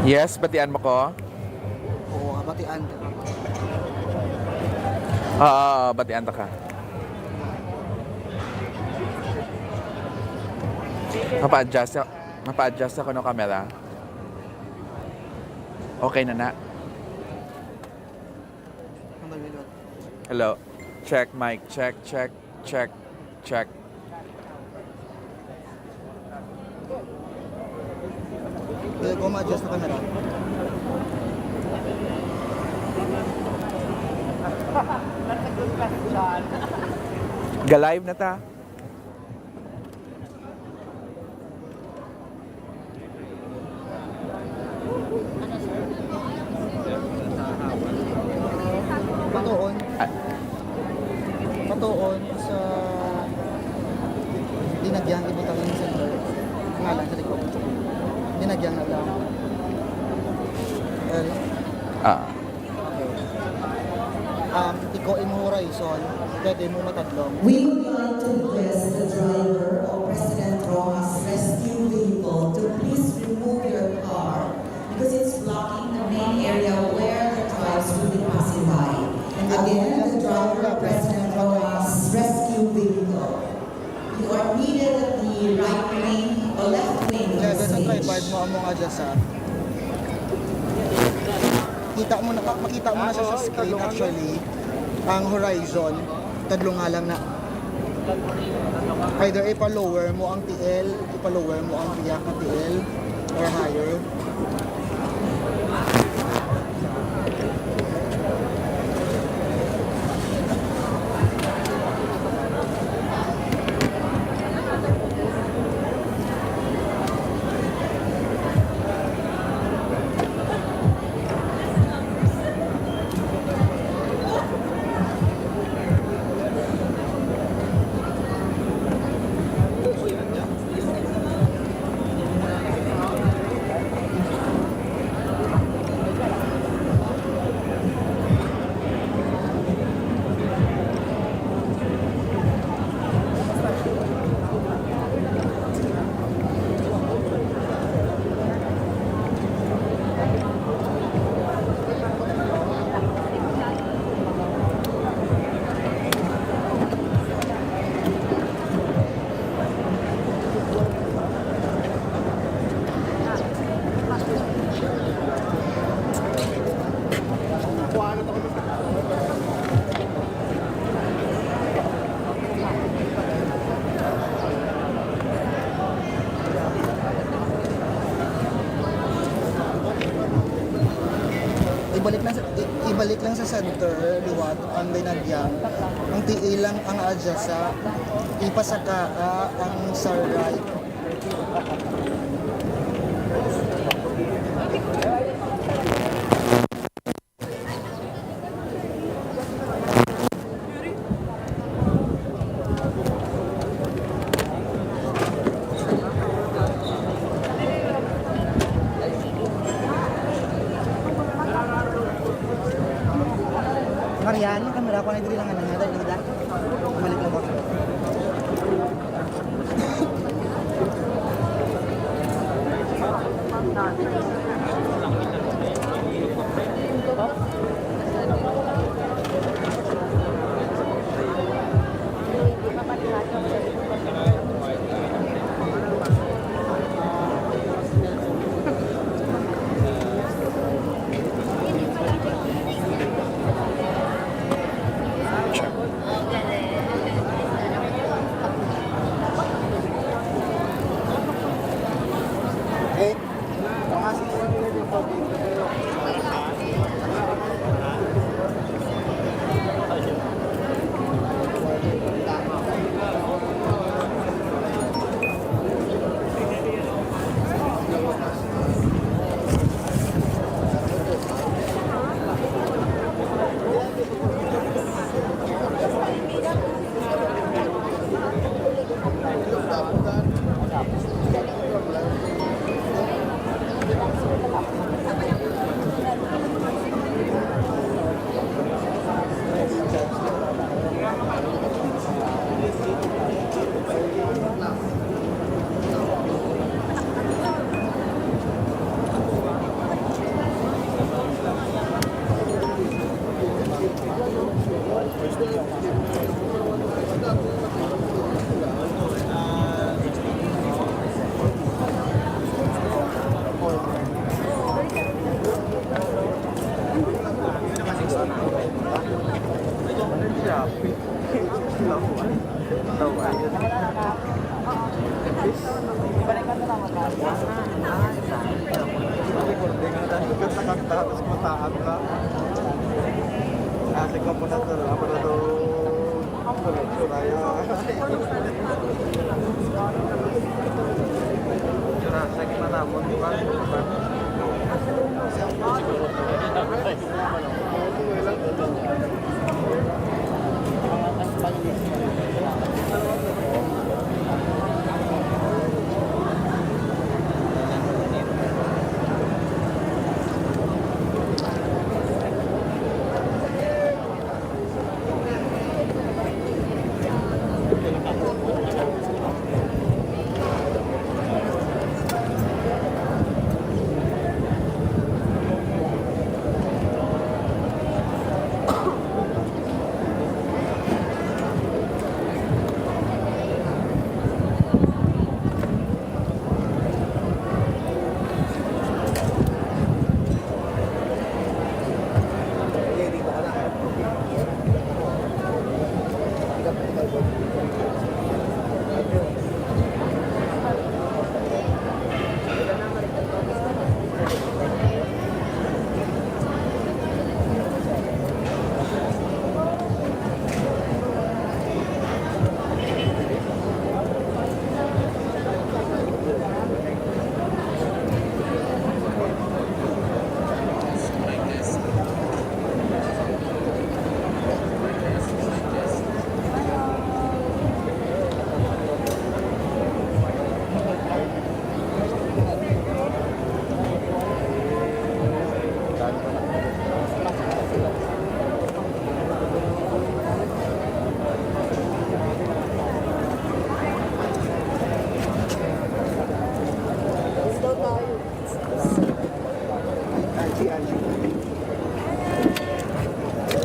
Yes, batian mo ko? Oo, kabatian ka. Oo, batian ta ka. Mapa-adjust ako ng camera. Okay na na. Hello. Check mic, check. Kaya ko ma-adjust na camera. Ga-live na ta. Patuon. Patuon sa dinagyang ibutang yung center. Ngalan sa likod. Dinagyang na lang. Well, Ah. iko imo horizon, pwede mo matadlong. We would like to request the driver of President Rojas rescue vehicle to please remove your car because it's blocking the main area where the tribes will be passing by. And again, the driver of President Rojas rescue vehicle. You are needed at the right wing or left wing of Kaya the sa stage. tripod mo among adjust sa makita mo na siya sa screen actually ang horizon tadlong nga lang na either ipa-lower mo ang TL, ipa-lower mo ang tiyak na TL or higher. Ibalik lang sa center, liwat, ang linagyang, ang TL lang ang adjust sa ipasaka ang sa right. Marian, yung camera ko na dito lang ano nga dahil nila. Balik lang ako. Okay.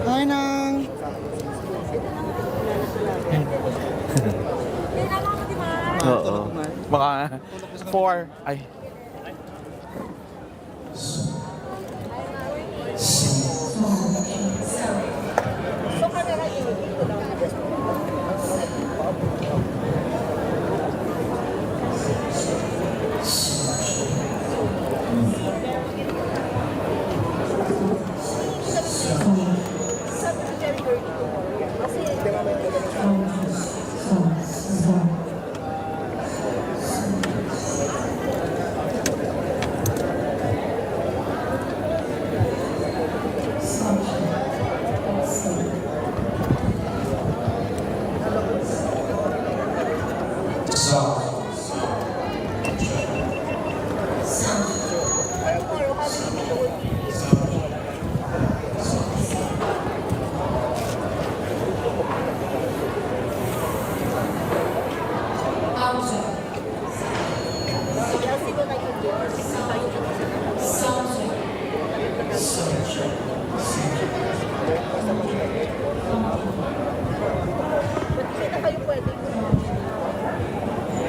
Hi, Nang! Oo. Mga 4. Ay.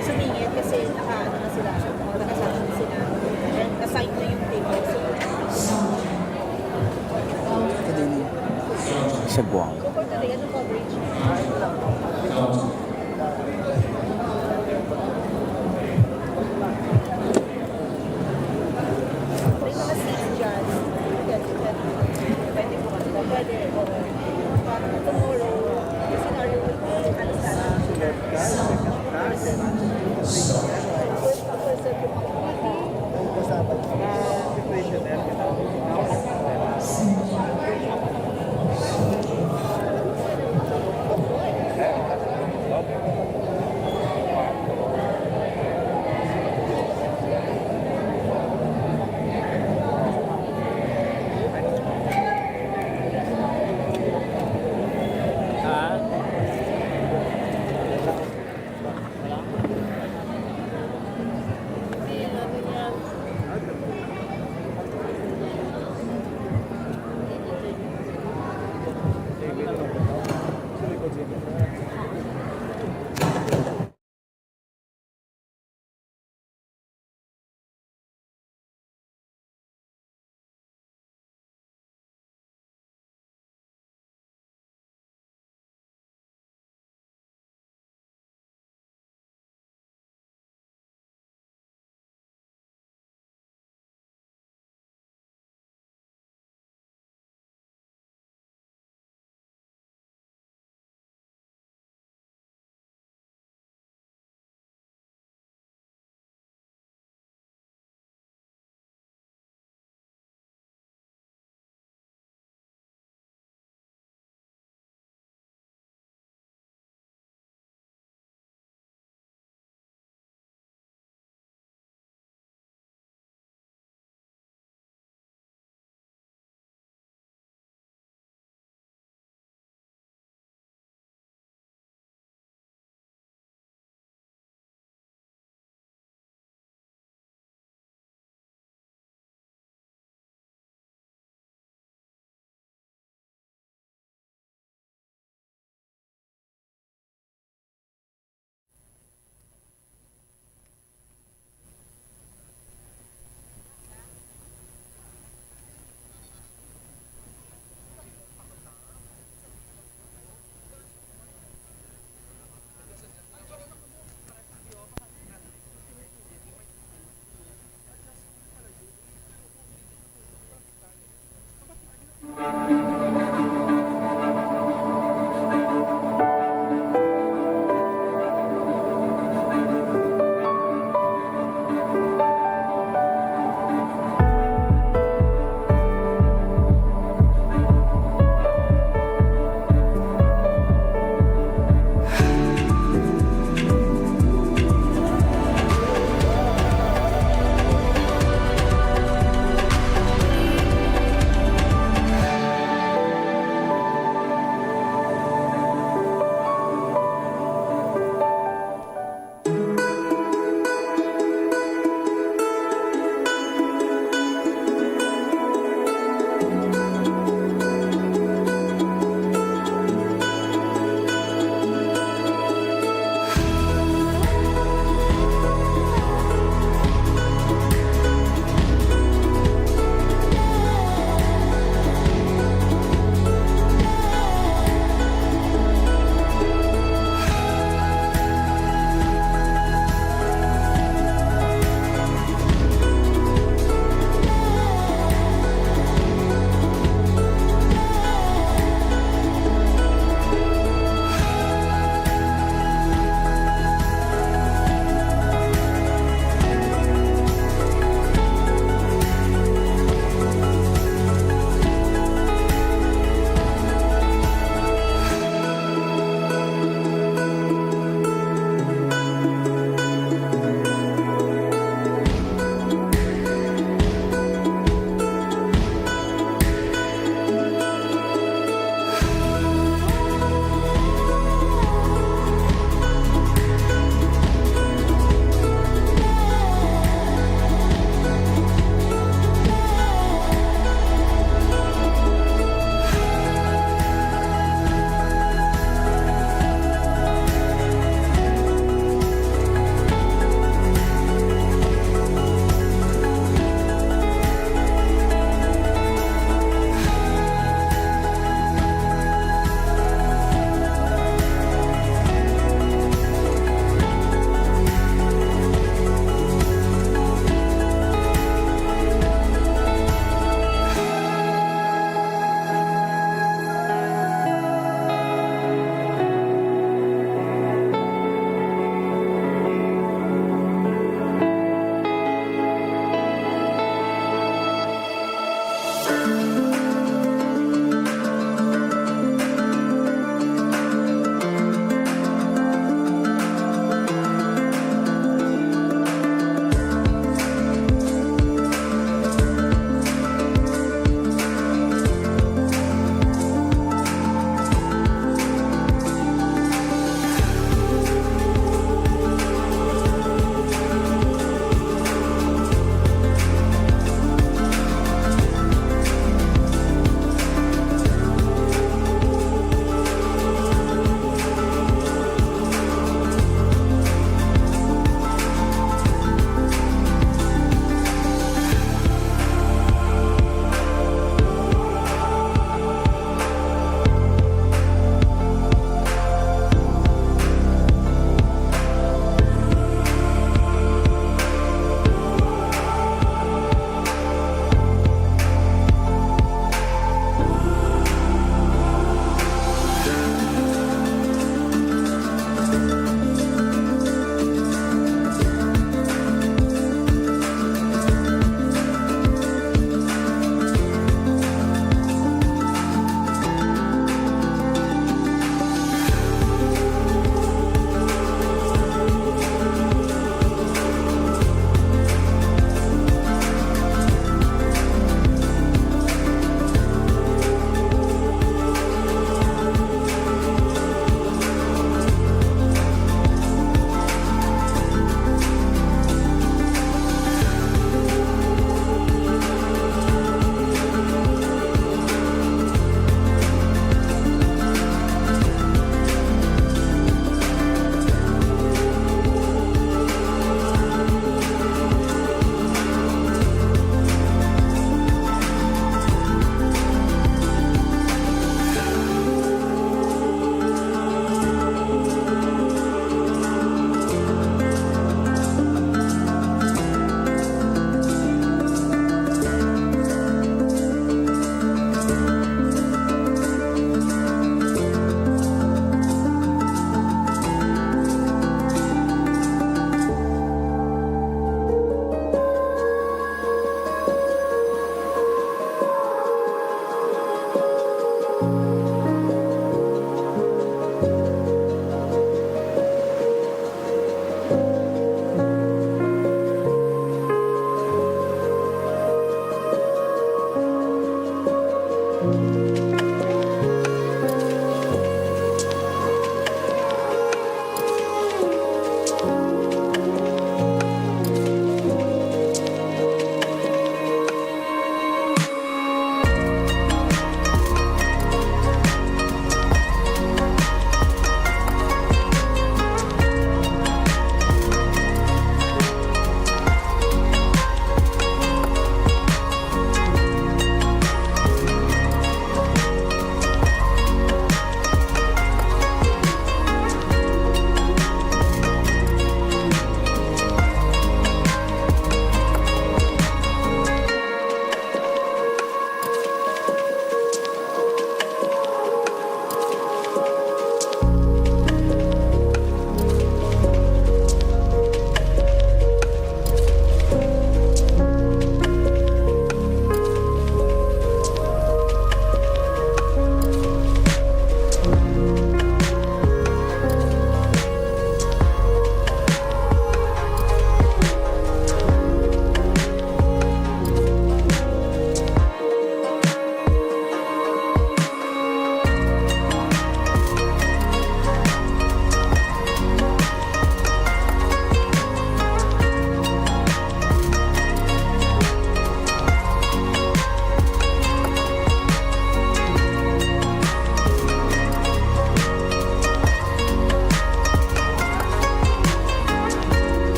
Sumingit kasi naka-ano na sila, nakasama na sila. And assign na yung table. Sa Guam. So for today, ano coverage? May mga seats dyan. Pwede po kanila. Pwede. Para tomorrow, yung scenario will be halos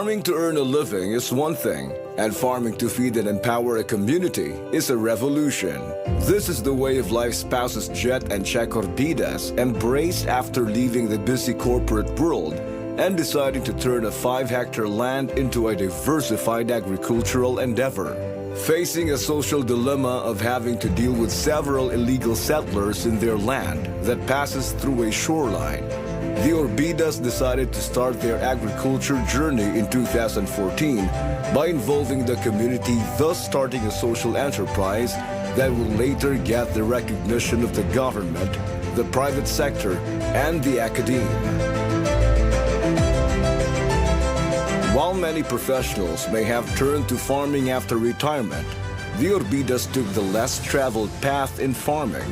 Farming to earn a living is one thing, and farming to feed and empower a community is a revolution. This is the way of life spouses Jet and Che Corbidas embraced after leaving the busy corporate world and deciding to turn a 5-hectare land into a diversified agricultural endeavor. Facing a social dilemma of having to deal with several illegal settlers in their land that passes through a shoreline, the Orbidas decided to start their agriculture journey in 2014 by involving the community, thus starting a social enterprise that will later get the recognition of the government, the private sector, and the academia. While many professionals may have turned to farming after retirement, the Orbidas took the less traveled path in farming.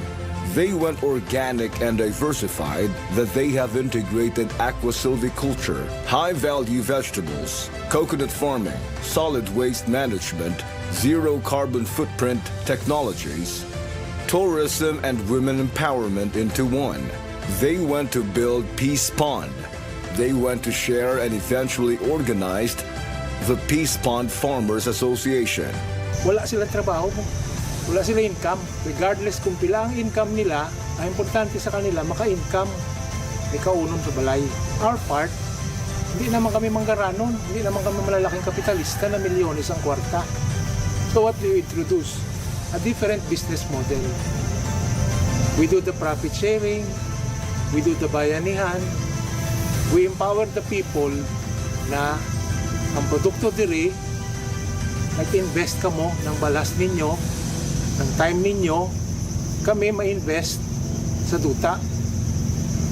They went organic and diversified, that they have integrated aquasilviculture, high-value vegetables, coconut farming, solid waste management, zero carbon footprint technologies, tourism and women empowerment into one. They went to build Peace Pond. They went to share and eventually organized the Peace Pond Farmers Association. Wala silang trabaho, wala silang income. Regardless kung pila ang income nila, ang importante sa kanila, maka-income. May kaunon sa balay. Our part, hindi naman kami manggaranon, hindi naman kami malalaking kapitalista na milyones ang kwarta. So what do you introduce? A different business model. We do the profit sharing, we do the bayanihan, we empower the people na ang produkto diri, nag-invest ka mo ng balas ninyo, ng time ninyo, kami ma-invest sa duta.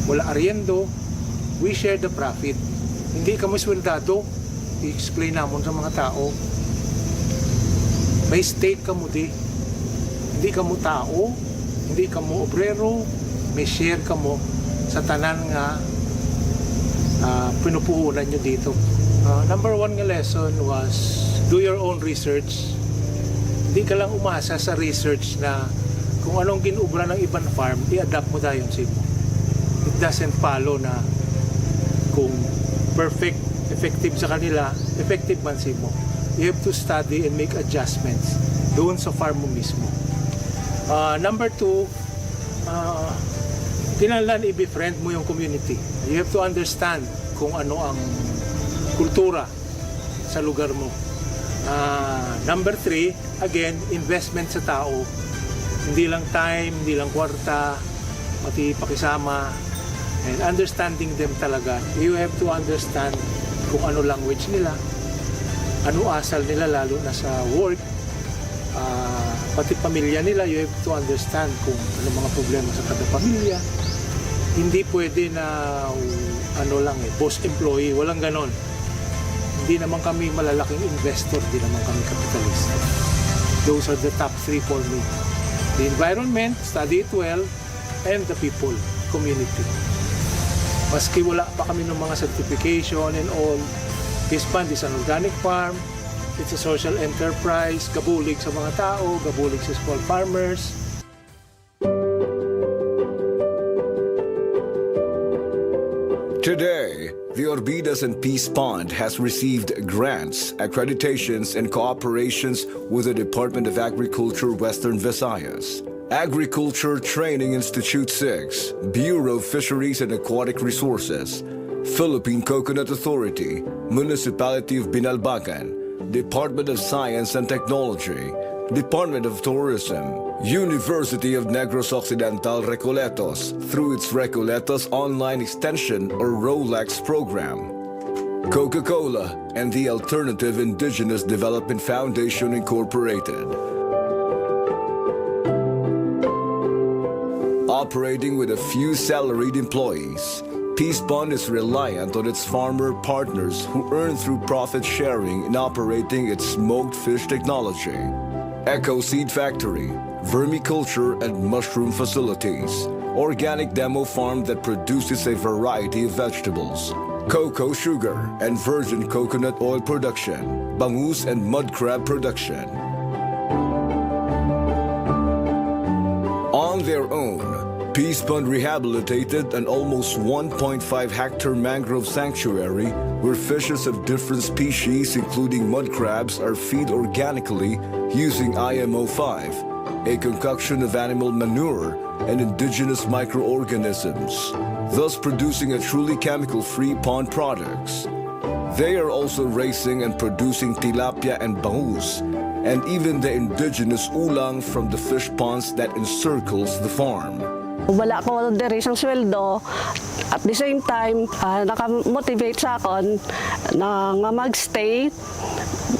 Wala ariendo, we share the profit. Hindi kami sweldado, i-explain namon sa mga tao. May stake ka mo di. Hindi ka mo tao, hindi ka mo obrero, may share ka mo sa tanan nga pinupuhunan nyo dito. Number one nga lesson was do your own research. Hindi ka lang umasa sa research na kung anong ginubra ng ibang farm, i-adapt mo tayo sa mo. It doesn't follow na kung perfect, effective sa kanila, effective man sa mo. You have to study and make adjustments doon sa farm mo mismo. Number two, kinahanglan i-befriend mo yung community. You have to understand kung ano ang kultura sa lugar mo. Number three, again, investment sa tao. Hindi lang time, hindi lang kwarta, pati pakisama, and understanding them talaga. You have to understand kung ano language nila, ano asal nila lalo na sa work, pati pamilya nila. You have to understand kung ano mga problema sa kada pamilya. Hindi pwede na boss employee, walang ganon. Hindi naman kami malalaking investor, hindi naman kami kapitalista. Those are the top three for me. The environment, study it well, and the people, community. Maski wala pa kami ng mga certification and all, Peace Pond is an organic farm, it's a social enterprise, gabulig sa mga tao, gabulig sa small farmers. Today, the Orbidas and Peace Pond has received grants, accreditations, and cooperations with the Department of Agriculture Western Visayas, Agriculture Training Institute 6, Bureau of Fisheries and Aquatic Resources, Philippine Coconut Authority, Municipality of Binalbacan, Department of Science and Technology, Department of Tourism, University of Negros Occidental Recoletos through its Recoletos Online Extension or ROLEX program, Coca-Cola, and the Alternative Indigenous Development Foundation Incorporated. Operating with a few salaried employees, Peace Pond is reliant on its farmer partners who earn through profit sharing in operating its smoked fish technology, Eco Seed Factory, vermiculture and mushroom facilities, organic demo farm that produces a variety of vegetables, cocoa sugar and virgin coconut oil production, bangus and mud crab production. On their own, Peace Fund rehabilitated an almost 1.5-hectare mangrove sanctuary where fishes of different species, including mud crabs, are fed organically using IMO5, a concoction of animal manure and indigenous microorganisms, thus producing a truly chemical-free pond products. They are also raising and producing tilapia and bangus, and even the indigenous ulang from the fish ponds that encircles the farm. Wala ko diri sang sweldo. At the same time, naka-motivate sa akon na nga magstay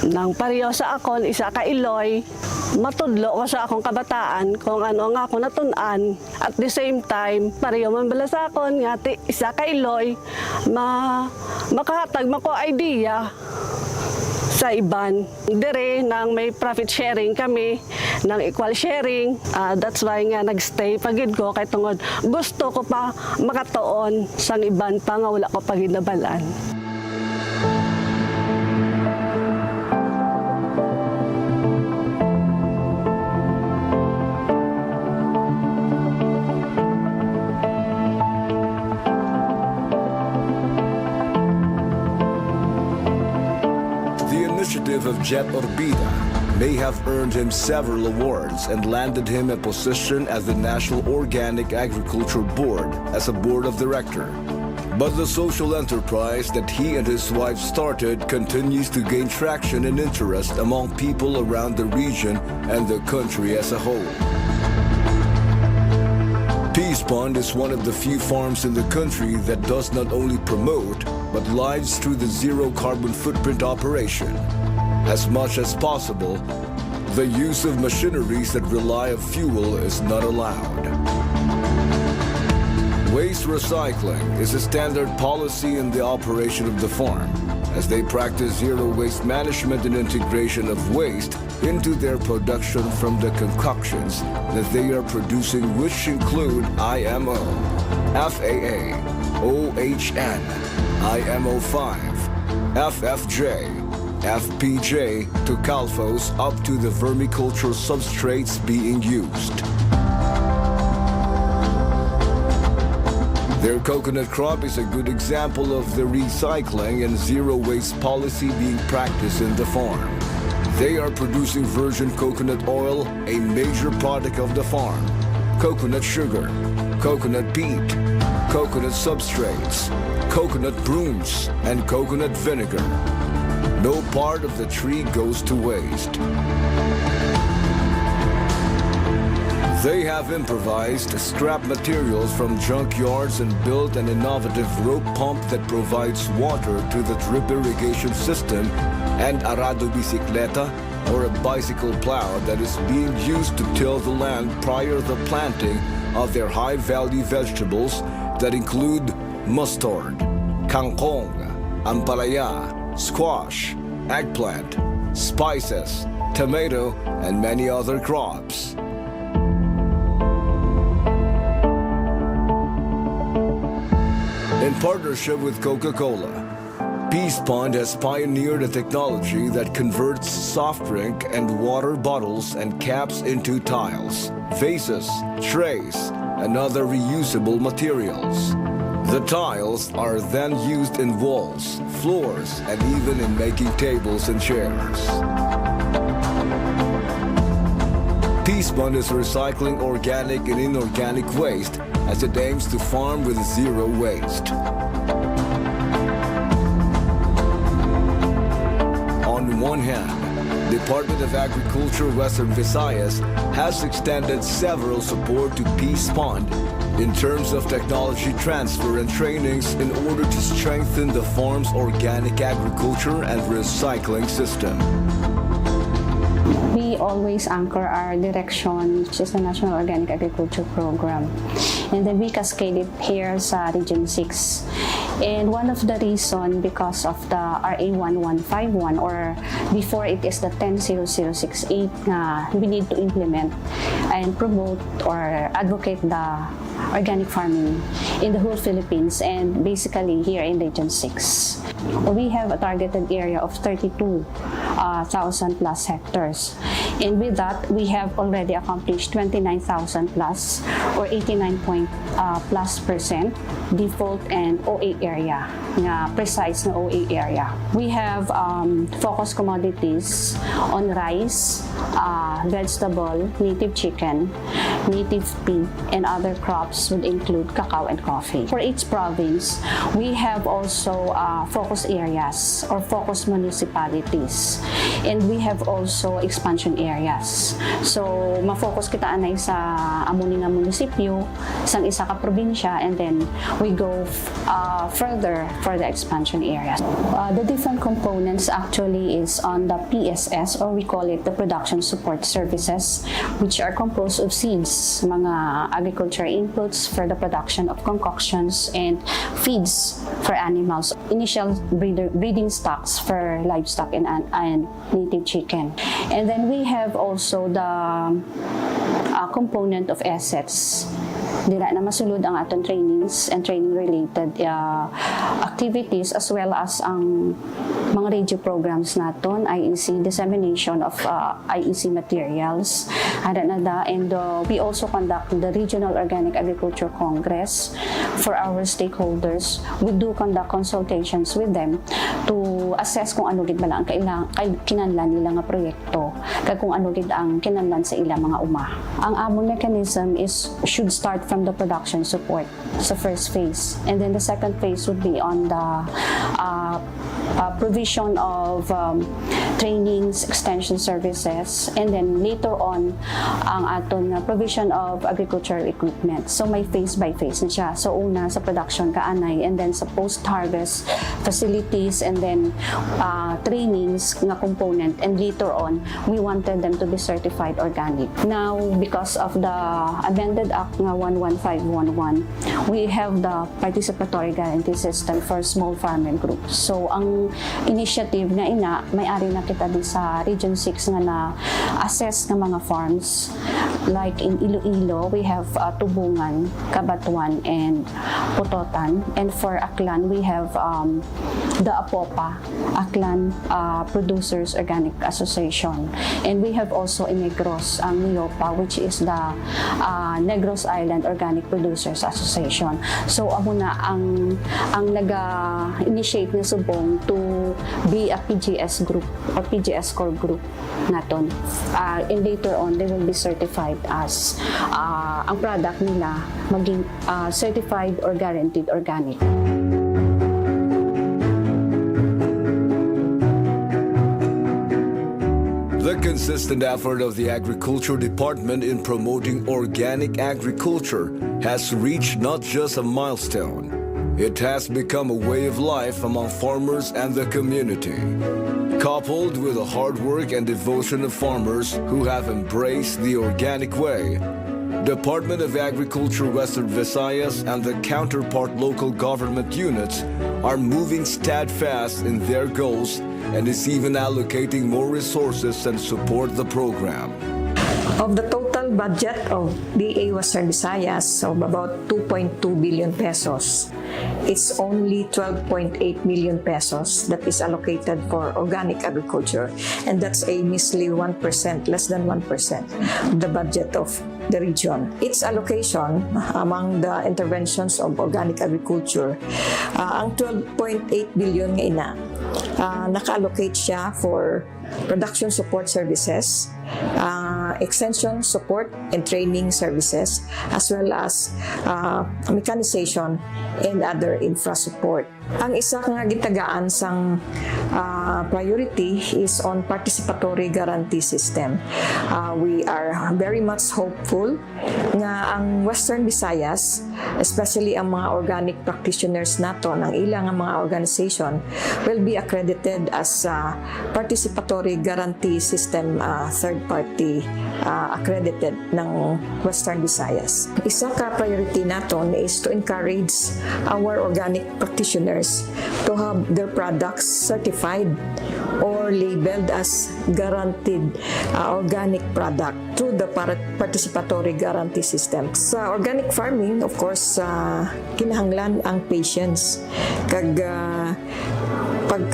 nang pareho sa akon isa ka Iloy. Matudlo ko sa akong kabataan kung ano nga ako natun-an. At the same time, pareho man bala sa akon nga isa ka Iloy makahatag mako idea sa iban. Dire nang may profit sharing kami, nang equal sharing. That's why nga nagstay pagid ko kay tungod gusto ko pa makatuon sang iban pa nga wala ko pagid nabalan. Of Jet Orbita may have earned him several awards and landed him a position as the National Organic Agriculture Board as a board of director. But the social enterprise that he and his wife started continues to gain traction and interest among people around the region and the country as a whole. Peace Pond is one of the few farms in the country that does not only promote but lives through the zero carbon footprint operation. As much as possible, the use of machineries that rely on fuel is not allowed. Waste recycling is a standard policy in the operation of the farm, as they practice zero waste management and integration of waste into their production from the concoctions that they are producing, which include IMO, FAA, OHN, IMO5, FFJ, FPJ to calfos up to the vermiculture substrates being used. Their coconut crop is a good example of the recycling and zero waste policy being practiced in the farm. They are producing virgin coconut oil, a major product of the farm, coconut sugar, coconut peat, coconut substrates, coconut prunes, and coconut vinegar. No part of the tree goes to waste. They have improvised scrap materials from junkyards and built an innovative rope pump that provides water to the drip irrigation system and arado bicicleta, or a bicycle plow that is being used to till the land prior to the planting of their high-value vegetables that include mustard, kangkong, ampalaya, squash, eggplant, spices, tomato, and many other crops. In partnership with Coca-Cola, Peace Pond has pioneered a technology that converts soft drink and water bottles and caps into tiles, vases, trays, and other reusable materials. The tiles are then used in walls, floors, and even in making tables and chairs. Peace Pond is recycling organic and inorganic waste as it aims to farm with zero waste. On one hand, Department of Agriculture Western Visayas has extended several support to Peace Pond in terms of technology transfer and trainings in order to strengthen the farm's organic agriculture and recycling system. We always anchor our direction, which is the National Organic Agriculture Program. And then we cascade it here sa Region 6. And one of the reason because of the RA 1151, or before it is the 100068, we need to implement and promote or advocate the organic farming in the whole Philippines and basically here in Region 6. We have a targeted area of 32,000 plus hectares. And with that, we have already accomplished 29,000 plus or 89 plus percent default and OA area, nga precise na OA area. We have focus commodities on rice, vegetable, native chicken, native pea, and other crops would include cacao and coffee. For each province, we have also focus areas or focus municipalities, and we have also expansion areas. So, ma-focus kita anay sa amuni nga munisipyo, isang isa ka probinsya, and then we go further for the expansion areas. The different components actually is on the PSS, or we call it the production support services, which are composed of seeds, mga agriculture inputs for the production of concoctions, and feeds for animals, initial breeding stocks for livestock and native chicken. And then we have also the component of assets. Dila na masulod ang aton trainings and training related activities, as well as ang mga radio programs naton, IEC dissemination of IEC materials, and we also conduct the Regional Organic Agriculture Congress for our stakeholders. We do conduct consultations with them to assess kung ano gid bala ang kinahanglan nila nga proyekto, kag kung ano gid ang kinahanglan sa ilang mga uma. Ang among mechanism should start from the production support sa first phase, and then the second phase would be on the provision of trainings, extension services, and then later on ang aton provision of agricultural equipment. So may phase by phase na siya. So una sa production kaanay, and then sa post-harvest facilities, and then trainings nga component, and later on we wanted them to be certified organic. Now, because of the amended Act nga 11511, we have the participatory guarantee system for small farmer groups. So ang initiative nga may-ari na kita di sa Region 6 nga na-assess ng mga farms. Like in Iloilo, we have Tubungan, Cabatuan, and Putotan. And for Aklan, we have the APOPA, Aklan Producers Organic Association. And we have also in Negros, ang NIOPA, which is the Negros Island Organic Producers Association. So amo na ang nag-initiate na subong to be a PGS group or PGS core group naton. And later on, they will be certified as ang product nila maging certified or guaranteed organic. The consistent effort of the Agriculture Department in promoting organic agriculture has reached not just a milestone. It has become a way of life among farmers and the community. Coupled with the hard work and devotion of farmers who have embraced the organic way, Department of Agriculture Western Visayas and the counterpart local government units are moving steadfast in their goals and is even allocating more resources and support the program. Of the total budget of DA Western Visayas of about 2.2 billion pesos, it's only 12.8 million pesos that is allocated for organic agriculture, and that's a measly 1%, less than 1% of the budget of the region. Its allocation among the interventions of organic agriculture, ang 12.8 billion nga ina, naka-allocate siya for production support services, extension support and training services, as well as mechanization and other infra support. Ang isa nga gitagaan sang priority is on participatory guarantee system. We are very much hopeful nga ang Western Visayas, especially ang mga organic practitioners nato, ang ilang mga organization, will be accredited as participatory guarantee system third party accredited ng Western Visayas. Isa ka priority naton is to encourage our organic practitioners to have their products certified or labeled as guaranteed organic product through the participatory guarantee system. Sa organic farming, of course, kinahanglan ang patience. Kag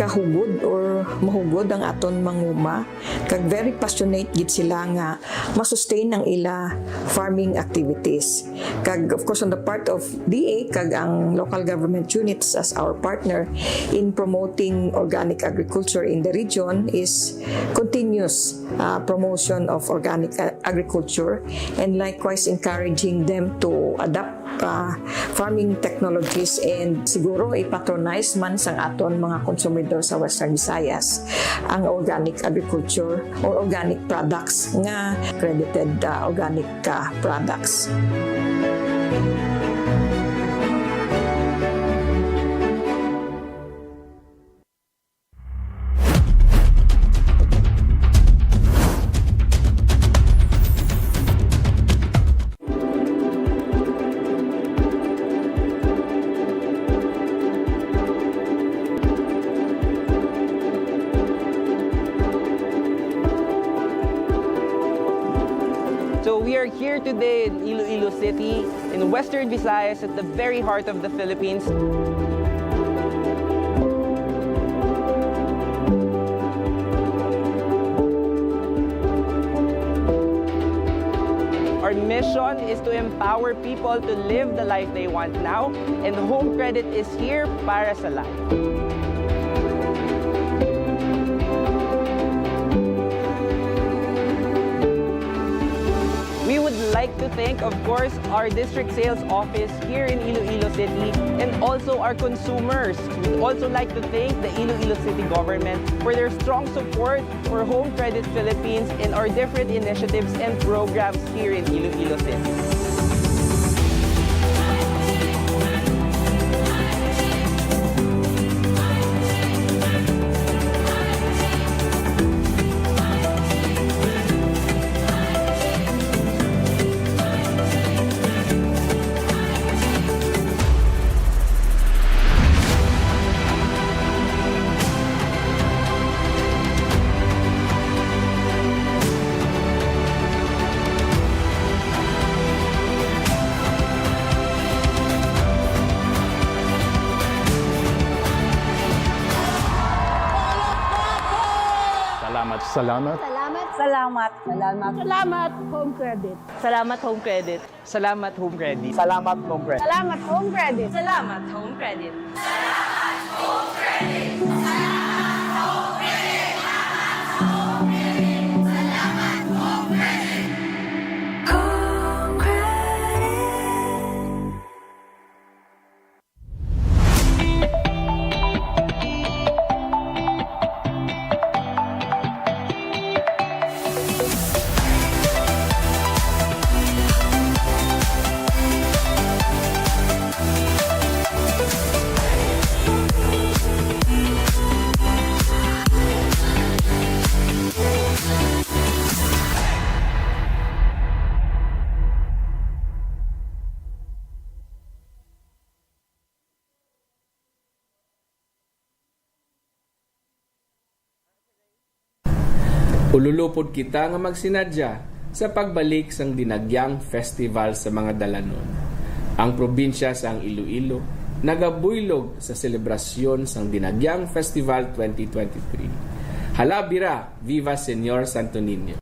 kahugod or mahugod ang aton manguma, kag very passionate gid sila nga masustain ang ila farming activities. Kag of course on the part of DA kag ang local government units as our partner in promoting organic agriculture in the region is continuous promotion of organic agriculture, and likewise encouraging them to adapt farming technologies, and siguro ipatronize man sang aton mga konsumidor sa Western Visayas ang organic agriculture or organic products nga credited organic products. So we are here today in Iloilo City, in Western Visayas, at the very heart of the Philippines. Our mission is to empower people to live the life they want now, and Home Credit is here para sa life. We would like to thank, of course, our district sales office here in Iloilo City, and also our consumers. We'd also like to thank the Iloilo City government for their strong support for Home Credit Philippines and our different initiatives and programs here in Iloilo City. Salamat. Salamat. Salamat. Salamat. Salamat, Home Credit. Salamat, Home Credit. Salamat, Home Credit. Salamat, Home Credit. Salamat, Home Credit. Salamat, Home Credit. Ululupod kita nga magsinadya sa pagbalik sang Dinagyang Festival sa mga dalanon. Ang probinsya sang Iloilo nagabuylog sa selebrasyon sang Dinagyang Festival 2023. Halabira, Viva Señor Santo Niño!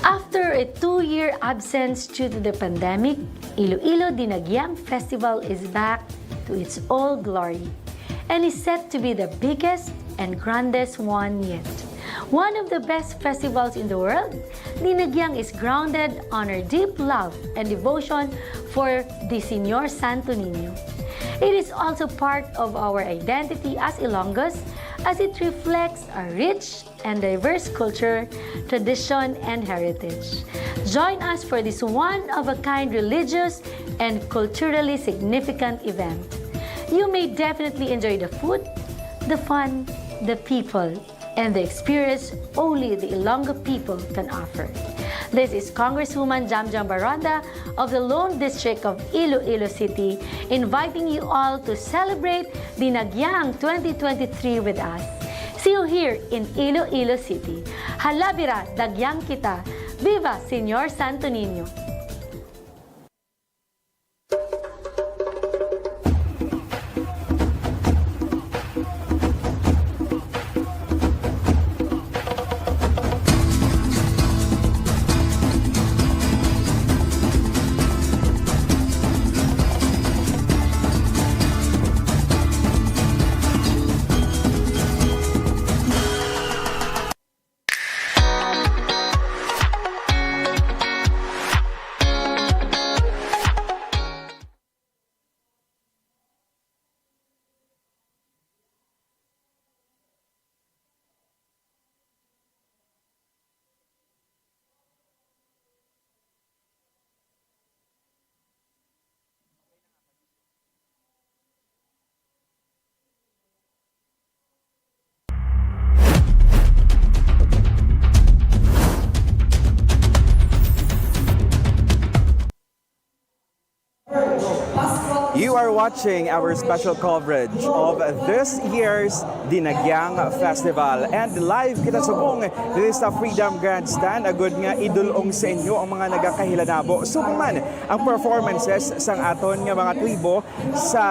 After a 2-year absence due to the pandemic, Iloilo Dinagyang Festival is back to its old glory and is set to be the biggest and grandest one yet. One of the best festivals in the world, Dinagyang is grounded on our deep love and devotion for the Señor Santo Niño. It is also part of our identity as Ilonggos, as it reflects our rich and diverse culture, tradition, and heritage. Join us for this one-of-a-kind religious and culturally significant event. You may definitely enjoy the food, the fun, the people, and the experience only the Ilonggo people can offer. This is Congresswoman Jamjam Baranda of the Lone District of Iloilo City, inviting you all to celebrate Dinagyang 2023 with us. See you here in Iloilo City. Halabira, dagyang kita. Viva Señor Santo Niño! You are watching our special coverage of this year's Dinagyang Festival. And live kita subong dito sa Freedom Grandstand. Agud nga idulong sa inyo ang mga nagakahilanabo. Suman ang performances sang aton nga mga tribo sa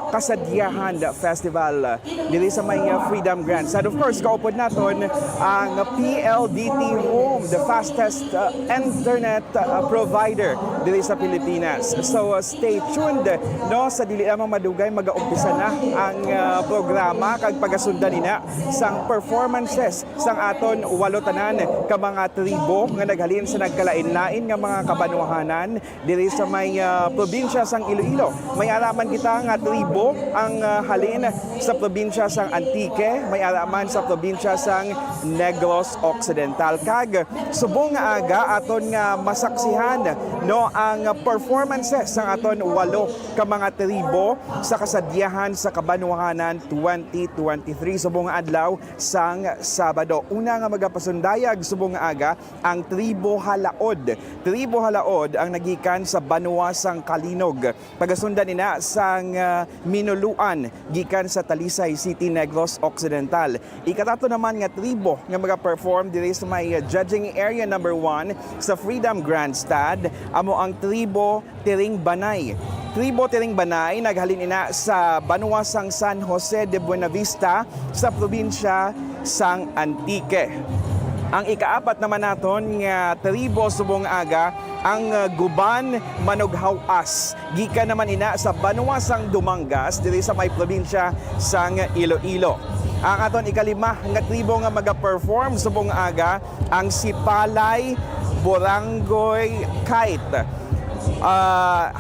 Kasadyahan Festival dito sa may Freedom Grandstand. Of course, kaupod naton ang PLDT Home, the fastest internet provider dito sa Pilipinas. So stay tuned no sa dili lamang madugay mag-uumpisa na ang programa kag pagasundan nina sang performances sang aton walo tanan ka mga tribo nga naghalin sa nagkalain-lain nga mga kabanwahanan diri sa may probinsya sang Iloilo. May alaman kita nga tribo ang halin sa probinsya sang Antique, may alaman sa probinsya sang Negros Occidental. Kag subong nga aga aton nga masaksihan no ang performances sang aton walo ka mga tribo sa Kasadyahan sa Kabanwahanan 2023 subong adlaw sang Sabado. Una nga magapasundayag subong aga ang tribo Halaod. Tribo Halaod ang nagikan sa Banwa sang Kalinog. Pagasundan nina sang Minuluan gikan sa Talisay City, Negros Occidental. Ikatato naman nga tribo nga magaperform diri sa may judging area number 1 sa Freedom Grandstand amo ang tribo Tiring Banay. Tribo Tiring Banay naghalin ina sa Banwa sang San Jose de Buenavista sa probinsya sang Antique. Ang ikaapat naman naton nga tribo subong aga ang Guban Manughawas. Gikan naman ina sa Banwa sang Dumangas diri sa may probinsya sang Iloilo. Ang aton ikalima nga tribo nga magaperform subong aga ang Sipalay Borangoy Kite.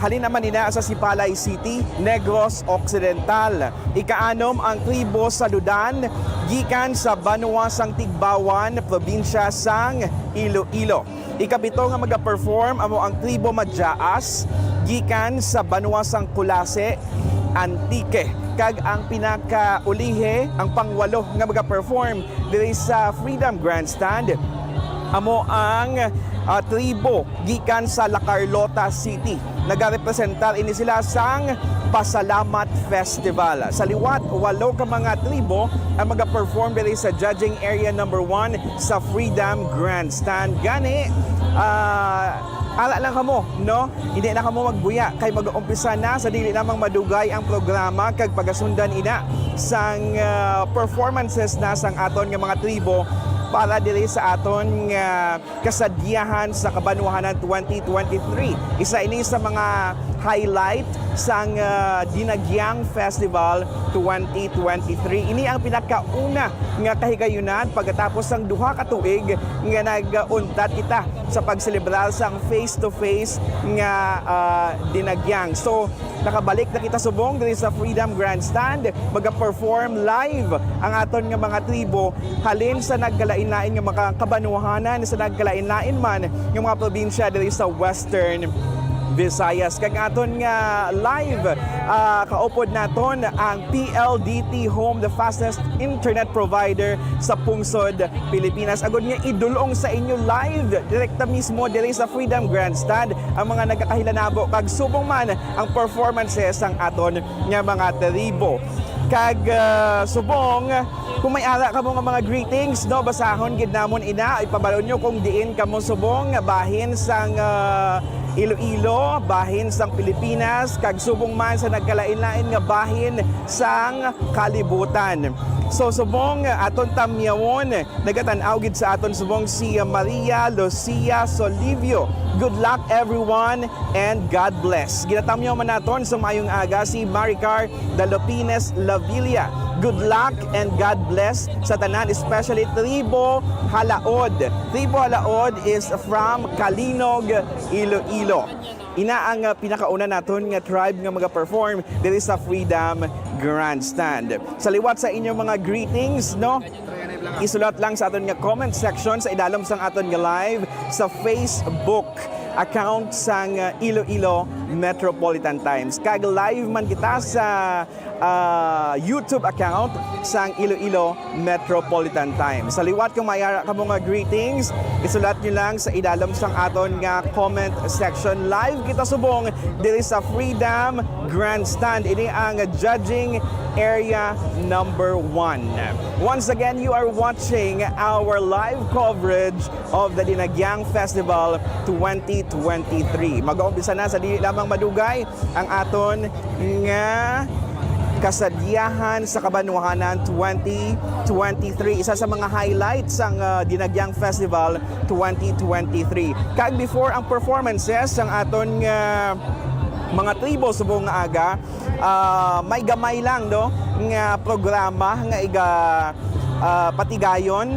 Halin naman nina sa Sipalay City, Negros Occidental. Ikaanom ang tribo sa Ludan, gikan sa Banwa sang Tigbawan, probinsya sang Iloilo. Ikapito nga magaperform amo ang tribo Madyaas, gikan sa Banwa sang Kulase, Antique. Kag ang pinakaulihe, ang pangwalo nga magaperform diri sa Freedom Grandstand amo ang tribo gikan sa La Carlota City. Nagarepresentar ini sila sang Pasalamat Festival. Sa liwat, 8 ka mga tribo ang magaperform diri sa judging area number 1 sa Freedom Grandstand. Gani, ala lang kamo, no? Hindi na kamo magbuya kay mag-umpisa na sa dili namang madugay ang programa kag pagasundan ina sang performances na sang aton nga mga tribo para diri sa aton Kasadyahan sa Kabanwahanan 2023. Isa ini sa mga highlight sang Dinagyang Festival 2023. Ini ang pinakauna nga kahigayunan pagkatapos ng duha ka tuig nga nag-untat kita sa pagselebrar sang face-to-face nga Dinagyang. So, nakabalik na kita subong diri sa Freedom Grandstand, mag-perform live ang aton nga mga tribo halin sa nagkalain-lain nga mga Kabanwahanan, sa nagkalain-lain man nga mga probinsya diri sa Western Visayas. Kag aton nga live kaupod naton ang PLDT Home, the fastest internet provider sa pungsod Pilipinas. Agud nga idulong sa inyo live direkta mismo diri sa Freedom Grandstand ang mga nagkakahilanabo kag subong man ang performances ang aton nga mga tribo. Kag subong kung may ara ka mo nga mga greetings, no, basahon gid namon ina, ipabalon nyo kung diin kamo subong bahin sang Iloilo, bahin sang Pilipinas, kag subong man sa nagkalain-lain nga bahin sang kalibutan. So subong aton tamyawon, nagatan-aw gid sa aton subong si Maria Lucia Solivio. Good luck everyone and God bless. Ginatamyaw man naton sa mayong aga si Maricar Dalopines Lavilla. Good luck and God bless sa tanan, especially Tribo Halaod. Tribo Halaod is from Kalinog, Iloilo. Ina ang pinakauna naton nga tribe nga mag-perform diri sa Freedom Grandstand. Sa liwat sa inyong mga greetings, no? Isulat lang sa aton nga comment section sa idalom sang aton nga live sa Facebook account sang Iloilo Metropolitan Times. Kag live man kita sa YouTube account sang Iloilo Metropolitan Times. Sa liwat kung mayara ka mga greetings, isulat nyo lang sa idalom sang aton nga comment section. Live kita subong diri sa Freedom Grandstand. Ini ang judging area number 1. Once again, you are watching our live coverage of the Dinagyang Festival 2023. Mag-uumpisa na sa dili lamang madugay ang aton nga Kasadyahan sa Kabanwahanan 2023. Isa sa mga highlights ang Dinagyang Festival 2023. Kag before ang performances ang aton mga tribo subong nga aga, may gamay lang no nga programa nga iga patigayon.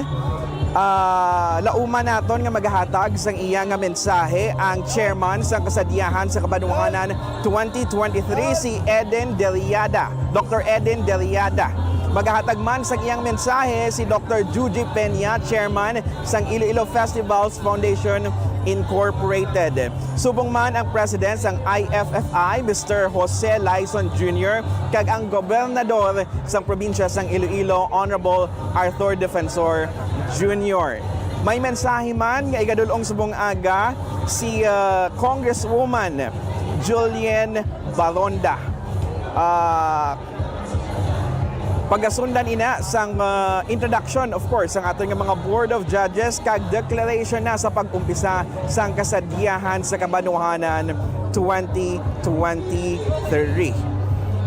Lauma naton nga maghahatag sang iya nga mensahe ang chairman sa Kasadyahan sa Kabanwahanan 2023 si Eden Deliada, Dr. Eden Deliada. Maghahatag man sang iyang mensahe si Dr. Juji Peña, chairman sang Iloilo Festivals Foundation Incorporated. Subong man ang president sang IFFI, Mr. Jose Laison Jr., kag ang gobernador sang probinsya sang Iloilo, Honorable Arthur Defensor Jr. May mensahe man nga igadulong subong aga si Congresswoman Julian Baronda. Pagasundan ina sang introduction of course ang aton nga mga Board of Judges kag declaration na sa pag-umpisa sang Kasadyahan sa Kabanwahanan 2023.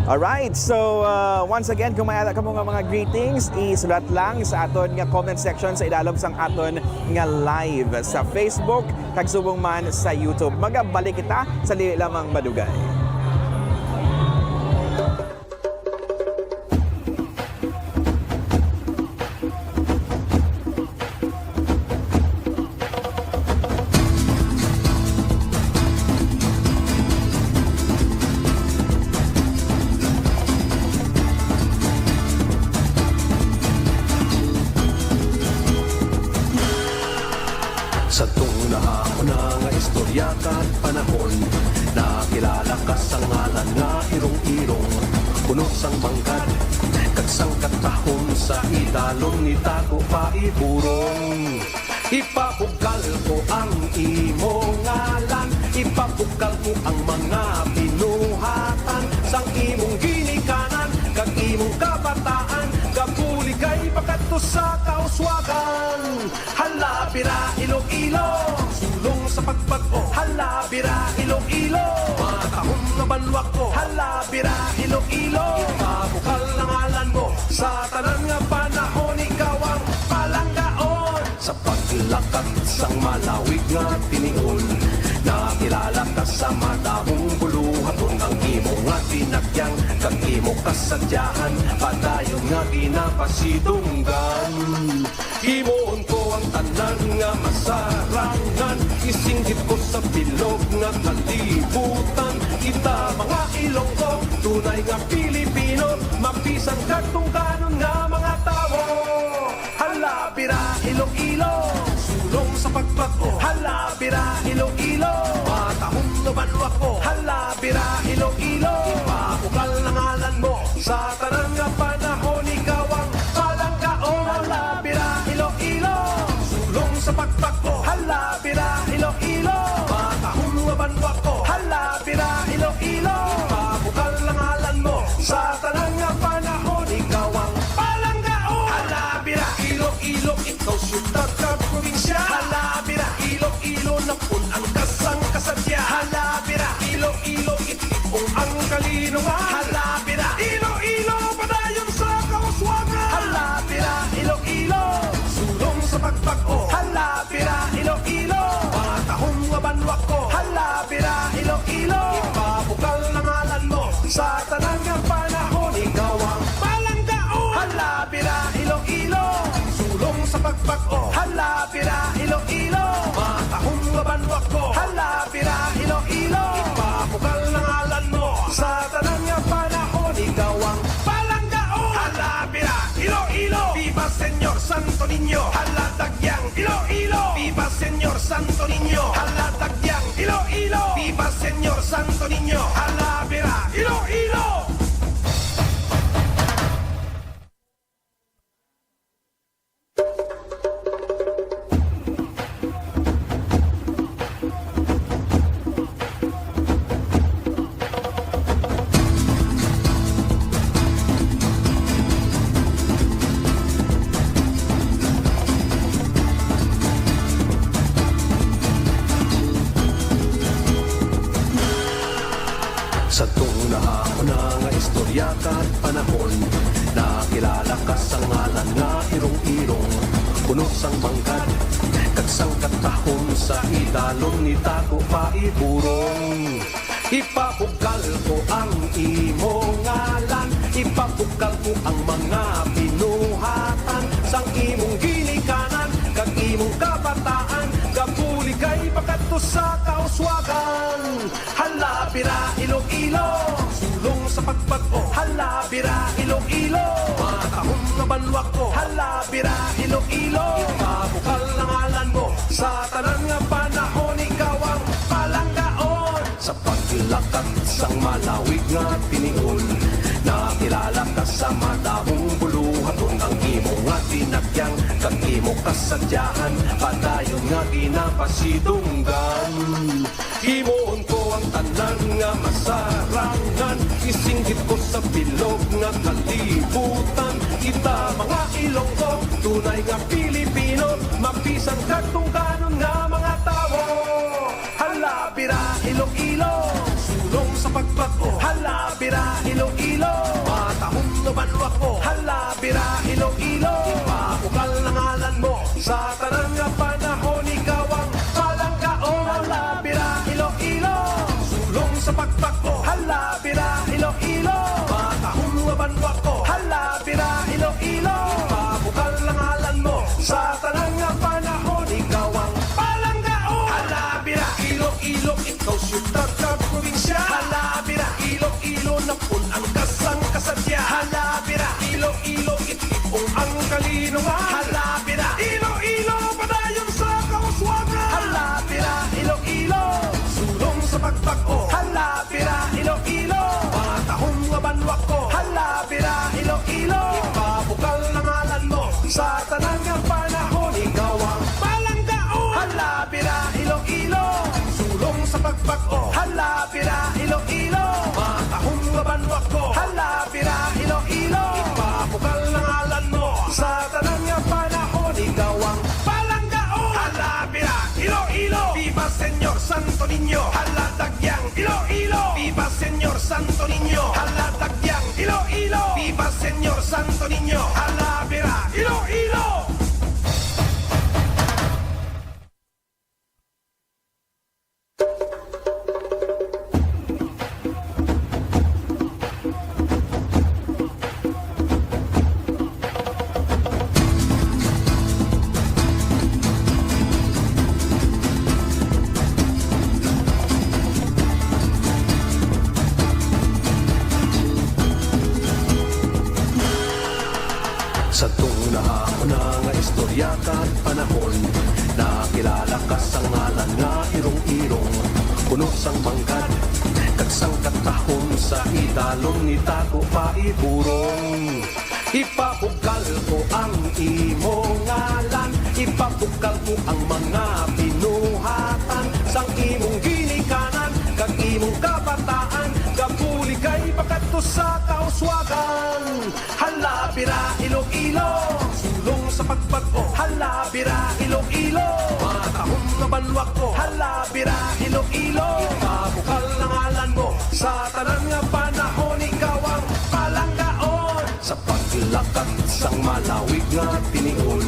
Alright, so once again kung may ala ka mga greetings, isulat lang sa aton nga comment section sa idalom sang aton nga live sa Facebook kag subong man sa YouTube. Magabalik kita sa dili lamang madugay. Sa tunguna nga istorya kan panahon, nakilala ka sa ngalan nga irong-irong, puno sang bangkad, kag sang katahon sa idalon ni tago pa iburong. Ipapugal ko ang imo ngalan, ipapugal ko ang mga binuhatan, sang imong ginikanan, kag imong kabataan, kapuli kay pagkadto sa kauswagan. Halabira Iloilo, sulong sa pagbago. Halabira Iloilo, matahong na banwak ko. Halabira Iloilo, ipabukal na ngalan mo. Sa tanan nga panahon, ikaw ang palanggaon. Sa paglakad sang malawig nga tinion, nakilala ka sa madamong buluhan dinagyang kag imo kasadyahan padayon nga ginapasidunggan. Himuon ko ang tanan nga masarangan, isinggit ko sa bilog nga kalibutan. Kita mga Ilonggo, tunay nga Pilipino, mapisan katungkanon nga mga tao. Hala bira Iloilo, sulong sa pagbago. Hala bira Iloilo, matahong na banwa ko. Hala bira Iloilo, ipakukal na ngalan mo sa tanang nga panahon, ikaw ang palanggaon. Hala bira Iloilo, sulong sa pagbago. Hala bira Iloilo, matahong na banwa ko. Hala bira Iloilo, ipakukal na ngalan mo sa tanang nga panahon, ikaw ang palanggaon. Hala bira Iloilo, ikaw siyudad ka probinsya. Hala bira Iloilo, napun ang kasang kasadya. Hala bira Iloilo, itipong ang kalinungan. Hala bira Iloilo, padayon sa kawaswagan. Hala bira Iloilo, sulong sa pagbago. Hala bira Iloilo, mga tahong nga banwa ko. Hala bira Iloilo, ipabukal na ngalan mo sa tanang nga panahon, ikaw ang palanggaon. Hala bira Iloilo, sulong sa pagbago. Hala bira Iloilo, mga tahong nga banwa ko. Hala bira Iloilo, ipabukal na ngalan mo sa tanang nga panahon, ikaw ang palanggaon. Hala bira Iloilo, viva Señor Santo Niño. Hala tagyang Iloilo, viva Señor Santo Niño. Hala tagyang Iloilo, viva Señor Santo Niño. Hala bira Iloilo. Sa tunahon nga istorya kat panahon, nakilala ka sa ngalan nga irong-irong, puno sang mangkad, kag sang katahon sa idalon ni Tago paiburong. Ipapugal ko ang imo ngalan, ipapugal ko ang mga binuhatan, sang imong ginikanan, kag imong kabataan, kapuli kay pagkadto sa kauswagan. Hala bira Iloilo, sulong sa pagbago. Hala bira Iloilo, matahong na banwa ko. Hala bira Iloilo, ipabukal na ngalan mo sa tanan nga panahon, ikaw ang palanggaon. Sa paglakad sang malawig nga tinion, nakilala ka sa madahong buluhaton, ang imo nga tinagyang kag imo kasadyahan padayon nga ginapasidunggan. Himuon ko ang tanan nga masarangan, isinggit ko sa bilog nga kalibutan. Kita mga Ilonggo, tunay nga Pilipino, mapisan katungkanon nga mga tao. Hala bira Iloilo, sulong sa pagbago. Hala bira Iloilo, matahong na banwa ko. Hala bira Iloilo, ipakukal na ngalan mo sa tanang nga panahon, ikaw ang palanggaon. Hala bira Iloilo, sulong sa pagbago. Hala bira Iloilo, matahong na banwa ko. Hala bira Iloilo, ipakukal na ngalan mo sa tanang nga panahon, ikaw ang palanggaon. Hala bira Iloilo, ikaw siyudad ka probinsya. Hala bira Iloilo, napun ang kasang kasadya. Hala bira Iloilo, itipong ang kalinungan. Hala bira Iloilo, padayon sa kawaswagan. Hala bira Iloilo, sulong sa pagbago. Hala bira Iloilo, mga tahong nga banwa ko. Hala bira Iloilo, ipabukal na ngalan mo sa tanang nga panahon, ikaw ang palanggaon. Hala bira Iloilo, sulong sa pagbago. Hala bira Iloilo, mga tahong nga banwa ko. Hala bira Iloilo, ipabukal na ngalan mo sa tanang nga panahon, ikaw ang palanggaon. Hala bira Iloilo, viva Señor Santo Niño. Hala tagyang Iloilo, viva Señor Santo Niño. Hala tagyang Iloilo, viva Señor Santo Niño. Hala bira Iloilo. Sa tuna ako na nga istorya kan panahon, nakilala ka sa ngalan nga irong-irong, puno sang mangkad, kagsang katahon sa idalong ni Tago pa iburong. Ipabukal ko ang imong ngalan, ipabukal ko ang mga binuhatan, sang imong ginikanan, kag imong kabataan, kapuli kay pagkadto sa kauswagan. Halabira Iloilo, sulong sa pagbago. Halabira Iloilo, matahong na banwak ko. Halabira Iloilo, ipabukal ang ngalan mo, sa tanan nga panahon ikaw ang palanggaon. Sa paglakad sang malawig nga tinion,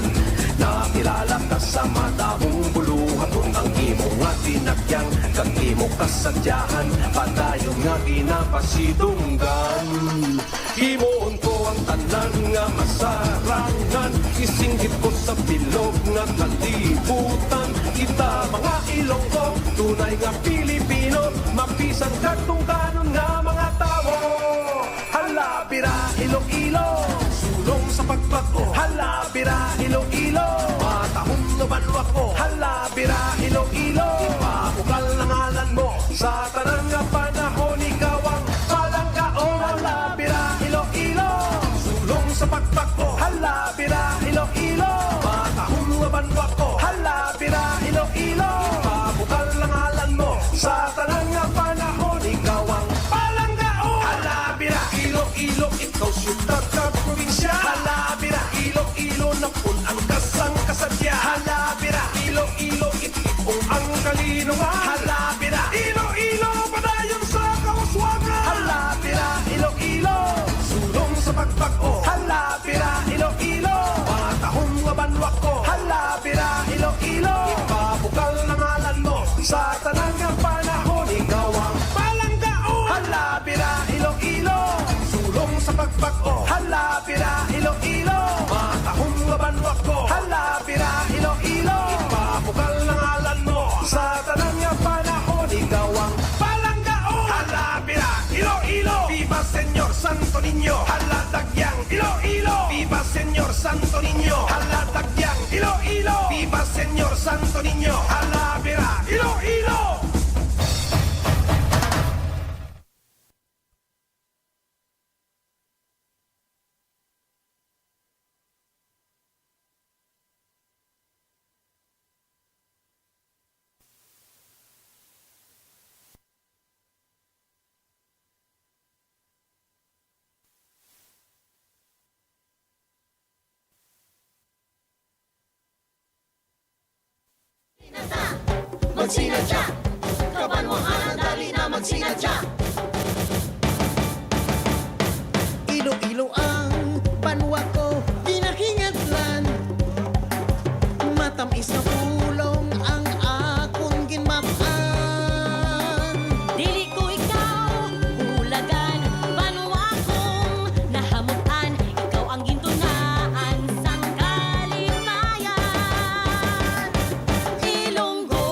nakilala ka sa madahong buluhaton, ang imo nga tinagyang kag imo kasadyahan, padayon nga ginapasidunggan. Himoon ko ang tanan nga masarangan, isinggit ko sa bilog nga kalibutan. Kita mga Ilonggo, tunay nga Pilipino, mapisan katong kanon nga mga tao. Halabira Iloilo, sulong sa pagbago. Halabira Iloilo, matahong na banwak ko. Halabira Iloilo, ipabukal na ngalan mo, sa tanang nga panahon ikaw ang palanggaon. Halabira Iloilo, sulong sa pagbago. Halabira Iloilo, matahong na banwak ko. Halabira Iloilo, ipabukal na ngalan mo, sa tanang nga panahon ikaw ang palanggaon. Halabira Iloilo, ikaw siyudad ka probinsya. Halabira Iloilo, napun ang kasang kasadyahan. Halabira Iloilo, itipong ang kalinungan. Halabira Iloilo, padayon sa kauswagan. Halabira Iloilo, sulong sa pagbago. Halabira Iloilo, matahong nga banwak ko. Halabira Iloilo, ipabukal na ngalan mo, sa tanang nga panahon ikaw ang palanggaon. Halabira Iloilo, sulong sa pagbago. Halabira Iloilo, matahong nga banwak ko. Halabira Iloilo, ipabukal na ngalan mo, sa tanang nga panahon ikaw ang palanggaon. Halabira Iloilo, viva Señor Santo Niño. Halatagyang Iloilo, viva Señor Santo Niño. Halatagyang Iloilo, viva Señor Santo Niño. Halabira Iloilo. Magsinadya, Kabanwahanan, dali na magsinadya. Ilo-ilo ang banwa ko, ginahingatlan. Matamis na pulong ang akong ginmakan. Dili ko ikaw, hulagan, banwa kong nahamutan. Ikaw ang gintunaan sang kalimayan. Ilonggo,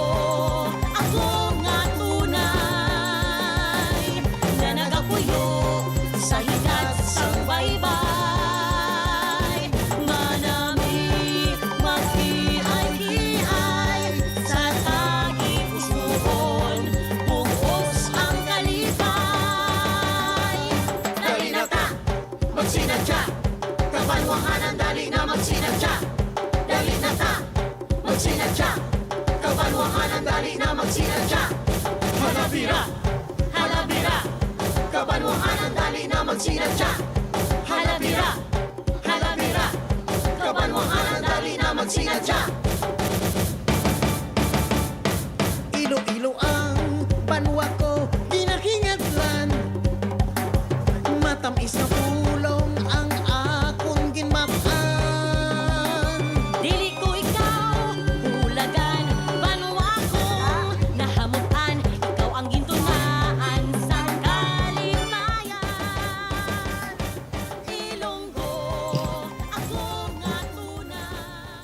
ako nga tunay, na nagapuyo sa higat sang baybay. Manami, maghiay-hiay, sa tagi-pusuhon, bugos ang kalipay. Dali na ta, magsinadya, Kabanwahanan, dali na magsinadya. Dali na ta, magsinadya, Kabanwahanan, dali na magsinadya. Halabira, halabira, Kabanwahanan, dali na magsinadya. Halabira, halabira, Kabanwahanan, dali na magsinadya. Ilo-ilo ang banwa ko, ginahingatlan. Matamis na pulong ang akong ginmakan. Dili ko ikaw, hulagan, banwa kong nahamutan. Ikaw ang gintunaan sa kalimayan. Ilonggo, ako nga tunay.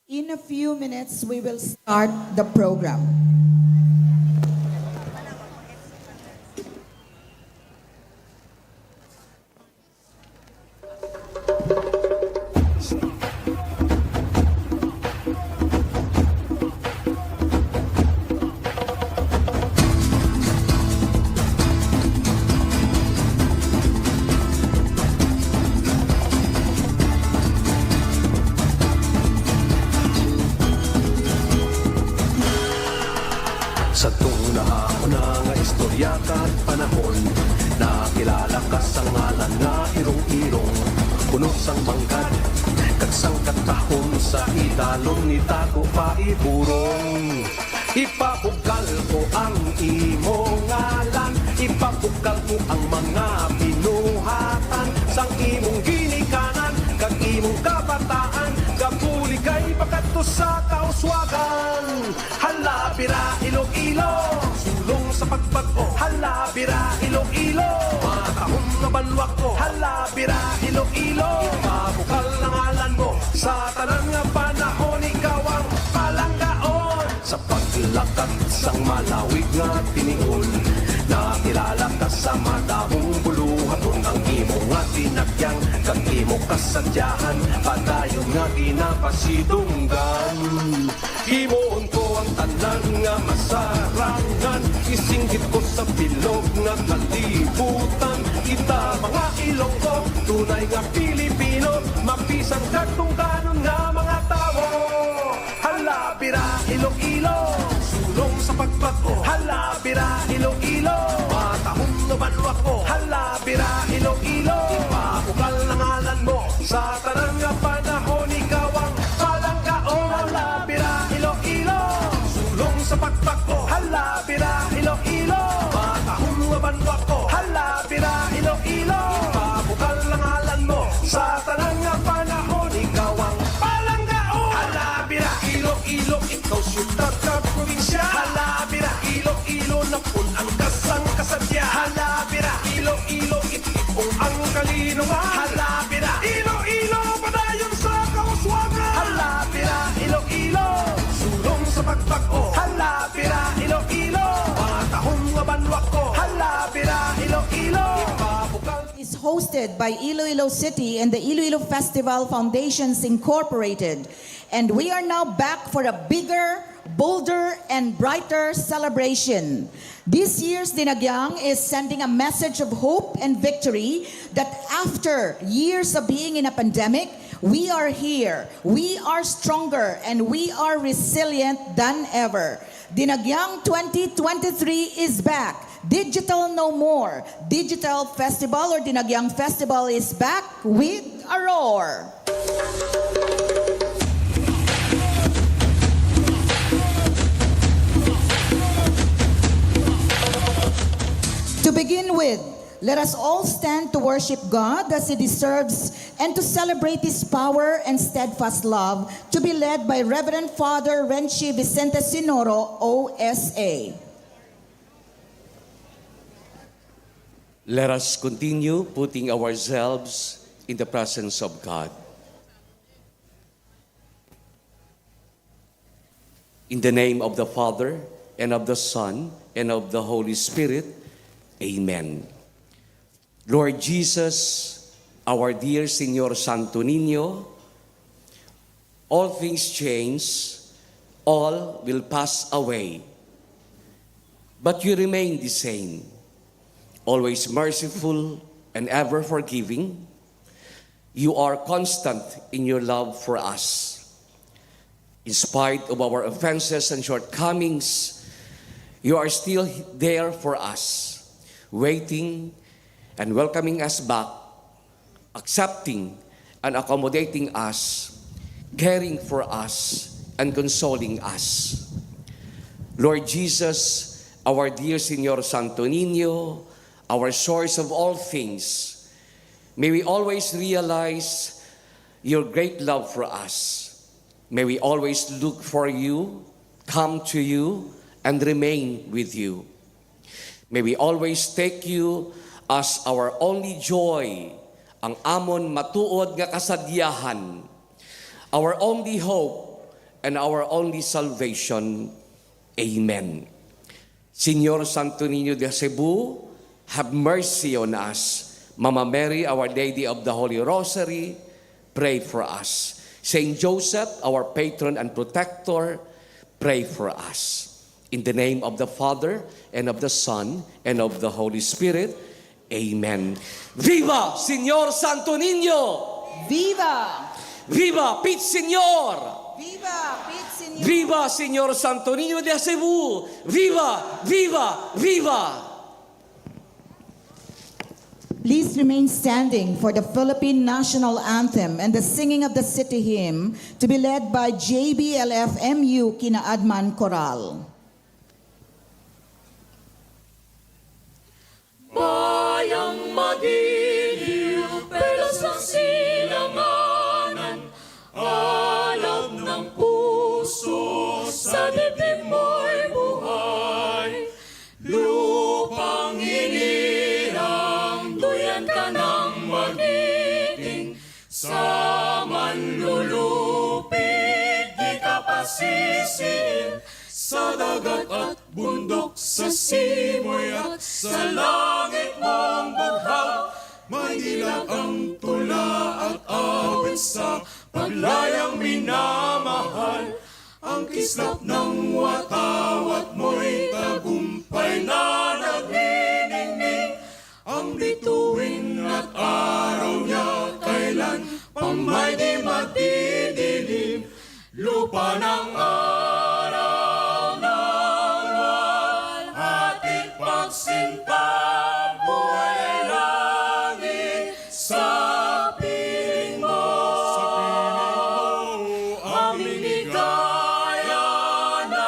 In a few minutes, we will start the program. Sa tuna-una nga istorya kat panahon, nakilala ka sa ngalan nga irong-irong, puno sang mangkad, kag sang katahon sa idalon ni Tago paiburong. Ipabugal ko ang imo ngalan, ipabugal ko ang mga binuhatan, sang imong ginikanan, kag imong kabataan, kapuli kay pagkadto sa kauswagan. Halabira Iloilo, sulong sa pagbago. Halabira Iloilo, matahong na banwak ko. Halabira Iloilo, mabukal na ngalan mo. Sa tanan nga panahon, ikaw ang palanggaon. Sa paglakad sang malawig nga tinion, nakilala ka sa madahong buluhaton. Ang imo nga tinagyang, kag imo kasadyahan, padayon nga ginapasidunggan. Himoon ko ang tanan nga masarangan, isinggit ko sa bilog nga kalibutan. Kita mga Ilonggo, tunay nga Pilipino, mapisan katungkanon nga mga tao. Halabira Iloilo, sulong sa pagbago. Halabira Iloilo, matahong na banwak ko. Halabira Iloilo, ipabukal na ngalan mo. Sa tanang nga panahon, ikaw ang palanggaon. Halabira Iloilo, sulong sa pagbago. Halabira Iloilo, matahong na banwak ko. Halabira Iloilo, ipabukal na ngalan mo. Sa tanang nga panahon, ikaw ang palanggaon. Halabira Iloilo, ikaw siyudad ka probinsya. Halabira Iloilo, napun ang kasang kasadya. Halabira Iloilo, itipong ang kalinungan. Halabira Iloilo, padayon sa kauswagan. Halabira Iloilo, sulong sa pagbago. Halabira Iloilo, matahong nga banwak ko. Halabira Iloilo, ipabukal. Is hosted by Iloilo City and the Iloilo Festival Foundations Incorporated. And we are now back for a bigger, bolder, and brighter celebration. This year's Dinagyang is sending a message of hope and victory that after years of being in a pandemic, we are here, we are stronger, and we are resilient than ever. Dinagyang 2023 is back. Digital no more. Digital Festival or Dinagyang Festival is back with a roar. To begin with, let us all stand to worship God as He deserves and to celebrate His power and steadfast love, to be led by Reverend Father Renchi Vicente Sinoro, OSA. Let us continue putting ourselves in the presence of God. In the name of the Father, and of the Son, and of the Holy Spirit, Amen. Lord Jesus, our dear Señor Santo Niño, all things change, all will pass away, but you remain the same, always merciful and ever forgiving. You are constant in your love for us. In spite of our offenses and shortcomings, you are still there for us, waiting and welcoming us back, accepting and accommodating us, caring for us, and consoling us. Lord Jesus, our dear Señor Santo Niño, our source of all things, may we always realize your great love for us. May we always look for you, come to you, and remain with you. May we always take you as our only joy, ang amon matuod nga kasadyahan, our only hope, and our only salvation. Amen. Señor Santo Niño de Cebu, have mercy on us. Mama Mary, Our Lady of the Holy Rosary, pray for us. Saint Joseph, our patron and protector, pray for us. In the name of the Father, and of the Son, and of the Holy Spirit, amen. Viva Señor Santo Niño! Viva! Viva Pit Señor! Viva, Pete Señor! Viva Señor Santo Niño de Cebu! Viva! Viva! Viva! Please remain standing for the Philippine National Anthem and the singing of the city hymn to be led by JBLF-MU Kinaadman Choral. Bayang magiliw, pelos ng silanganan, alab ng puso, sa dibdib mo'y buhay. Lupang inirang, duyan ka ng magiting, sa manlulupig, di ka pasisiin, sa dagat at bundok, sa simoy at sa langit mong bughaw. May dilag ang tula at awit sa paglayang minamahal. Ang kislap ng watawat mo'y tagumpay na nagniningning. Ang bituin at araw niya kailan pang may di madidilim. Lupa ng araw ng walhating pagsinta, buhay ay langit sa piling mo. Aming ligaya na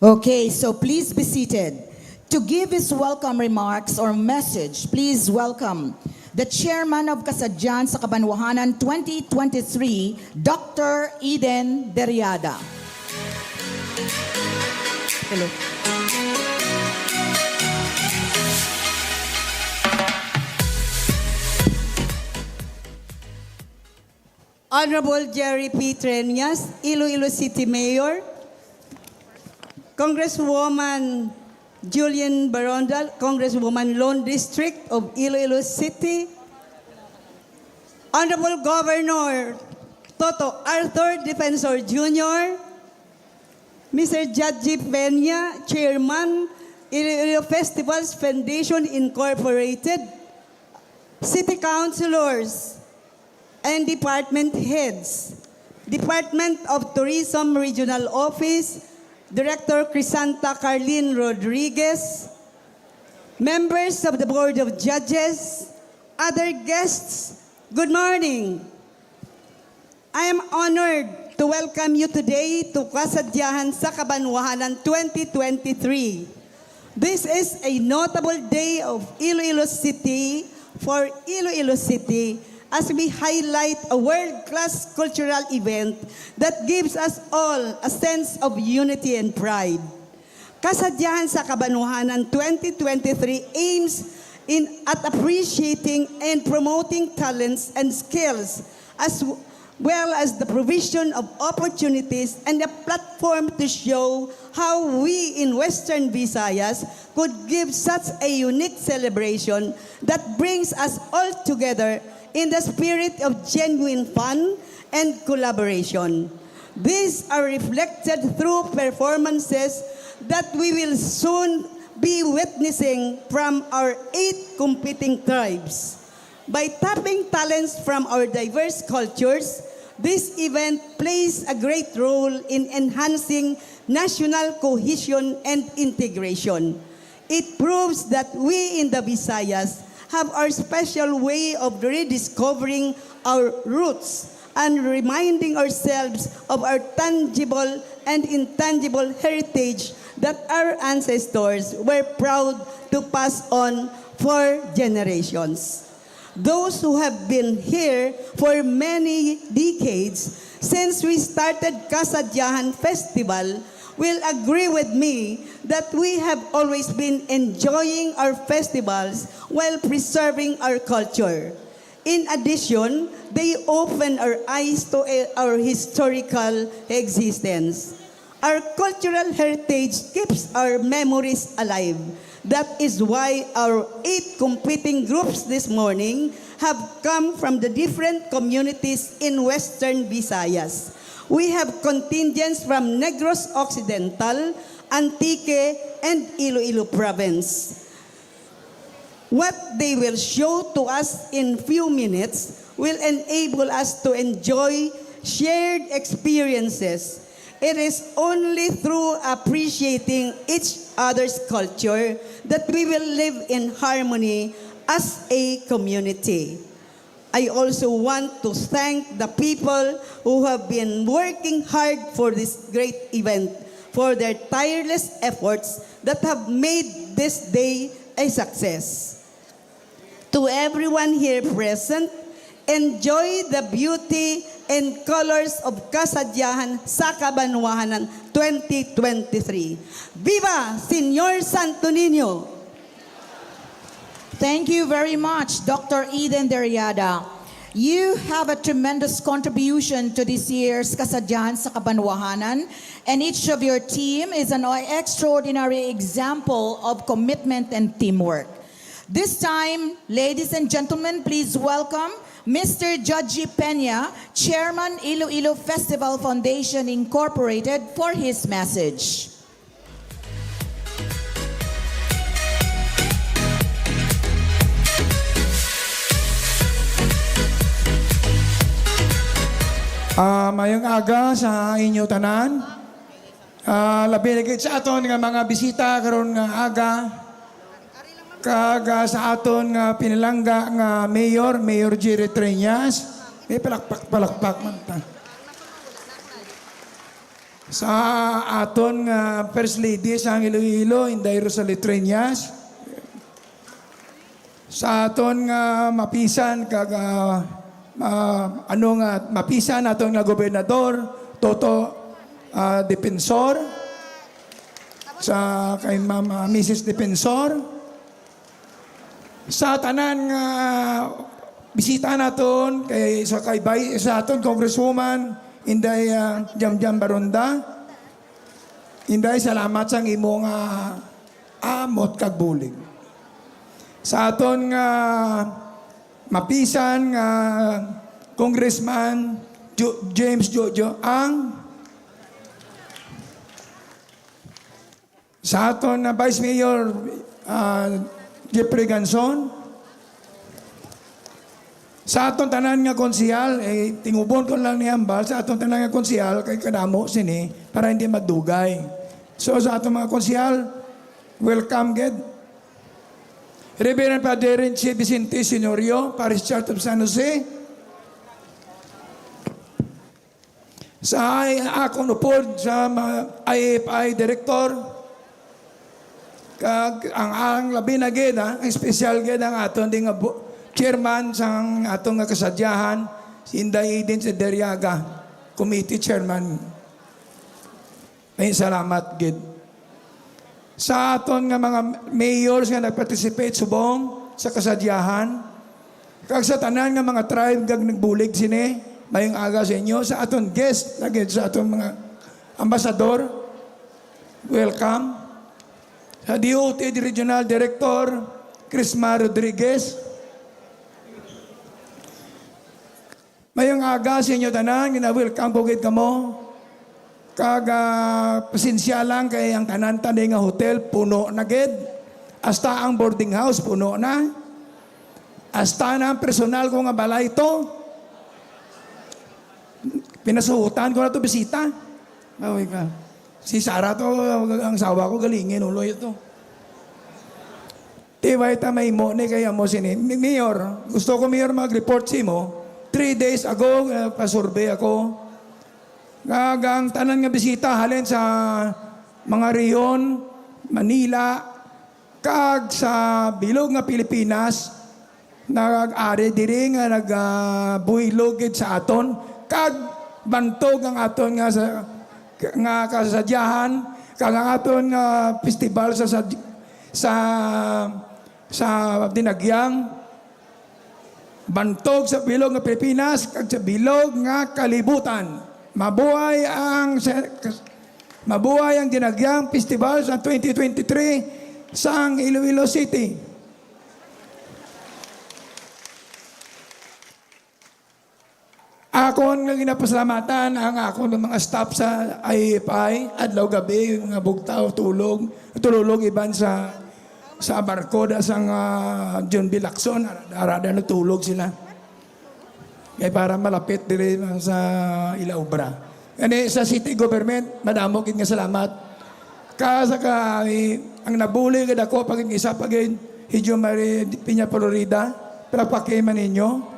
Okay, so please be seated. To give his welcome remarks or message, please welcome the Chairman of Kasadyahan sa Kabanwahanan 2023, Dr. Eden Deriada. Hello. Honorable Jerry P. Treñas, Iloilo City Mayor, Congresswoman Julian Barondal, Congresswoman Lone District of Iloilo City, Honorable Governor Toto Arthur Defensor Jr., Mr. Judge Peña, Chairman, Iloilo Festivals Foundation Incorporated, City Councilors, and department heads, Department of Tourism Regional Office, Director Crisanta Carlin Rodriguez, members of the Board of Judges, other guests, good morning. I am honored to welcome you today to Kasadyahan sa Kabanwahanan 2023. This is a notable day of Iloilo City for Iloilo City as we highlight a world-class cultural event that gives us all a sense of unity and pride. Kasadyahan sa Kabanwahanan 2023 aims at appreciating and promoting talents and skills as well as the provision of opportunities and a platform to show how we in Western Visayas could give such a unique celebration that brings us all together in the spirit of genuine fun and collaboration. These are reflected through performances that we will soon be witnessing from our 8 competing tribes. By tapping talents from our diverse cultures, this event plays a great role in enhancing national cohesion and integration. It proves that we in the Visayas have our special way of rediscovering our roots and reminding ourselves of our tangible and intangible heritage that our ancestors were proud to pass on for generations. Those who have been here for many decades since we started Kasadyahan Festival will agree with me that we have always been enjoying our festivals while preserving our culture. In addition, they open our eyes to our historical existence. Our cultural heritage keeps our memories alive. That is why our 8 competing groups this morning have come from the different communities in Western Visayas. We have contingents from Negros Occidental, Antique, and Iloilo Province. What they will show to us in few minutes will enable us to enjoy shared experiences. It is only through appreciating each other's culture that we will live in harmony as a community. I also want to thank the people who have been working hard for this great event, for their tireless efforts that have made this day a success. To everyone here present, enjoy the beauty and colors of Kasadyahan sa Kabanwahanan 2023. Viva Señor Santo Niño! Thank you very much, Dr. Eden Deriada. You have a tremendous contribution to this year's Kasadyahan sa Kabanwahanan, and each of your team is an extraordinary example of commitment and teamwork. This time, ladies and gentlemen, please welcome Mr. Judge Peña, Chairman Iloilo Festival Foundation Incorporated, for his message. Mayong aga sa inyo tanan. Labi lagi sa aton nga mga bisita karon nga aga. Kaga sa aton nga pinilangga nga Mayor Jerry Treñas. May palakpak man ta. sa aton nga First Lady sa Iloilo, Inday Rosalie Treñas, sa aton nga mapisan kag mapisan aton nga gobernador Toto Defensor, sa kay Mrs. Defensor, sa tanan nga bisita naton sa aton Congresswoman Inday Jamjam Baronda. Inday, salamat sa imong amot kag bulig. Sa aton nga mapisan nga Congressman James Jojo Ang, sa aton na Vice Mayor Jeffrey Ganson, sa aton tanan nga konsehal, tingubon ko lang ni Ambal, sa aton tanan nga konsehal, kay kadamo sini, para hindi magdugay. So sa aton mga konsehal, welcome, Ged. Reverend Padre Renchi Vicente Senorio, Parish Church of San Jose. Sa akong upod sa IFI Director, kag ang labi na Ged, ang special Ged ang aton ding chairman sa atong nga Kasadyahan, si Inday Eden Deriaga, committee chairman. May salamat, Gid. Sa aton nga mga mayors nga nag-participate subong sa Kasadyahan, kag sa tanan nga mga tribe kag nagbulig sini, mayong aga sa inyo. Sa aton guest, sa aton mga ambasador, welcome. Sa DOT Regional Director, Crisma Rodriguez, mayong aga sa inyo tanan, gina-welcome po gid kamo. Kag pasensya lang kay ang tanan tanay nga hotel puno na gid. Hasta ang boarding house puno na. Hasta na ang personal ko nga balay to. Pinasuhutan ko na to bisita. Away ka. Si Sarah to, ang sawa ko galingin uloy ito. Tibay ta may mo ni kaya mo sini. Mayor, gusto ko Mayor mag-report si mo. 3 days ago, pa-survey ako. Ang tanan nga bisita halin sa mga reyon, Manila, kag sa bilog nga Pilipinas, nag-ari diri nga nagbuhilog sa aton, kag bantog ang aton nga nga Kasadyahan, kag ang aton nga festival sa Dinagyang, bantog sa bilog nga Pilipinas kag sa bilog nga kalibutan. Mabuhay ang Dinagyang Festival sa 2023 sa Iloilo City. Ako nga ginapasalamatan ang ako ng mga staff sa IFI, adlaw gabi, mga bugtaw, tulog iban sa barko da sang John B. Lacson, arada nagtulog sila. Kaya para malapit dire sa Ilaubra. Kani sa city government, madamo gid nga salamat. Ang nabuli gid ako pag isa pagin Hidyo Marie Piña Florida, para pakiman ninyo.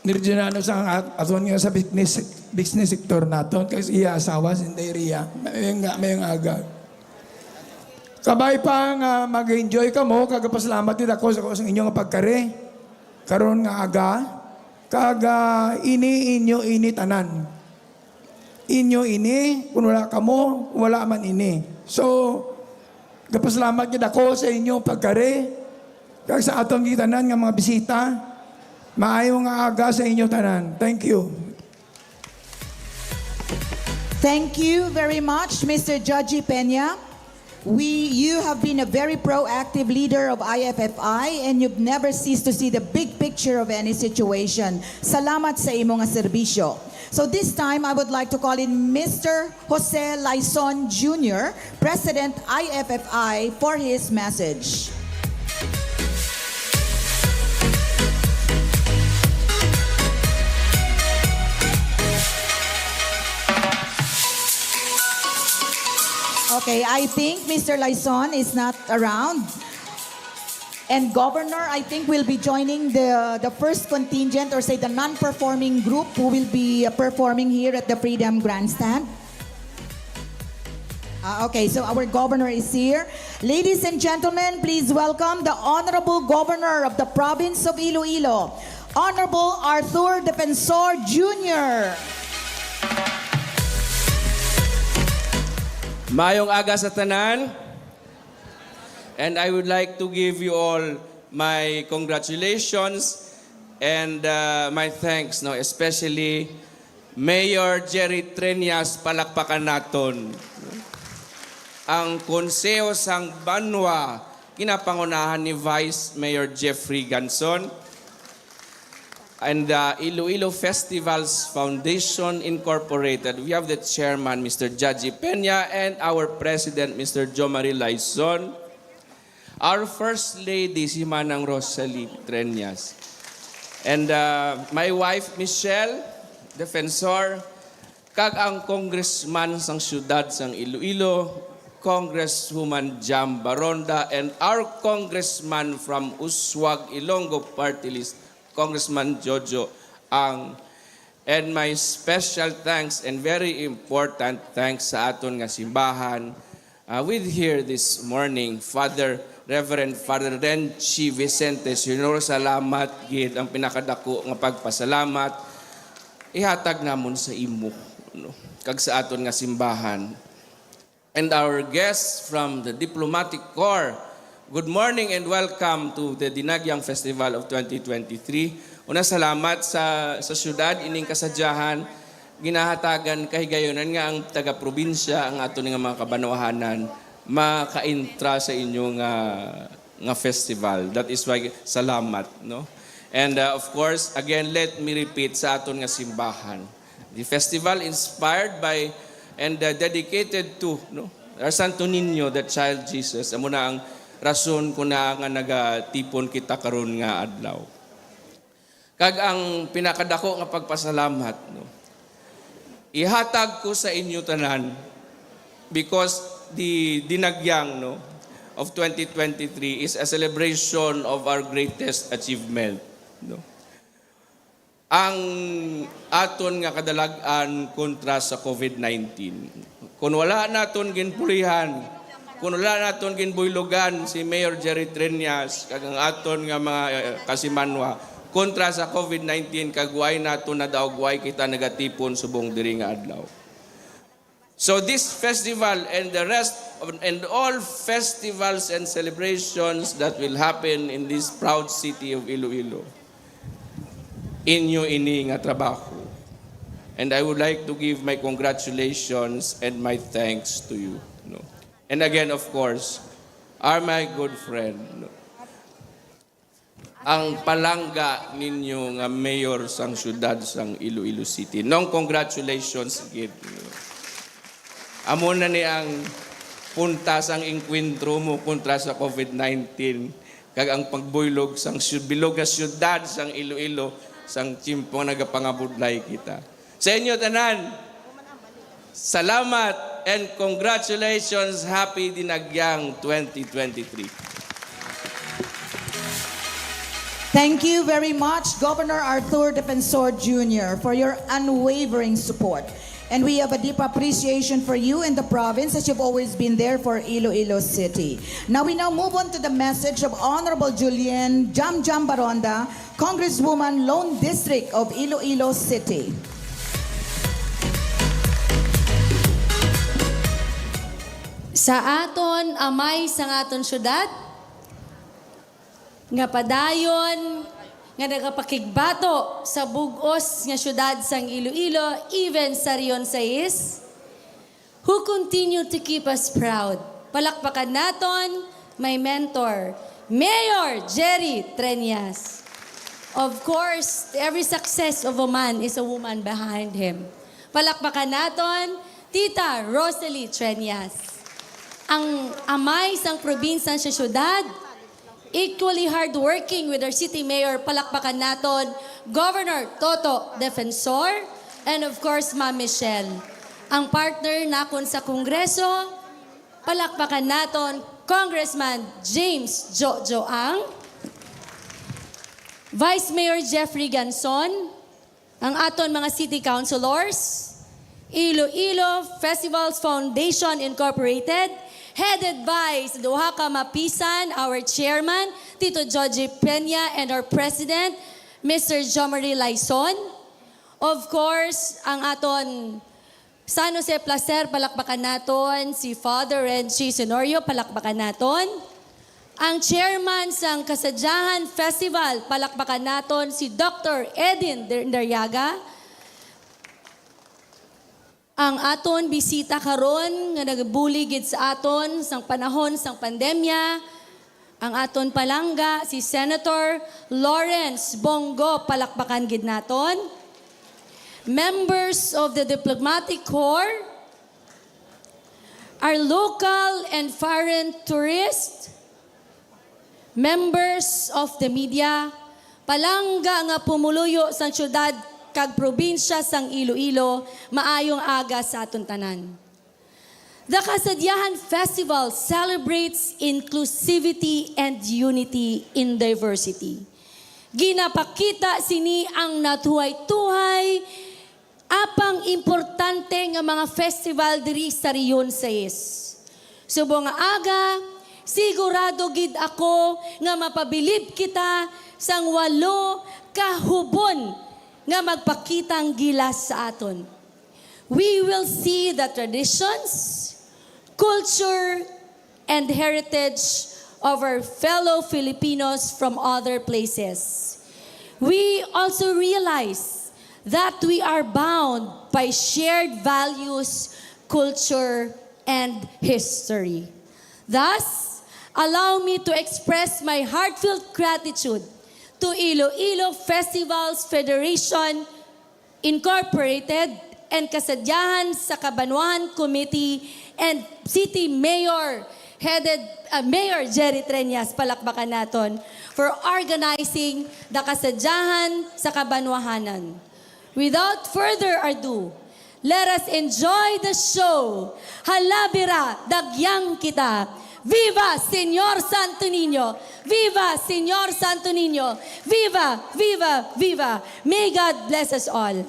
Nirginano sa aton nga sa business sector naton kasi iya asawa sinday Ria. Mayong aga. Kabay pa nga mag-enjoy ka mo, kagapasalamat din ako sa inyong pagkare. Karon nga aga, ini tanan. Inyo ini, kung wala ka mo, wala man ini. So, kapasalamat gid ako sa inyong pagkare, kag sa atong gitanan nga mga bisita, maayo nga aga sa inyong tanan. Thank you. Thank you very much, Mr. Judge Peña. You have been a very proactive leader of IFFI and you've never ceased to see the big picture of any situation. Salamat sa imo nga serbisyo. So this time, I would like to call in Mr. Jose Laison Jr., President IFFI, for his message. Okay, I think Mr. Laison is not around. And Governor, I think, will be joining the first contingent, or say the non-performing group, who will be performing here at the Freedom Grandstand. Okay, so our governor is here. Ladies and gentlemen, please welcome the Honorable Governor of the Province of Iloilo, Honorable Arthur Defensor Jr. Mayong aga sa tanan. And I would like to give you all my congratulations and my thanks, no, especially Mayor Jerry Treñas, palakpakan naton. Ang Konseho sang Banwa, kinapangunahan ni Vice Mayor Jeffrey Ganson, and the Iloilo Festivals Foundation Incorporated. We have the chairman, Mr. Judge Peña, and our president, Mr. Jo Marie Laison. Our first lady, si Manang Rosalie Treñas. And my wife, Michelle Defensor, kag ang congressman sang syudad sang Iloilo, Congresswoman Jam Baronda, and our congressman from Uswag, Ilonggo Party List, Congressman Jojo Ang. And my special thanks and very important thanks sa aton nga simbahan with here this morning, Reverend Father Renchi Vicente Sr. Salamat gid ang pinakadako nga pagpasalamat ihatag namon sa imo, no, kag sa aton nga simbahan. And our guests from the Diplomatic Corps, good morning and welcome to the Dinagyang Festival of 2023. Una, salamat sa syudad ining Kasadyahan, ginahatagan kahigayonan nga ang taga-probinsya, ang ato nga mga Kabanwahanan, maka-intra sa inyong nga festival. That is why salamat, no? And of course, again, let me repeat sa aton nga simbahan. The festival inspired by and dedicated to, no, our Santo Niño, the child Jesus. Amo na ang rason kung na nga nagatipon kita karon nga adlaw. Kag ang pinakadako nga pagpasalamat, no, ihatag ko sa inyo tanan because the Dinagyang, no, of 2023 is a celebration of our greatest achievement, no. Ang aton nga kadalagan kontra sa COVID-19. Kung wala naton ginpulihan, kung wala naton ginbuylogan si Mayor Jerry Treñas, kag ang aton nga mga kasimanwa kontra sa COVID-19, kagway naton na daw guway kita nagatipon subong diri nga adlaw. So this festival and the rest and all festivals and celebrations that will happen in this proud city of Iloilo, inyo ini nga trabaho. And I would like to give my congratulations and my thanks to you, no. And again, of course, are my good friend, no, ang palangga ninyo nga mayor sang syudad sang Iloilo City. Nong congratulations gid. Amo na ni ang punta sang inkwentro mo kontra sa COVID-19 kag ang pagbuylog sang bilog nga syudad sang Iloilo sang timpong nagapangabudlay kita. Sa inyo tanan, salamat and congratulations. Happy Dinagyang 2023. Thank you very much, Governor Arthur Defensor Jr., for your unwavering support. And we have a deep appreciation for you and the province, as you've always been there for Iloilo City. Now we move on to the message of Honorable Julian Jam Baronda, Congresswoman, Lone District of Iloilo City. Sa aton amay sa aton syudad, nga padayon nga nagapakigbato sa bugos nga syudad sang Iloilo, even sa Rion 6, who continue to keep us proud. Palakpakan naton, my mentor, Mayor Jerry Treñas. Of course, every success of a man is a woman behind him. Palakpakan naton, Tita Rosalie Treñas. Ang amay sang probinsya sa syudad, equally hardworking with our city mayor, palakpakan naton, Governor Toto Defensor, and of course, Ma'am Michelle. Ang partner nakon sa Kongreso, palakpakan naton, Congressman James Jojo Ang, Vice Mayor Jeffrey Ganson, ang aton mga city councilors, Iloilo Festivals Foundation Incorporated, headed by sa duha ka mapisan, our chairman, Tito Joji Peña, and our president, Mr. Jomari Laison. Of course, ang aton San Jose Placer, palakpakan naton. Si Father Renchi Senorio, palakpakan naton. Ang chairman sang Kasadyahan Festival, palakpakan naton si Dr. Edin Daryaga. Ang aton bisita karon nga nagbuligid sa aton sang panahon sang pandemya, ang aton palangga si Senator Lawrence Bongo, palakpakan gid naton. Members of the Diplomatic Corps, our local and foreign tourists, members of the media, palangga nga pumuluyo sa syudad kag probinsya sang Iloilo, maayong aga sa aton tanan. The Kasadyahan Festival celebrates inclusivity and unity in diversity. Ginapakita sini ang natuhay-tuhay, apang importante nga mga festival diri sa Riyon 6. Subong nga aga, sigurado gid ako nga mapabilib kita sang 8 kahubon nga magpakitang gilas sa aton. We will see the traditions, culture, and heritage of our fellow Filipinos from other places. We also realize that we are bound by shared values, culture, and history. Thus, allow me to express my heartfelt gratitude to Iloilo Festivals Federation Incorporated and Kasadyahan sa Kabanwahanan Committee and City Mayor Mayor Jerry Treñas, palakpakan naton, for organizing the Kasadyahan sa Kabanwahanan. Without further ado, let us enjoy the show. Halabira, dagyang kita. Viva Señor Santo Niño! Viva Señor Santo Niño! Viva, viva, viva! May God bless us all.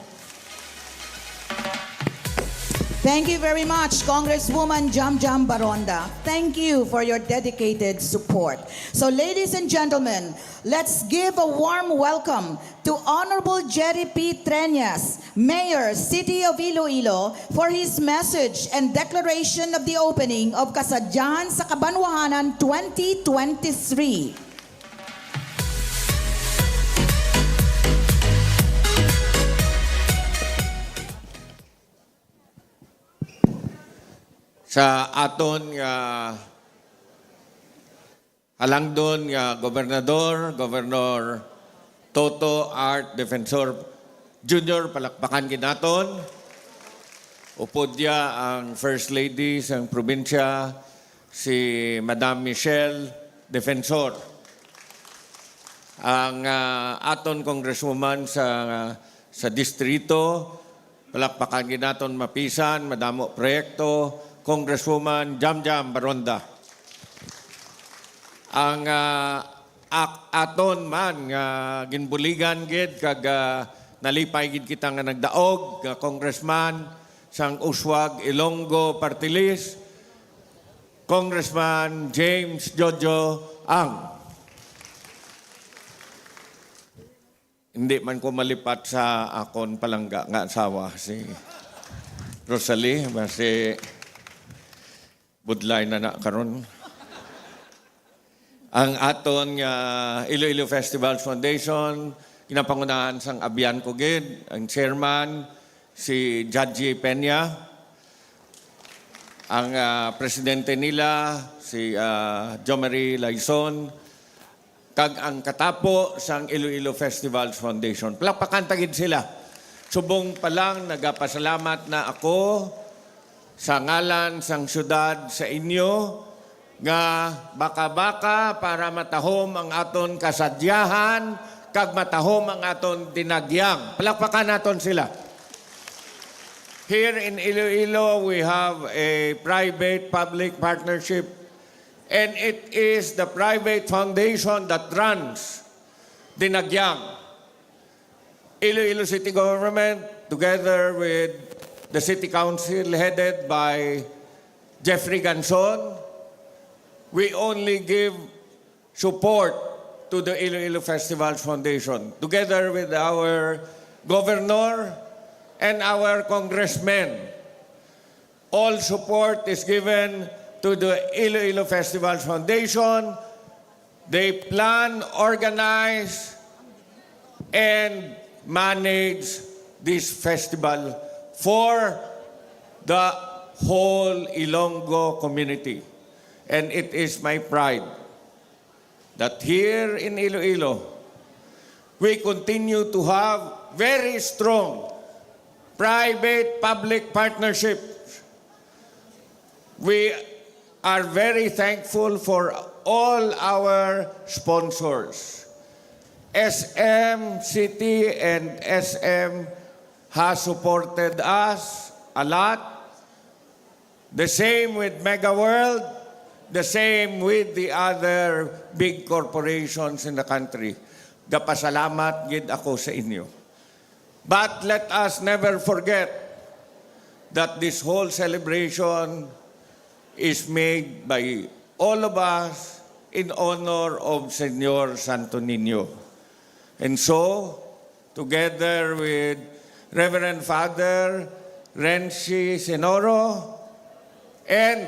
Thank you very much, Congresswoman Jam Baronda. Thank you for your dedicated support. So, ladies and gentlemen, let's give a warm welcome to Honorable Jerry P. Treñas, Mayor, City of Iloilo, for his message and declaration of the opening of Kasadyahan sa Kabanwahanan 2023. Sa aton nga halangdon nga Governor Toto Art Defensor Junior, palakpakan ginaton. Upod dia ang First Lady sa probinsya, si Madam Michelle Defensor. Ang aton Congresswoman sa distrito, palakpakan ginaton mapisan, madamo proyekto, Congresswoman Jam Baronda. Ang aton man nga ginbuligan gid kag nalipay gid kita nga nagdaog nga Congressman sang Uswag Ilonggo Party List, Congressman James Jojo Ang. Hindi man ko malipat sa akon palangga nga asawa si Rosalie, basi budlay na karon. Ang aton nga Iloilo Festivals Foundation, ginapangunahan sang Abian Kugid, ang chairman si Judge Peña, ang presidente nila si Jomari Laison, kag ang katapo sang Iloilo Festivals Foundation. Palakpakan tagid sila. Subong pa lang nagapasalamat na ako sa ngalan sang syudad sa inyo nga baka-baka para matahom ang aton kasadyahan kag matahom ang aton dinagyang. Palakpakan naton sila. Here in Iloilo, we have a private-public partnership, and it is the private foundation that runs Dinagyang. Iloilo City Government, together with the City Council headed by Jeffrey Ganson, we only give support to the Iloilo Festivals Foundation, together with our governor and our congressmen. All support is given to the Iloilo Festivals Foundation. They plan, organize, and manage this festival for the whole Ilonggo community. And it is my pride that here in Iloilo, we continue to have very strong private-public partnerships. We are very thankful for all our sponsors. SM City and SM has supported us a lot. The same with Mega World, the same with the other big corporations in the country. Gapasalamat gid ako sa inyo. But let us never forget that this whole celebration is made by all of us in honor of Señor Santo Niño. And so, together with Reverend Father Renzi Senoro and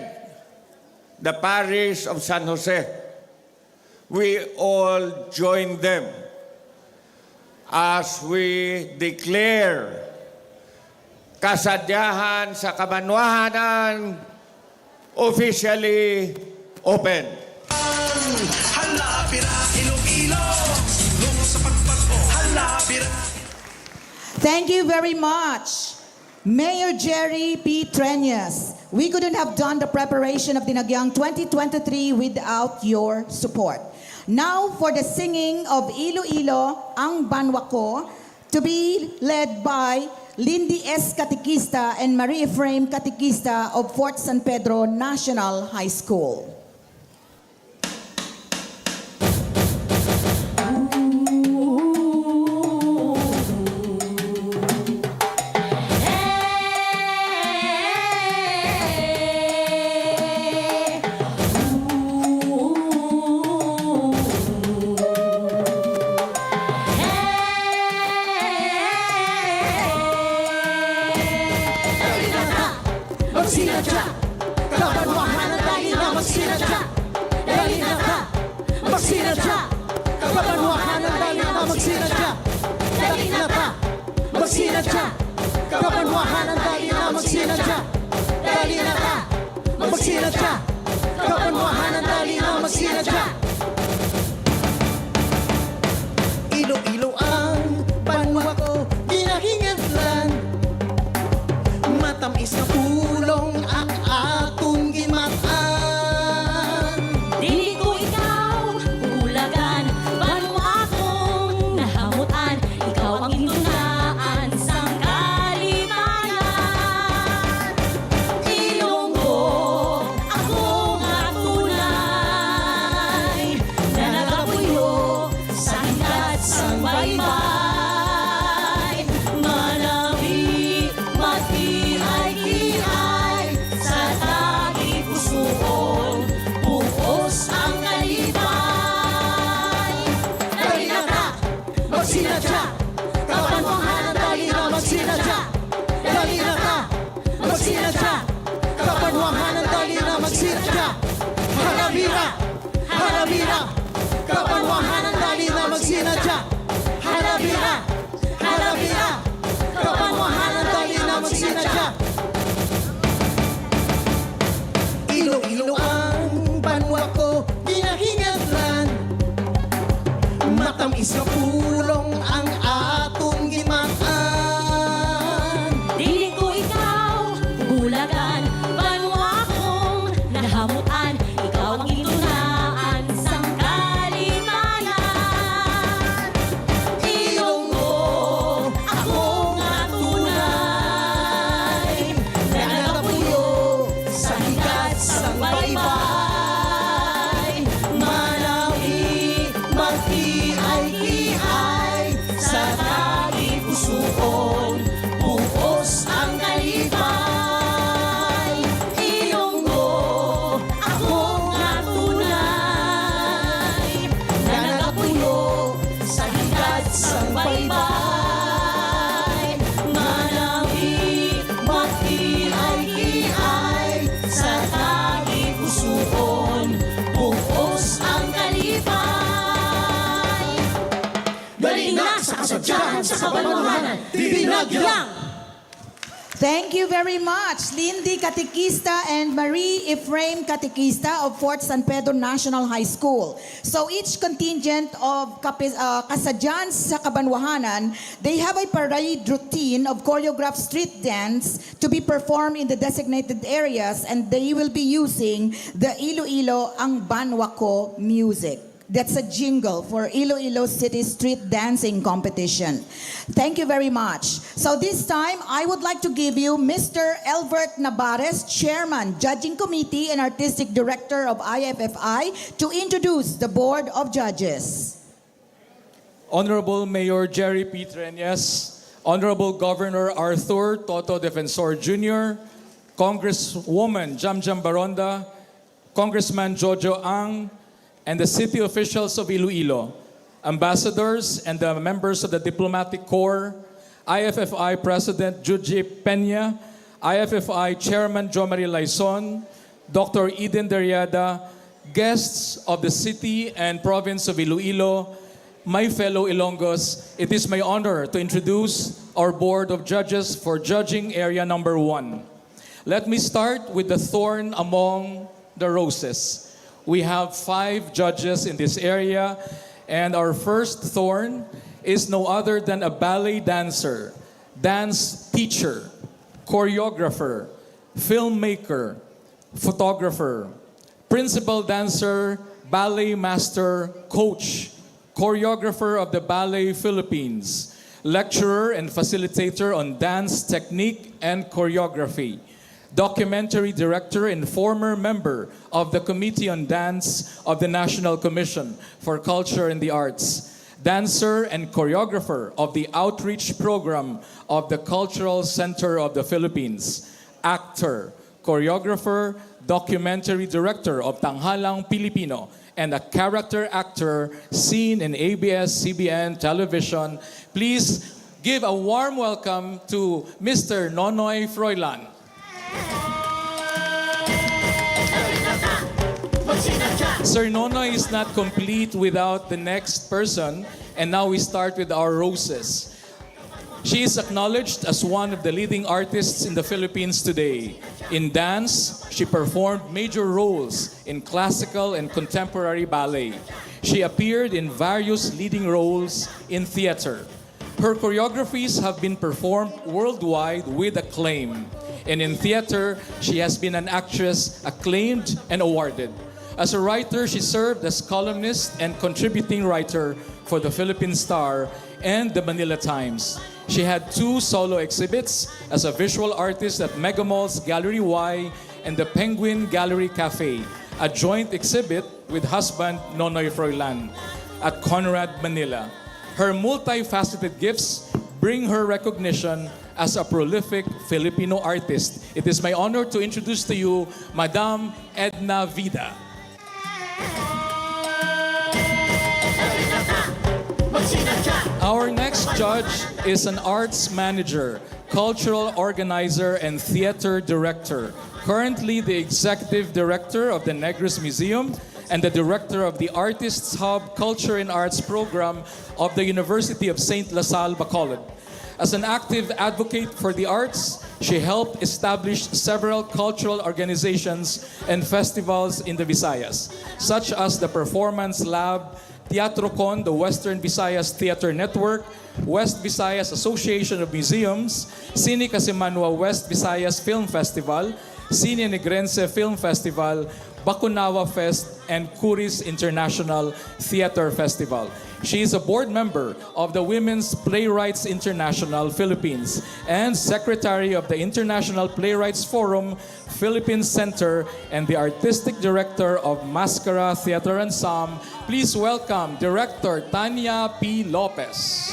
the parish of San Jose, we all join them as we declare Kasadyahan sa Kabanwahanan officially open. Thank you very much, Mayor Jerry P. Treñas. We couldn't have done the preparation of Dinagyang 2023 without your support. Now for the singing of Iloilo, Ang Banwa Ko, to be led by Lindy S. Katikista and Marie Ephraim Katikista of Fort San Pedro National High School. Magsinadya, Kabanwahanan dali na magsinadya. Dali na ka, magsinadya, Kabanwahanan dali na magsinadya. Dali na ka, magsinadya, Kabanwahanan dali na magsinadya. Dali na ka, magsinadya, Kabanwahanan dali na magsinadya. Ilo-ilo ang banwa ko, ginahingatlan. Matamis na pulong ang atong gimatan. Dili ko ikaw, ulagan, banwa akong nahamutan. Ikaw ang inunaan sang kalimayan. Ilonggo, akong atunay, na nagapuyo sa hingkat sang baybay. Manami, mati-ay-kiay, sa tagi pusoon, buos ang kalibay. Dali na ka, magsinadya, Kabanwahanan dali na magsinadya. Dali na ka, magsinadya, Kabanwahanan dali na magsinadya. Halabira, halabira, Kabanwahanan dali na magsinadya. Halabira, halabira, Kabanwahanan dali na magsinadya. Ilo-ilo ang banwa ko, ginahingatlan. Matamis na pulong ang atong gimatan. Dili ko ikaw, ulagan, banwa akong nahamutan. Ikaw ang inunay. sa Kabanwahanan, Dinagyang! Thank you very much, Lindy Katikista and Marie Ephraim Katikista of Fort San Pedro National High School. So each contingent of Kasadyahan sa Kabanwahanan, they have a parade routine of choreographed street dance to be performed in the designated areas, and they will be using the Iloilo ang Banwa Ko music. That's a jingle for Iloilo City Street Dancing Competition. Thank you very much. So this time, I would like to give you Mr. Elbert Nabares, Chairman, Judging Committee and Artistic Director of IFFI, to introduce the Board of Judges. Honorable Mayor Jerry P. Treñas, Honorable Governor Arthur Toto Defensor Jr., Congresswoman Jamjam Baronda, Congressman Jojo Ang, and the city officials of Iloilo, ambassadors and the members of the Diplomatic Corps, IFFI President Juji Peña, IFFI Chairman Jomari Laison, Dr. Eden Deriada, guests of the city and province of Iloilo, my fellow Ilonggos, it is my honor to introduce our Board of Judges for Judging Area Number 1. Let me start with the thorn among the roses. We have 5 judges in this area, and our first thorn is no other than a ballet dancer, dance teacher, choreographer, filmmaker, photographer, principal dancer, ballet master, coach, choreographer of the Ballet Philippines, lecturer and facilitator on dance technique and choreography, documentary director and former member of the Committee on Dance of the National Commission for Culture and the Arts, dancer and choreographer of the outreach program of the Cultural Center of the Philippines, actor, choreographer, documentary director of Tanghalang Pilipino, and a character actor seen in ABS-CBN television. Please give a warm welcome to Mr. Nonoy Froilan. Sir Nonoy is not complete without the next person, and now we start with our roses. She is acknowledged as one of the leading artists in the Philippines today. In dance, she performed major roles in classical and contemporary ballet. She appeared in various leading roles in theater. Her choreographies have been performed worldwide with acclaim. And in theater, she has been an actress acclaimed and awarded. As a writer, she served as columnist and contributing writer for the Philippine Star and the Manila Times. She had 2 solo exhibits as a visual artist at Megamall's Gallery Y and the Penguin Gallery Cafe, a joint exhibit with husband Nonoy Froilan at Conrad, Manila. Her multifaceted gifts bring her recognition as a prolific Filipino artist. It is my honor to introduce to you Madam Edna Vida. Our next judge is an arts manager, cultural organizer, and theater director. Currently the executive director of the Negros Museum and the director of the Artists Hub Culture and Arts program of the University of St. LaSalle, Bacolod. As an active advocate for the arts, she helped establish several cultural organizations and festivals in the Visayas, such as the Performance Lab, Teatrocon, the Western Visayas Theater Network, West Visayas Association of Museums, Cine Casimanwa West Visayas Film Festival, Cine Negrense Film Festival, Bakunawa Fest, and Curis International Theater Festival. She is a board member of the Women's Playwrights International Philippines and secretary of the International Playwrights Forum Philippines Center and the artistic director of Mascara Theater Ensemble. Please welcome Director Tanya P. Lopez.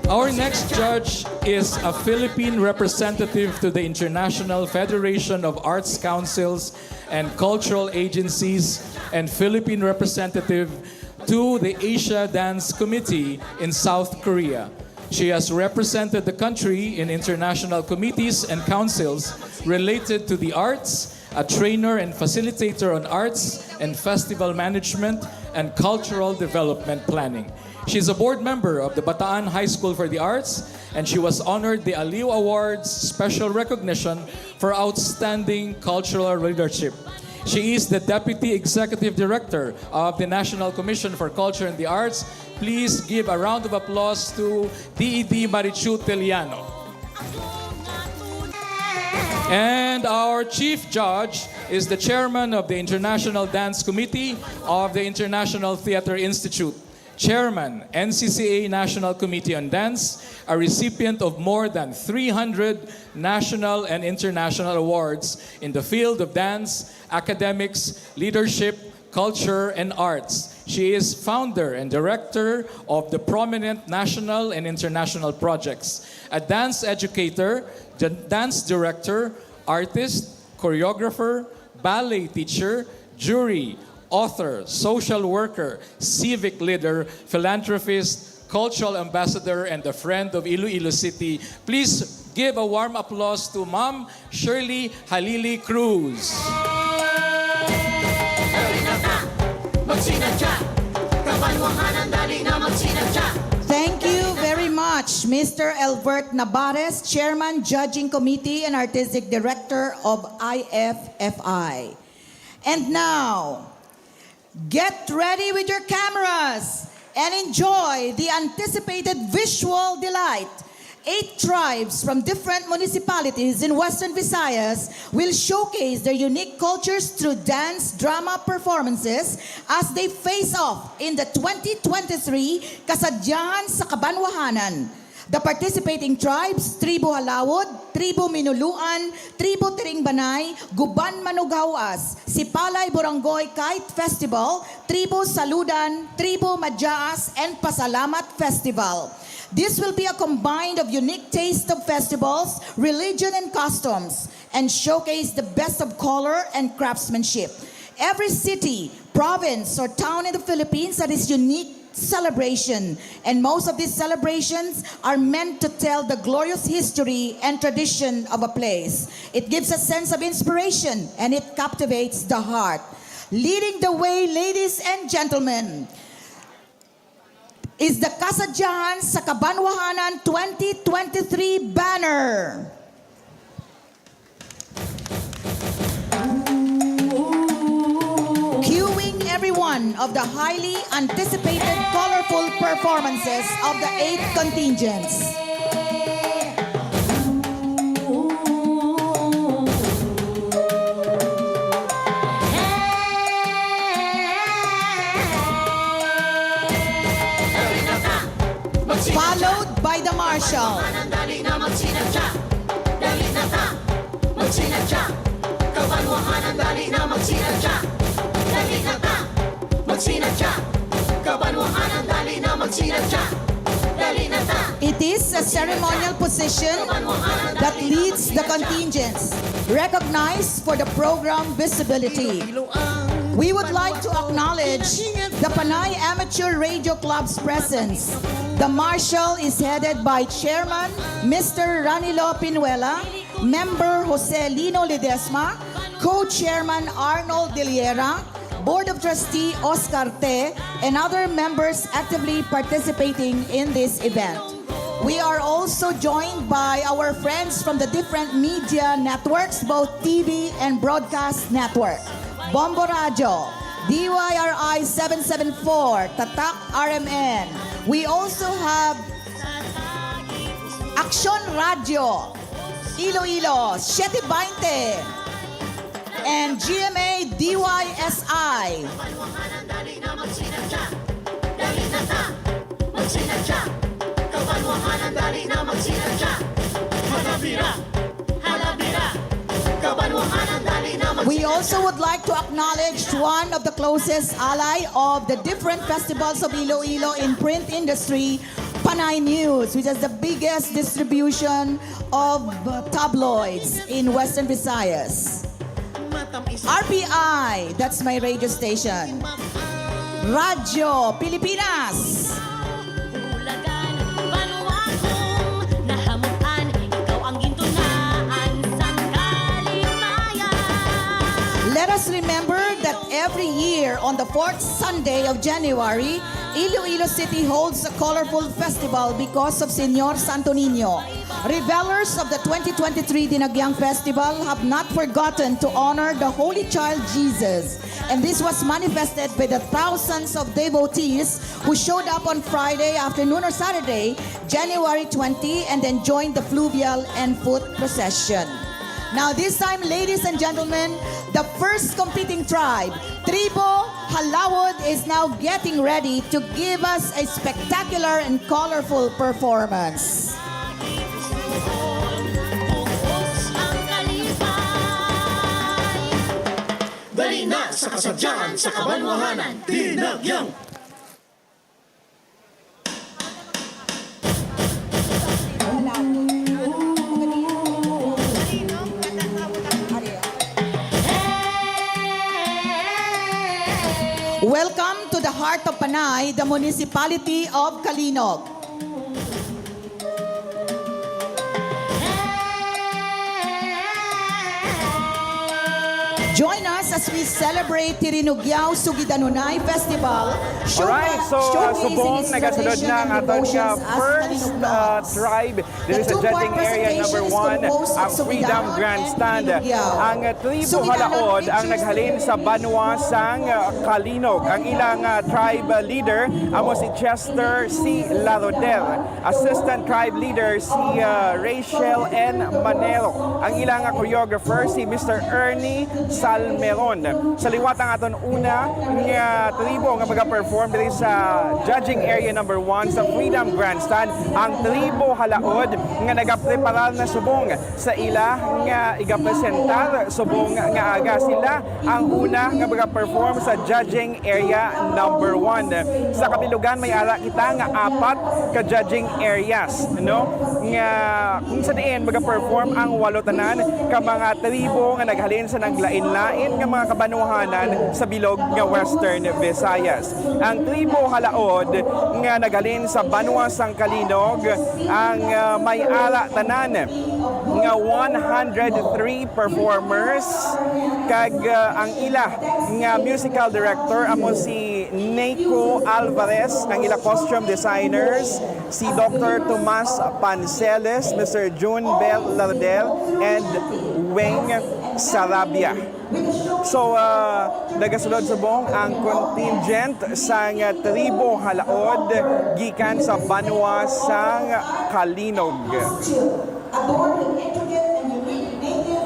Our next judge is a Philippine representative to the International Federation of Arts Councils and Cultural Agencies and Philippine representative to the Asia Dance Committee in South Korea. She has represented the country in international committees and councils related to the arts, a trainer and facilitator on arts and festival management, and Cultural Development Planning. She's a board member of the Bataan High School for the Arts, and she was honored the Aliw Awards Special Recognition for Outstanding Cultural Leadership. She is the Deputy Executive Director of the National Commission for Culture and the Arts. Please give a round of applause to DED Marichu Teliano. And our Chief Judge is the Chairman of the International Dance Committee of the International Theatre Institute. Chairman, NCCA National Committee on Dance, a recipient of more than 300 national and international awards in the field of dance, academics, leadership, culture, and arts. She is founder and director of the prominent national and international projects, a dance educator, dance director, artist, choreographer, ballet teacher, jury, author, social worker, civic leader, philanthropist, cultural ambassador, and a friend of Iloilo City. Please give a warm applause to Ma'am Shirley Halili Cruz. Thank you very much, Mr. Elbert Nabares, Chairman, Judging Committee, and Artistic Director of IFFI. And now, get ready with your cameras and enjoy the anticipated visual delight. 8 tribes from different municipalities in Western Visayas will showcase their unique cultures through dance drama performances as they face off in the 2023 Kasadyahan sa Kabanwahanan. The participating tribes, Tribo Halawod, Tribo Minuluan, Tribo Tiringbanay, Guban Manughawas, Sipalay Borangoy Kite Festival, Tribo Saludan, Tribo Madyaas, and Pasalamat Festival. This will be a combined of unique taste of festivals, religion, and customs, and showcase the best of color and craftsmanship. Every city, province, or town in the Philippines that is unique celebration, and most of these celebrations are meant to tell the glorious history and tradition of a place. It gives a sense of inspiration and it captivates the heart. Leading the way, ladies and gentlemen, is the Kasadyahan sa Kabanwahanan 2023 banner. Cueing every one of the highly anticipated colorful performances of the 8 contingents. Followed by the marshal. It is a ceremonial position that leads the contingents, recognized for the program visibility. We would like to acknowledge the Panay Amateur Radio Club's presence. The marshal is headed by Chairman Mr. Ranilo Pinuela, Member Jose Lino Ledesma, Co-Chairman Arnold Diliera, Board of Trustee Oscar Te, and other members actively participating in this event. We are also joined by our friends from the different media networks, both TV and broadcast network. Bombo Radio, DYRI 774, Tatak RMN. We also have Action Radio, Iloilo, 720, and GMA DYSI. We also would like to acknowledge one of the closest ally of the different festivals of Iloilo in print industry, Panay News, which is the biggest distribution of tabloids in Western Visayas. RPI, that's my radio station. Radyo Pilipinas. Let us remember that every year on the fourth Sunday of January, Iloilo City holds a colorful festival because of Señor Santo Niño. Revelers of the 2023 Dinagyang Festival have not forgotten to honor the Holy Child Jesus. And this was manifested by the thousands of devotees who showed up on Friday afternoon or Saturday, January 20, and then joined the fluvial and foot procession. Now this time, ladies and gentlemen, the first competing tribe, Tribo Halawod, is now getting ready to give us a spectacular and colorful performance. Dali na sa Kasadyahan sa Kabanwahanan, Dinagyang! Welcome to the heart of Panay, the municipality of Kalinog. Join us as we celebrate Tirinugyaw Sugidanunay Festival. Alright, so subong nagasunod na ang aton nga first tribe dito sa judging area number 1, ang Freedom Grandstand. Ang tribo halaod ang naghalin sa Banwa sang Kalinog. Ang ilang tribe leader amo si Chester C. Larodel. Assistant tribe leader si Rachel N. Manero. Ang ilang choreographer si Mr. Ernie Salmeron. Sa liwat ang aton una nga tribo nga mag-perform diri sa judging area number 1 sa Freedom Grandstand, ang tribo halaod nga nagapreparar na subong sa ila nga igapresentar subong nga aga. Sila ang una nga mag-perform sa judging area number 1. Sa kabilugan may ara kita nga 4 ka judging areas, no? Nga kung sa diin mag-perform ang walo tanan ka mga tribo nga naghalin sa naglain-lain nga mga kabanwahanan sa bilog nga Western Visayas. Ang tribo halaod nga naghalin sa Banwa sang Kalinog ang may ara tanan nga 103 performers kag ang ila nga musical director amo si Neiko Alvarez, ang ila costume designers si Dr. Tomas Panceles, Mr. June Bell Lardel, and Weng Sarabia. So, nagasulod subong ang contingent sang tribo halaod gikan sa Banwa sang Kalinog.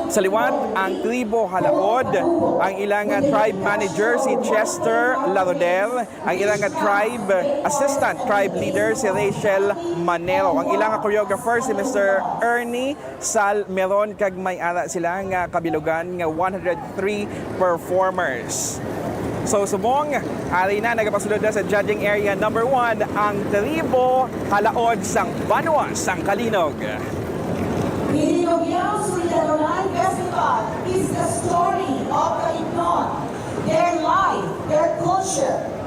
Sa liwat, ang tribo halaod, ang ilang tribe manager si Chester Larodel, ang ilang tribe assistant tribe leader si Rachel Manero, ang ilang choreographer si Mr. Ernie Salmeron, kag may ara sila nga kabilugan nga 103 performers. So subong, ari na nagapasulod na sa judging area number 1 ang tribo halaod sang Banwa sang Kalinog. Tirinugyaw Sugidanunay Festival is the story of Kalinog, their life, their culture.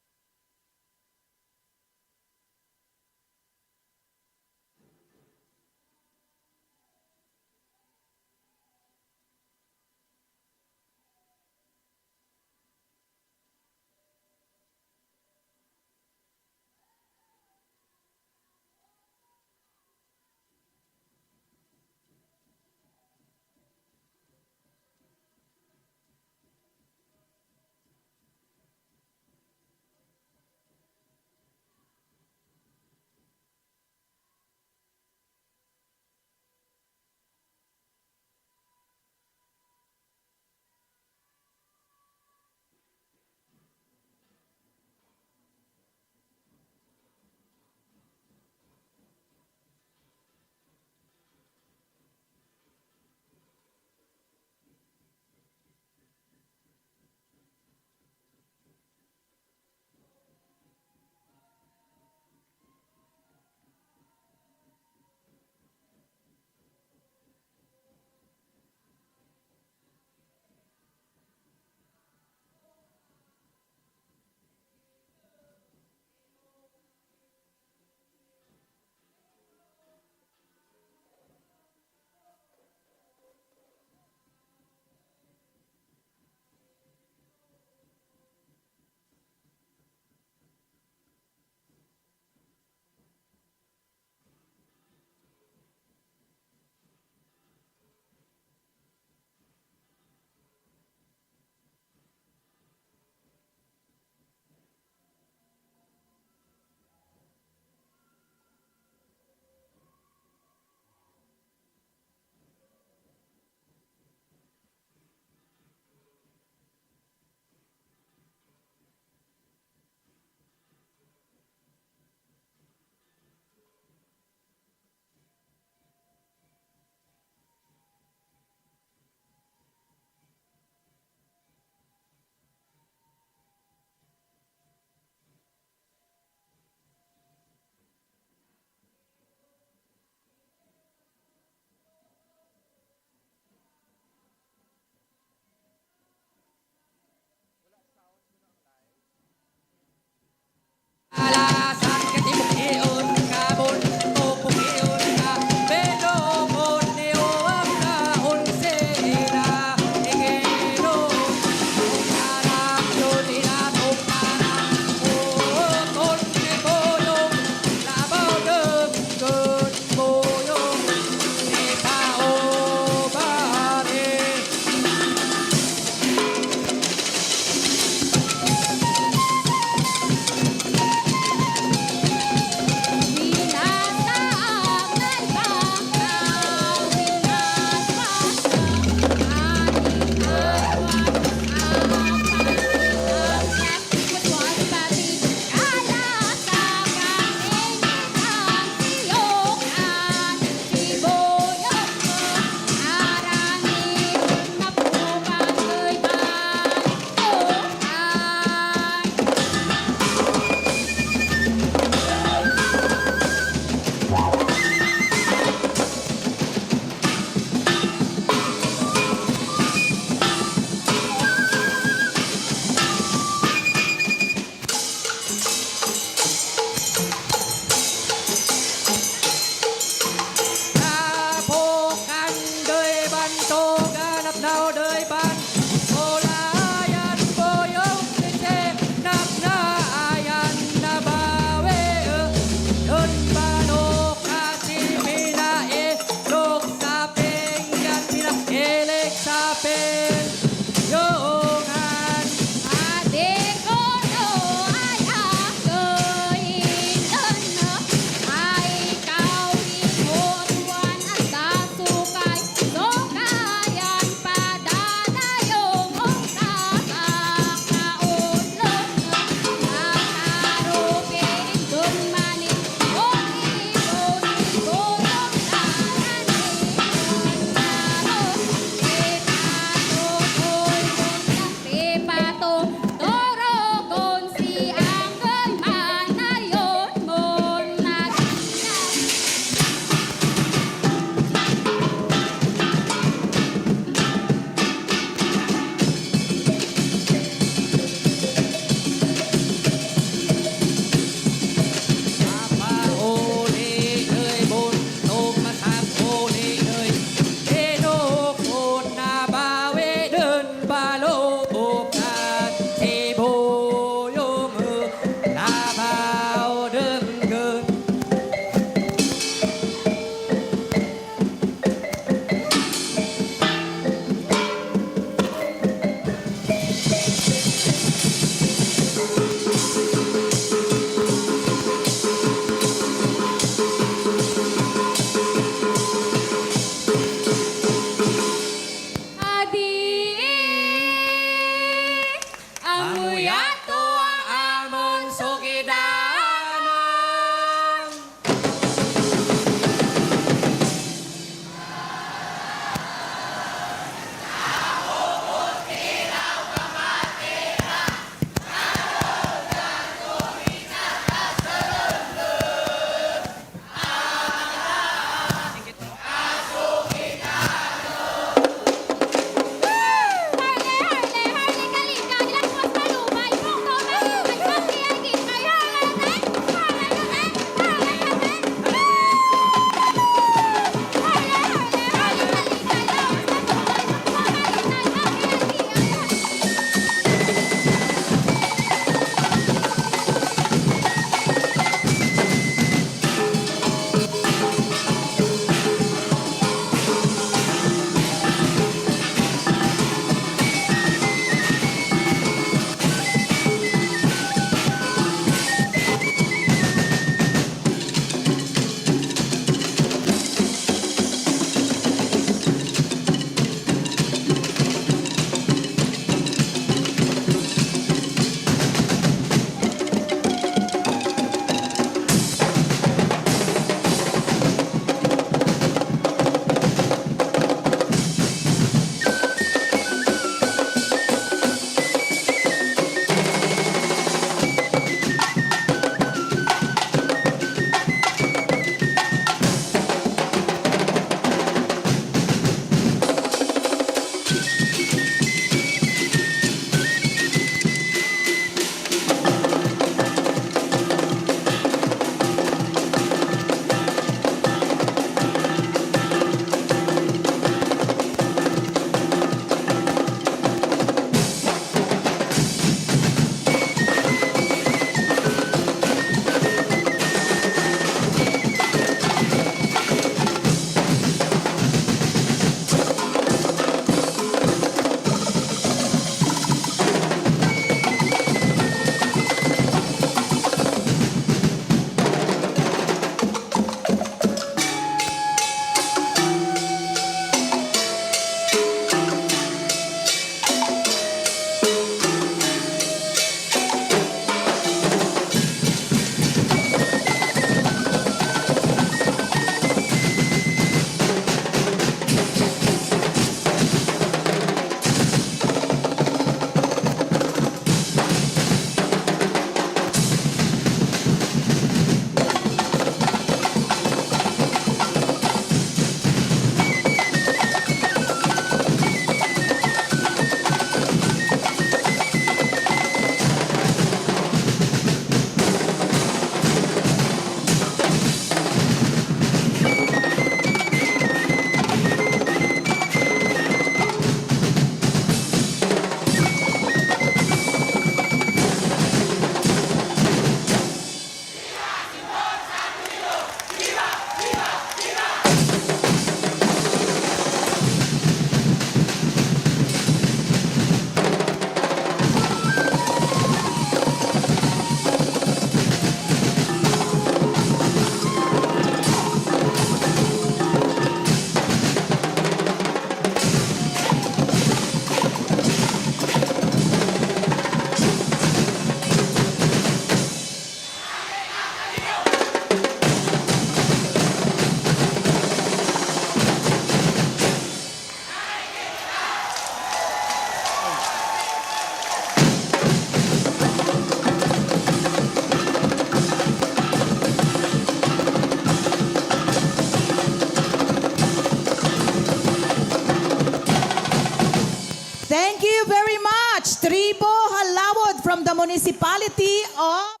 Municipality of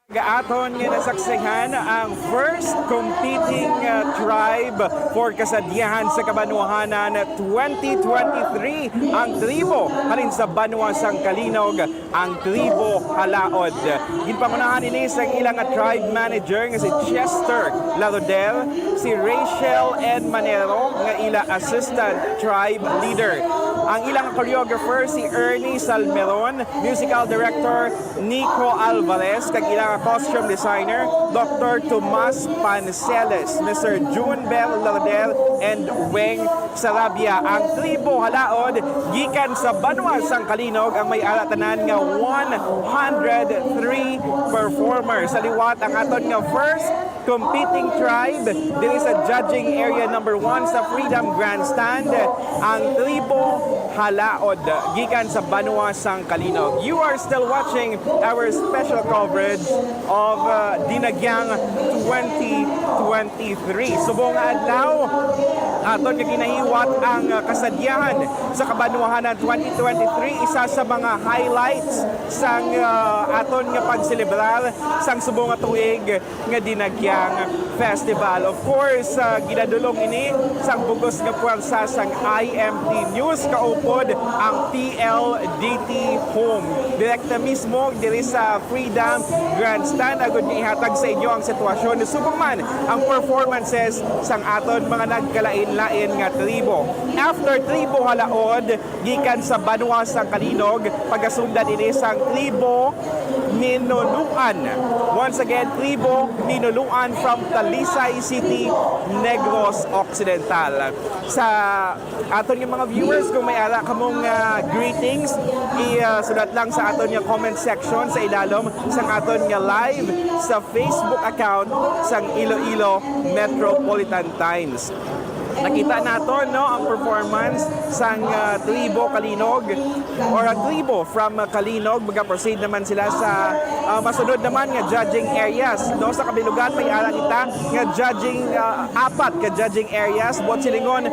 Gaaton nga nasaksihan ang first competing tribe for Kasadyahan sa Kabanwahanan 2023. Ang tribo halin sa Banwa sang Kalinog, ang tribo Halaod. Ginpangunahan ini sa ilang tribe manager nga si Chester Larodel, si Rachel N. Manero nga ila assistant tribe leader. Ang ilang choreographer si Ernie Salmeron, musical director Nico Alvarez, kag ilang costume designer Dr. Tomas Panceles, Mr. June Bell Laudel, and Weng Sarabia. Ang tribo Halaod gikan sa Banwa sang Kalinog, ang may alatanan nga 103 performers. Sa liwat ang aton nga first competing tribe diri sa judging area number 1 sa Freedom Grandstand, ang tribo Halaod gikan sa Banwa sang Kalinog. You are still watching our special coverage of Dinagyang 2023. Subong adlaw aton nga ginahiwat ang Kasadyahan sa Kabanwahanan 2023, isa sa mga highlights sang aton nga pagselebrar sang subong nga tuig nga Dinagyang Festival. Of course, ginadulong ini sang bugos nga puwersa sang IMT News, kaupod ang PLDT Home. Direkta mismo diri sa Freedom Grandstand agud nga ihatag sa inyo ang sitwasyon. Subong man ang performances sang aton mga nagkalain-lain nga tribo. After tribo Halaod gikan sa Banwa sang Kalinog, pagasundan ini sang tribo Minuluan. Once again, tribo Minuluan from Talisay City, Negros Occidental. Sa aton yung mga viewers, kung may ara kamong greetings, isulat lang sa aton yung comment section sa ilalom sang aton nga live sa Facebook account sang Iloilo Metropolitan Times. Nakita nato ang performance sang tribo Kalinog or tribo from Kalinog. Mag-proceed naman sila sa masunod naman nga judging areas. Sa kabilugan may ara kita nga judging apat ka judging areas. Buot silingon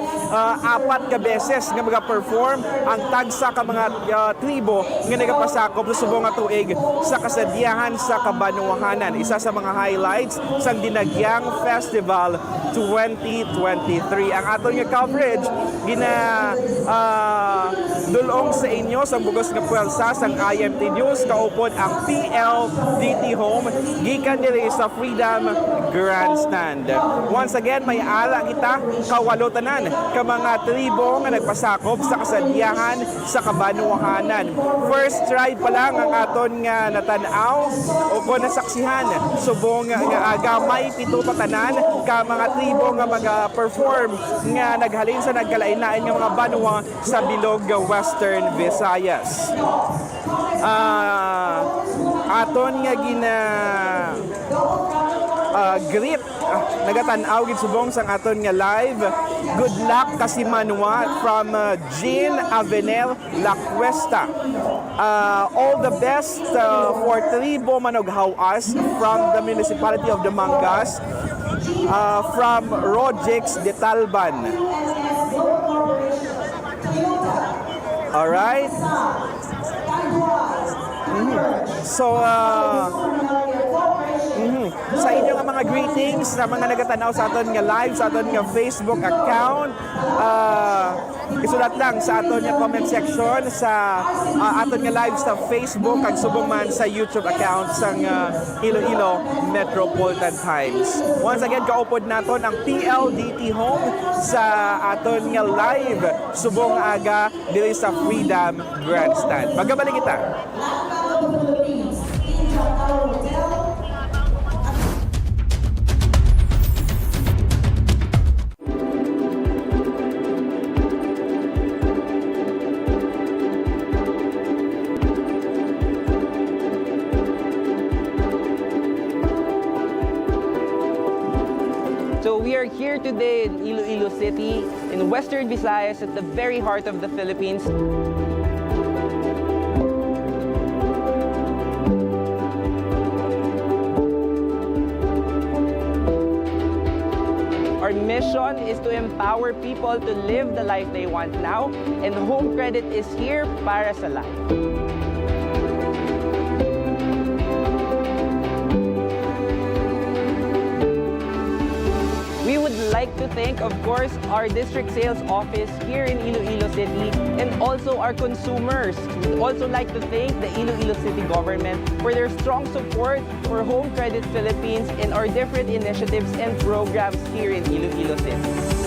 apat ka beses nga mag-perform ang tagsa ka mga tribo nga nagapasakop sa subong nga tuig sa Kasadyahan sa Kabanwahanan. Isa sa mga highlights sang Dinagyang Festival 2023. Ang aton nga coverage dulong sa inyo sa bugos nga puwersa sang IMT News, kaupod ang PLDT Home gikan diri sa Freedom Grandstand. Once again, may ala kita kawalotanan ka mga tribo nga nagpasakop sa Kasadyahan sa Kabanwahanan. First tribe pa lang ang aton nga natanaw o kung nasaksihan subong nga gamay pito patanan ka mga tribo nga mag-perform nga naghalin sa nagkalain-lain nga mga banwa sa bilog Western Visayas. Aton nga greet nagatanaw gid subong sang aton nga live. Good luck kasi Manwa from Jean Avenel La Cuesta. All the best for Tribo Manoghawas from the municipality of Damangas. From Rojix de Talban. All right. So sa inyo nga mga greetings sa mga nagatanaw sa aton nga live sa aton nga Facebook account, isulat lang sa aton nga comment section sa aton nga live sa Facebook kag subong man sa YouTube account sang Iloilo Metropolitan Times. Once again, kaupod naton ang PLDT Home sa aton nga live subong aga diri sa Freedom Grandstand. Magabalik kita. So we are here today in Iloilo City, in Western Visayas, at the very heart of the Philippines. Our mission is to empower people to live the life they want now, and Home Credit is here para sa lahat. like to thank, of course, our district sales office here in Iloilo City and also our consumers. We'd also like to thank the Iloilo City government for their strong support for Home Credit Philippines and our different initiatives and programs here in Iloilo City.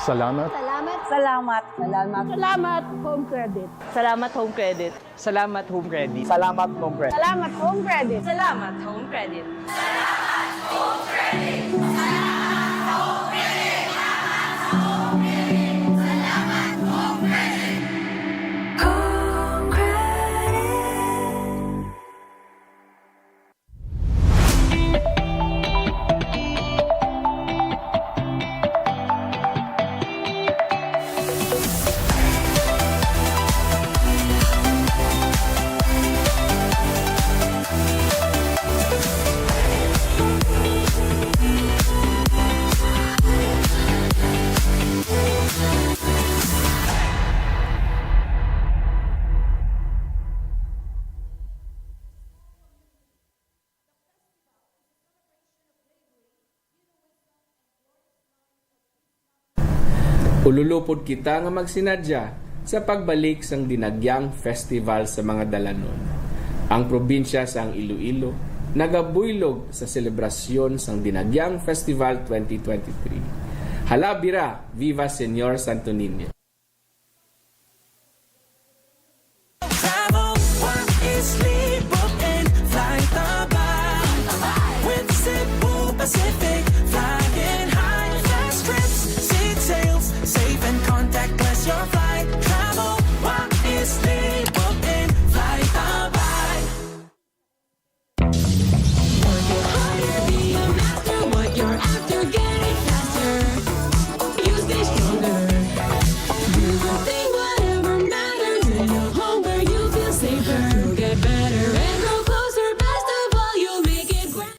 Salamat. Salamat. Salamat. Salamat. Salamat, Home Credit. Salamat, Home Credit. Salamat, Home Credit. Salamat, Home Credit. Salamat, Home Credit. Salamat, Home Credit. Ululupod kita nga magsinadya sa pagbalik sang Dinagyang Festival sa mga dalanon. Ang probinsya sang Iloilo nagabuylog sa selebrasyon sang Dinagyang Festival 2023. Halabira, Viva Señor Santo Niño! Pacific, flying high, fast trips, seat sails, safe and contactless your flight. Travel wisely, book in, fly by. Work it harder, be a master. What you're after, get it faster. You stay stronger. Do the thing, whatever matters. In a home where you feel safer. You'll get better and grow closer. Best of all, you'll make it grand.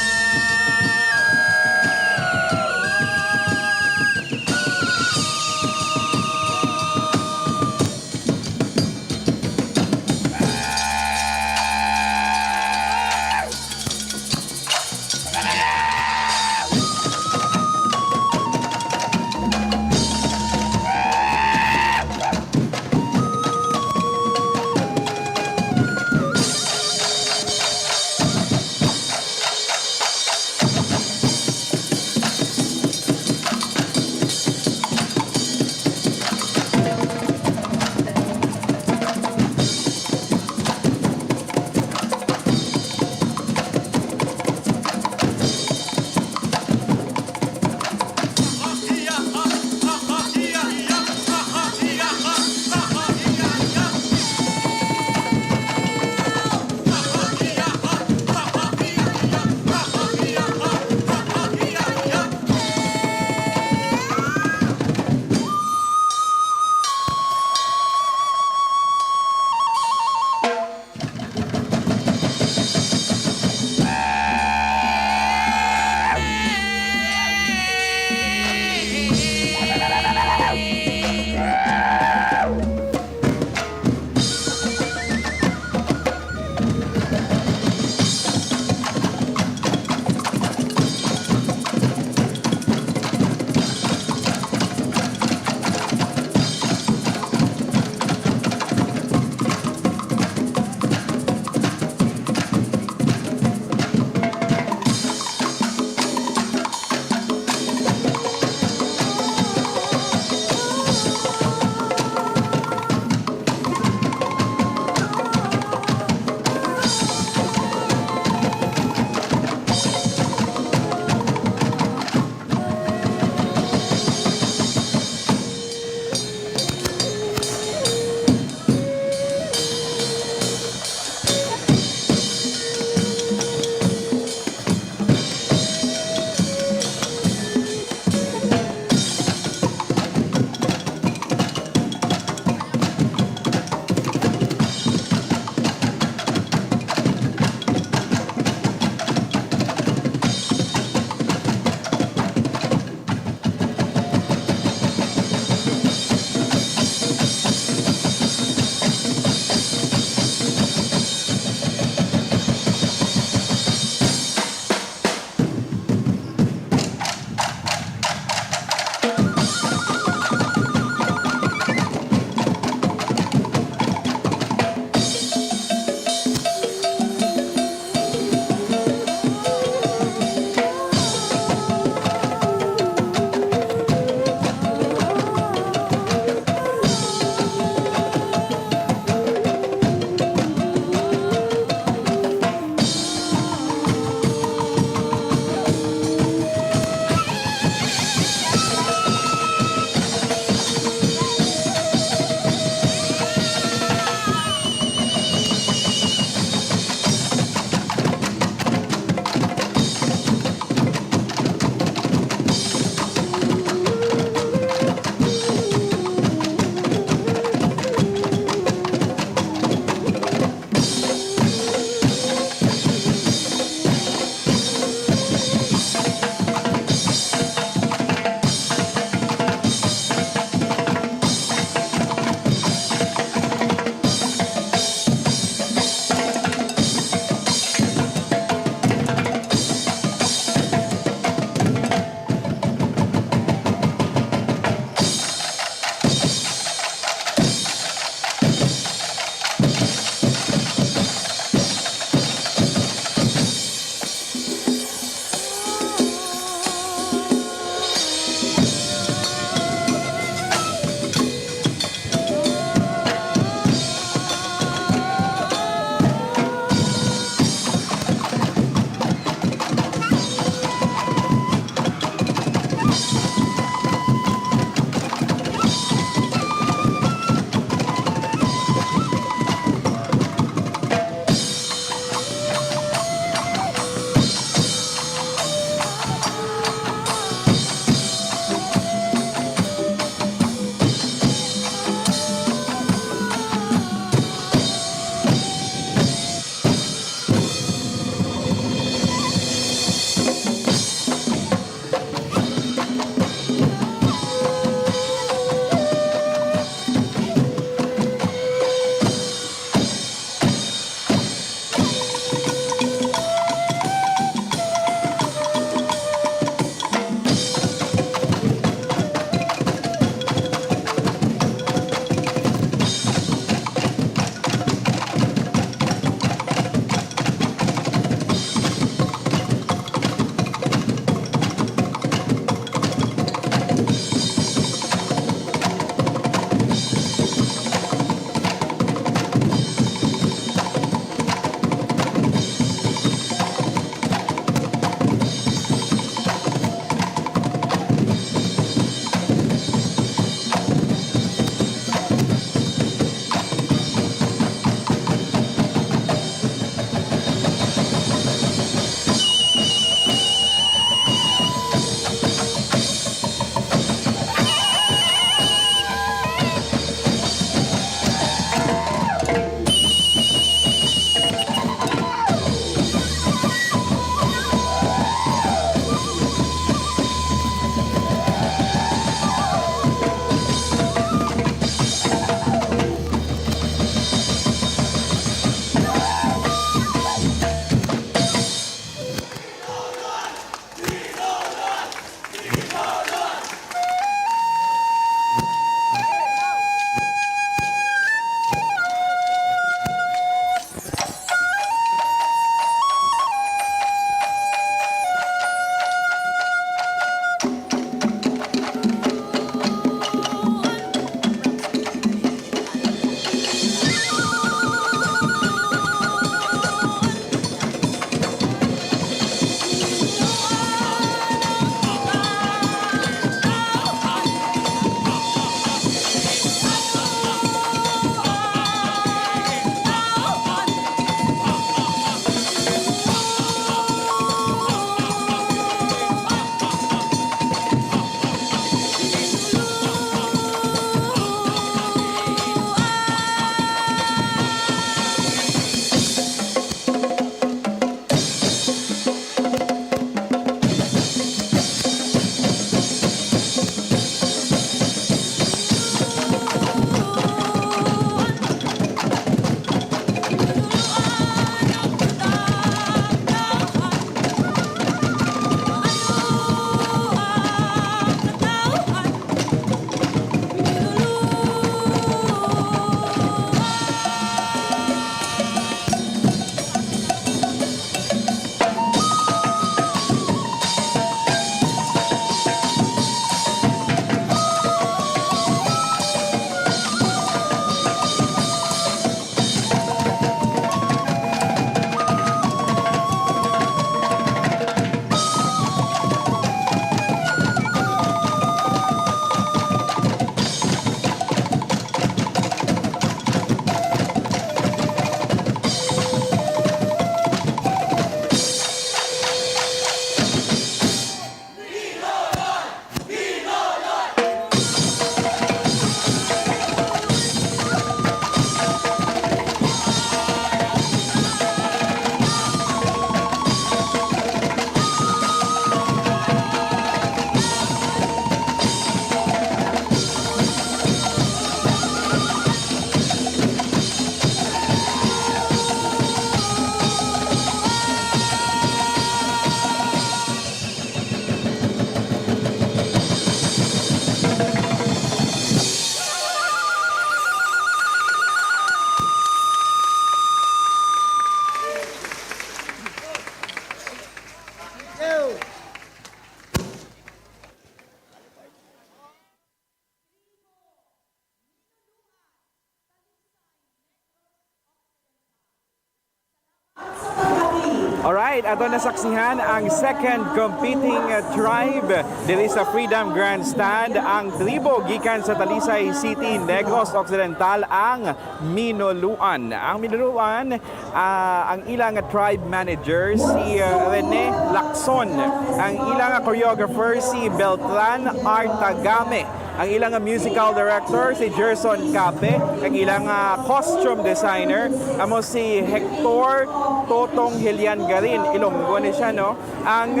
Alright, ato nasaksihan ang second competing tribe diri sa Freedom Grandstand. Ang tribo gikan sa Talisay City, Negros Occidental, ang Minuluan. Ang Minuluan, ang ilang tribe manager si Rene Lacson. Ang ilang choreographer si Beltran Artagame. Ang ilang musical director si Gerson Cape. Ang ilang costume designer amo si Hector Totong Helian Garin. Ilonggo ni siya, no? Ang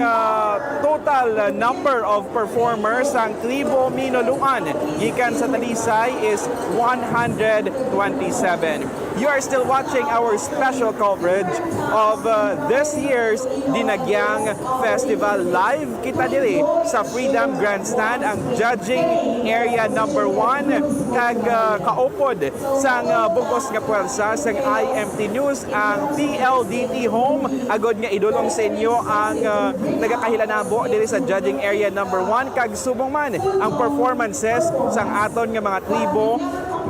total number of performers ang tribo Minuluan gikan sa Talisay is 127. You are still watching our special coverage of this year's Dinagyang Festival. Live kita diri sa Freedom Grandstand, ang judging area number 1 kag kaupod sang bugos nga pwersa sang IMT News, ang PLDT Home. Agod nga idulong sa inyo ang nagakahilanabo diri sa judging area number 1 kag subong man ang performances sang aton nga mga tribo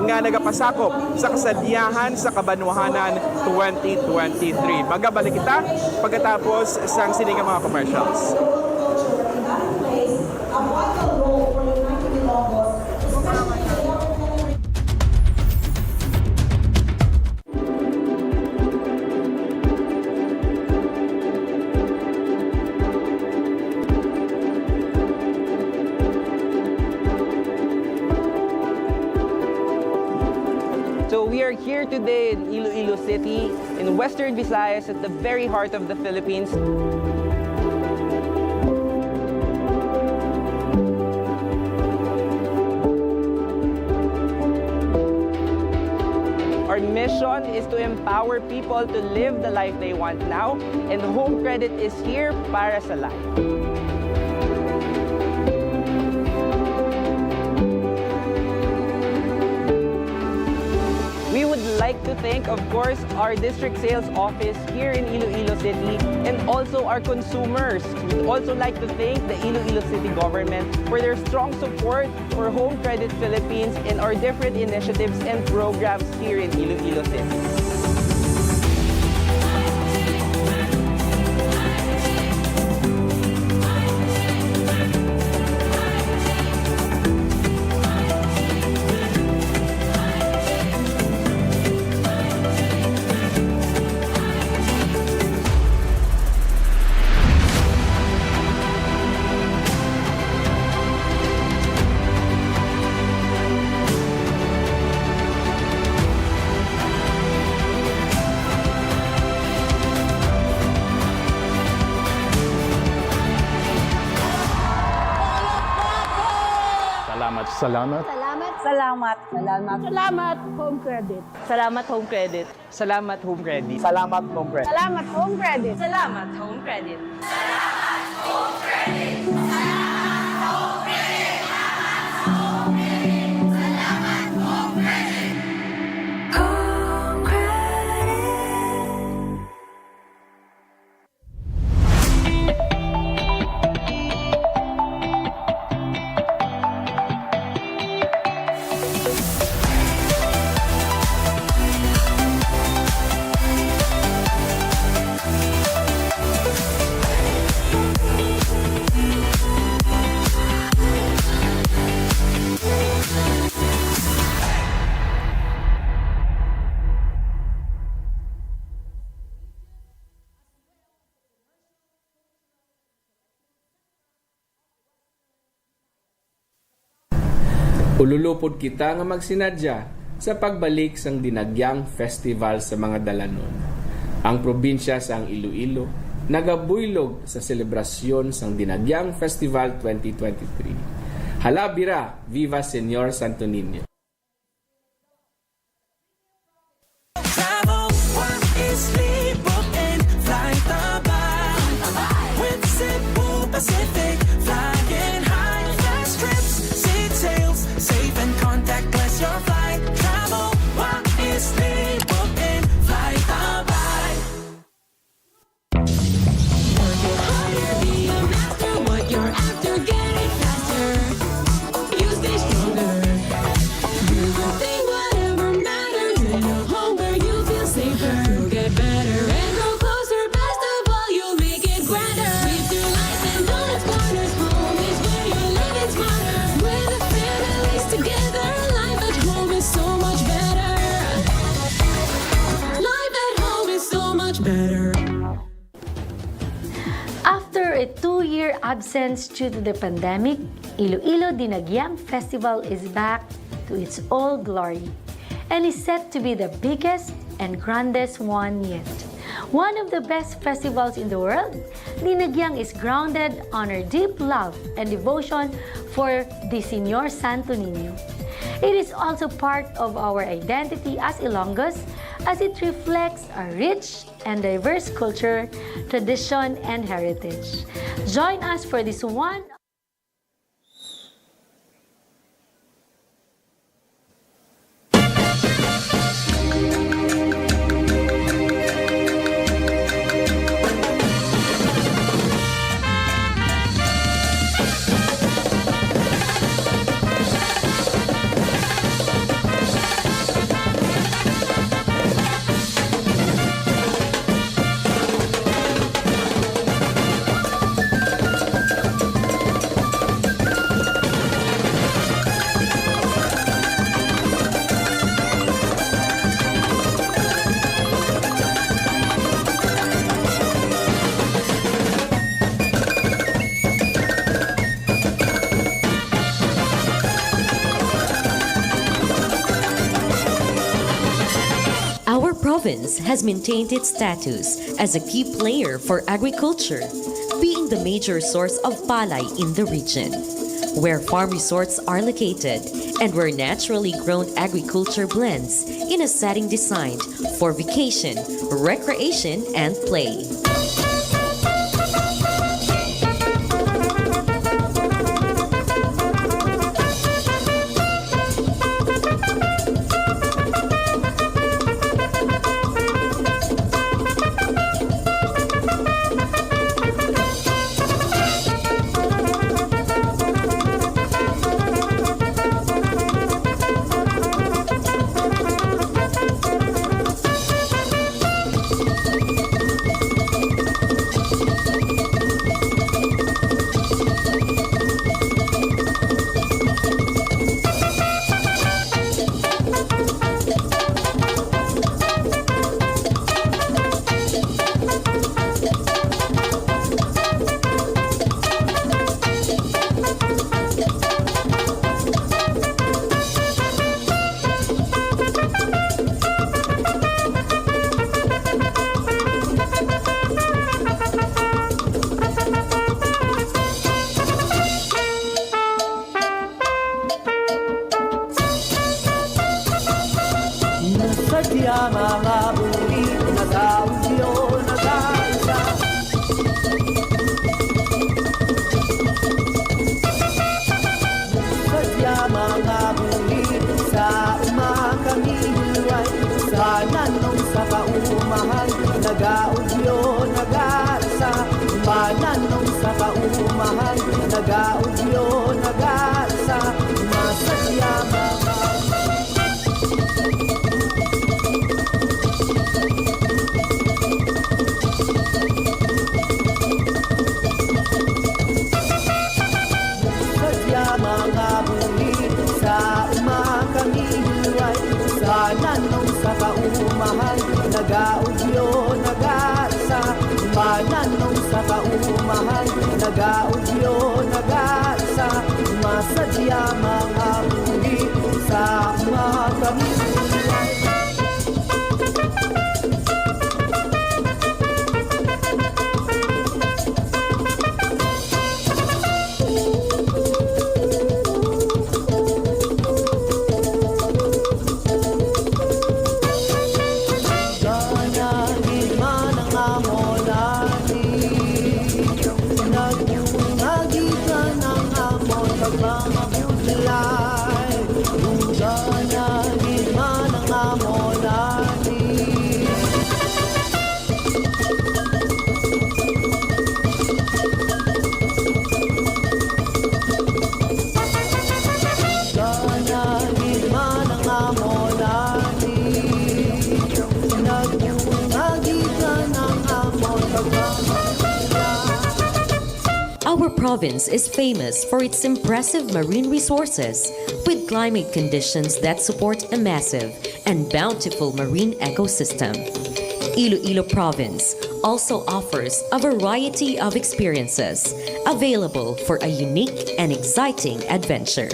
nga nagapasakop sa Kasadyahan sa Kabanwahanan 2023. Magabalik kita pagkatapos sang sining mga commercials. So we are here today in Iloilo City, in Western Visayas, at the very heart of the Philippines. Our mission is to empower people to live the life they want now, and Home Credit is here para sa life. We would like to thank, of course, our district sales office here in Iloilo City and also our consumers. We'd also like to thank the Iloilo City government for their strong support for Home Credit Philippines and our different initiatives and programs here in Iloilo City. Salamat. Salamat. Salamat. Salamat. Salamat, Home Credit. Salamat, Home Credit. Salamat, Home Credit. Salamat, Home Credit. Salamat, Home Credit. Salamat, Home Credit. Ululupod kita nga magsinadya sa pagbalik sang Dinagyang Festival sa mga dalanon. Ang probinsya sang Iloilo nagabuylog sa selebrasyon sang Dinagyang Festival 2023. Halabira, Viva Señor Santo Niño! Pacific, flying high, fast trips, see sails, safe and contactless your flight. Travel wisely, book in, flight by. Work it harder, be a master, what you're after, get it faster. You stay stronger. Do the thing, whatever matters, in a home where you feel safer. You'll get better and grow closer, best of all, year absence due to the pandemic, Iloilo Dinagyang Festival is back to its old glory and is set to be the biggest and grandest one yet. One of the best festivals in the world, Dinagyang is grounded on our deep love and devotion for the Señor Santo Niño. It is also part of our identity as Ilonggos, as it reflects our rich and diverse culture, tradition, and heritage. Join us for this one. Our province has maintained its status as a key player for agriculture, being the major source of palay in the region, where farm resorts are located and where naturally grown agriculture blends in a setting designed for vacation, recreation, and play. Sadya mga buri nag-audio nag-aisa. Sadya mga buri sa umakamihiway. Sana nung sa kaumahan nag-audio nag-aisa. Sana nung sa kaumahan nag-audio nag-aisa. Masadya mga mga buli sa umakamihiway. Sana nung sa kaumahan nag-audio nag-aisa. Sana nung sa kaumahan nag-audio nag-aisa. Masadya mga buli sa umakamihiway. Our province is famous for its impressive marine resources, with climate conditions that support a massive and bountiful marine ecosystem. Iloilo Province also offers a variety of experiences available for a unique and exciting adventure.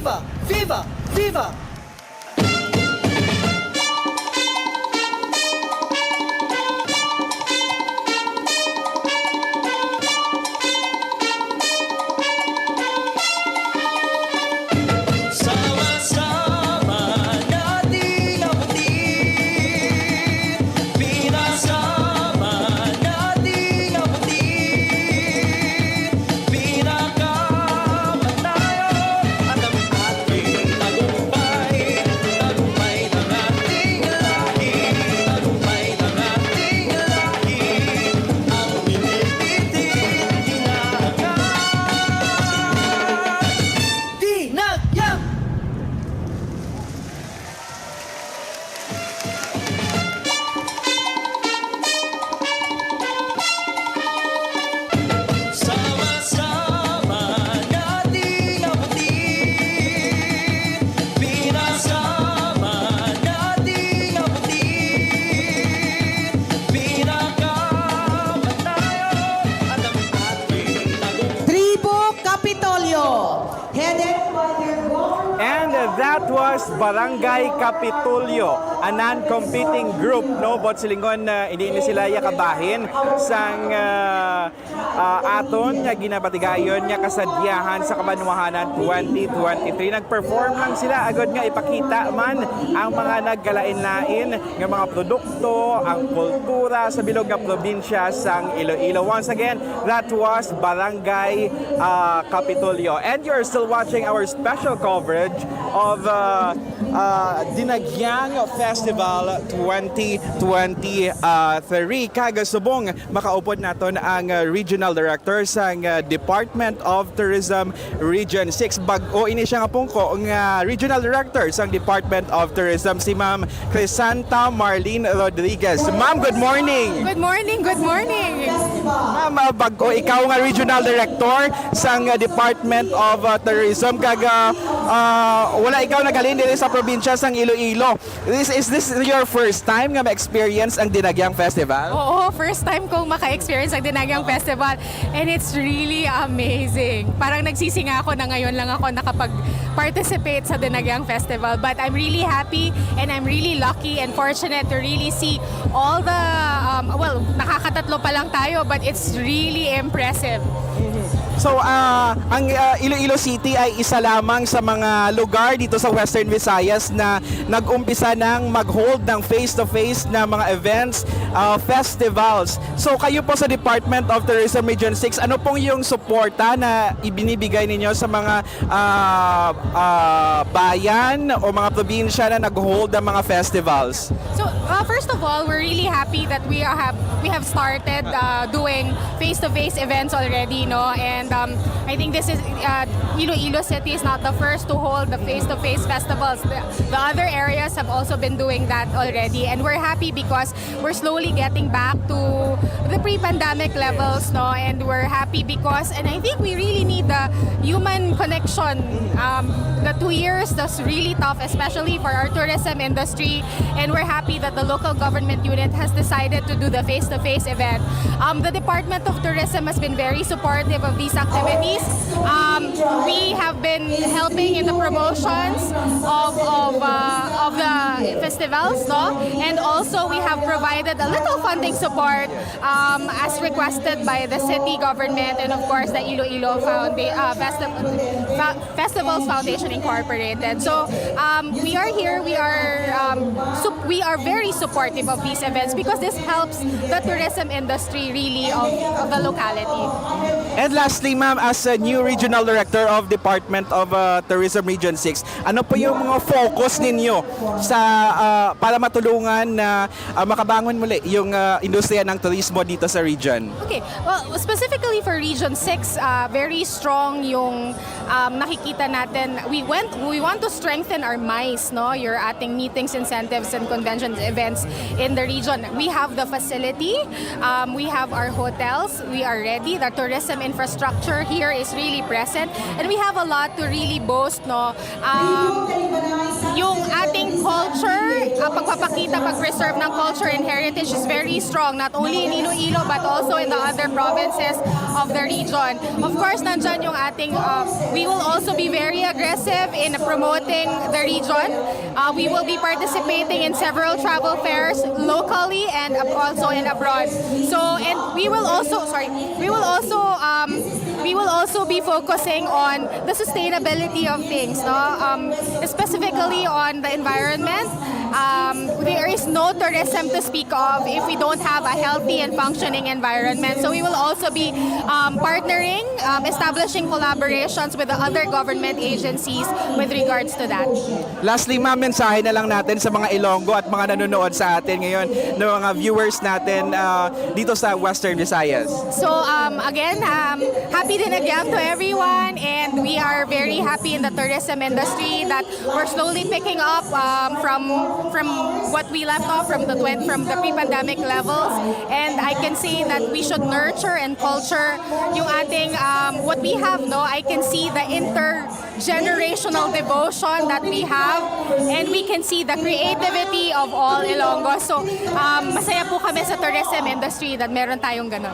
Viva! Viva! Viva! Sama-sama nating abutin, pinasama nating abutin, pinakamatayon at ang ating tagumpay, tagumpay ng ating lahi, tagumpay ng ating lahi, ang pinipitin hinahangat. Dinagyang! Sama-sama nating abutin, pinasama nating abutin, pinakamatayon at ang ating tagumpay. Tribo Kapitolyo, headed by their And that was Barangay Kapitolyo, a non-competing group, no? Bot silingon hindi sila yakabahin sang aton nga ginabatigayon nga Kasadyahan sa Kabanwahanan 2023. Nag-perform lang sila agad nga ipakita man ang mga nagkalain-lain nga mga produkto, ang kultura sa bilog nga probinsya sang Iloilo. Once again, that was Barangay Kapitolyo. And you're still watching our special coverage of Dinagyang Festival 2023. Kagasubong makaupod naton ang Regional Director sa Department of Tourism Region 6. Bag-o ini siya nga pungko nga Regional Director sa Department of Tourism, si Ma'am Crisanta Marlene Rodriguez. Ma'am, good morning! Good morning, good morning! Ma'am, bag-o ikaw nga Regional Director sa Department of Tourism. Kaga wala ikaw nagalin dito sa probinsya sang Iloilo. Is this your first time nga ma-experience ang Dinagyang Festival? Oo, first time kong maka-experience ang Dinagyang Festival and it's really amazing. Parang nagsisinga ako na ngayon lang ako nakapag-participate sa Dinagyang Festival, but I'm really happy and I'm really lucky and fortunate to really see all the, nakakatatlo pa lang tayo, but it's really impressive. So, ang Iloilo City ay isa lamang sa mga lugar dito sa Western Visayas na nag-umpisa ng mag-hold ng face-to-face na mga events, festivals. So, kayo po sa Department of Tourism Region 6, ano pong yung suporta na ibinibigay ninyo sa mga bayan o mga probinsya na nag-hold ng mga festivals? So, first of all, we're really happy that we have started doing face-to-face events already, no? And I think this is Iloilo City is not the first to hold the face-to-face festivals. The other areas have also been doing that already, and we're happy because we're slowly getting back to the pre-pandemic levels, no? And we're happy because, and I think we really need the human connection. The 2 years was really tough, especially for our tourism industry, and we're happy that the local government unit has decided to do the face-to-face event. The Department of Tourism has been very supportive of these activities. We have been helping in the promotions of the festivals, no? And also we have provided a little funding support as requested by the city government and of course the Iloilo Festivals Foundation Incorporated. So we are here. We are very supportive of these events because this helps the tourism industry really of the locality. And lastly, ma'am, as a new Regional Director of Department of Tourism Region 6, ano po yung mga focus ninyo sa para matulungan na makabangon muli yung industriya ng turismo dito sa region? Okay, well, specifically for Region 6, very strong yung nakikita natin. We want to strengthen our MICE, no? Your ating meetings, incentives, and conventions events in the region. We have the facility, we have our hotels, we are ready. The tourism infrastructure here is really present, and we have a lot to really boast, no? Yung ating culture, pagpapakita, pag-preserve ng culture and heritage is very strong, not only in Iloilo but also in the other provinces of the region. Of course, nandyan yung ating, we will also be very aggressive in promoting the region. We will be participating in several travel fairs locally and also in abroad. So, and we will also be focusing on the sustainability of things, no? Specifically on the environment. There is no tourism to speak of if we don't have a healthy and functioning environment. So we will also be partnering, establishing collaborations with the other government agencies with regards to that. Lastly, ma'am, mensahe na lang natin sa mga Ilonggo at mga nanonood sa atin ngayon, ng mga viewers natin dito sa Western Visayas. So again, happy Dinagyang to everyone, and we are very happy in the tourism industry that we're slowly picking up from what we left off from the pre-pandemic levels, and I can say that we should nurture and culture yung ating what we have. No, I can see the intergenerational devotion that we have, and we can see the creativity of all Ilonggo. So masaya po kami sa tourism industry that meron tayong ganun.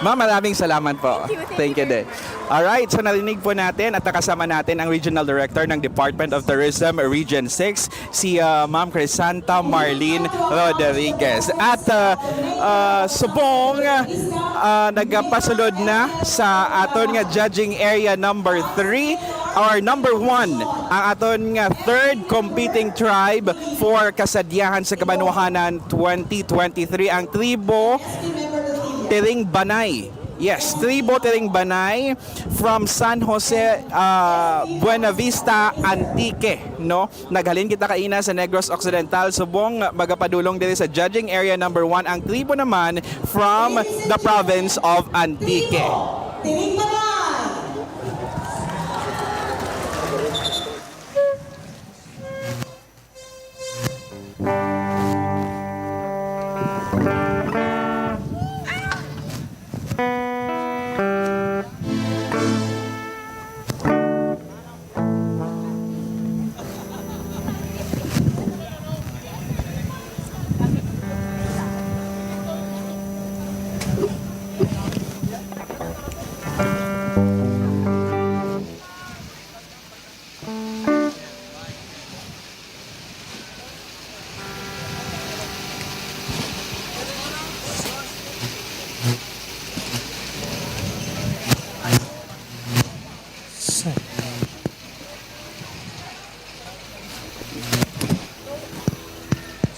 Ma'am, maraming salamat po. Thank you din. Alright, so narinig po natin at nakasama natin ang Regional Director ng Department of Tourism Region 6, si Ma'am Crisanta Marlene Rodriguez. At subong nagpasulod na sa aton nga judging area number 3 or number 1 ang aton nga third competing tribe for Kasadyahan sa Kabanwahanan 2023, ang tribo Tiring Banay. Yes, tribo Tiring Banay from San Jose, Buena Vista, Antique, no? Naghalin kita kaina sa Negros Occidental, subong magapadulong diri sa judging area number 1 ang tribo naman from the province of Antique. Tiring Banay!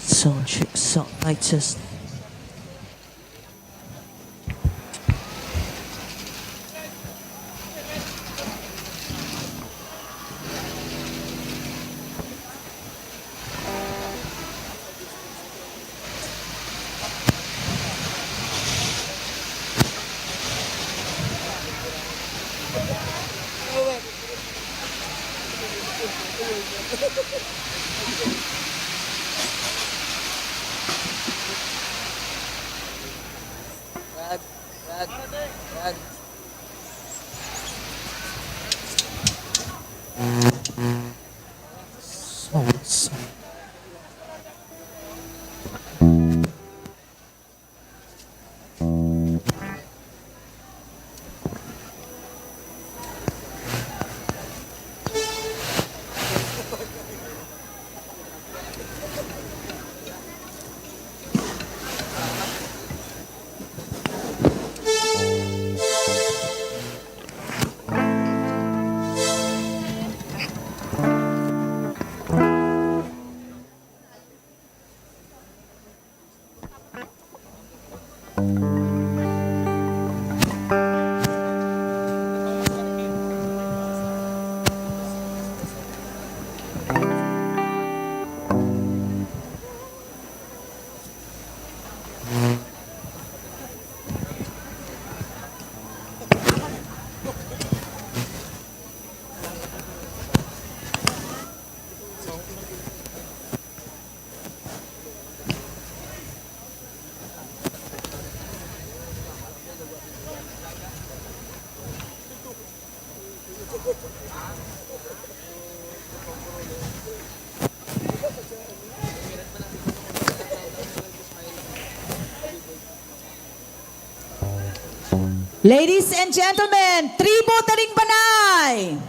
Sound check, sound mic test. Ladies and gentlemen, Tribo Taring Panay!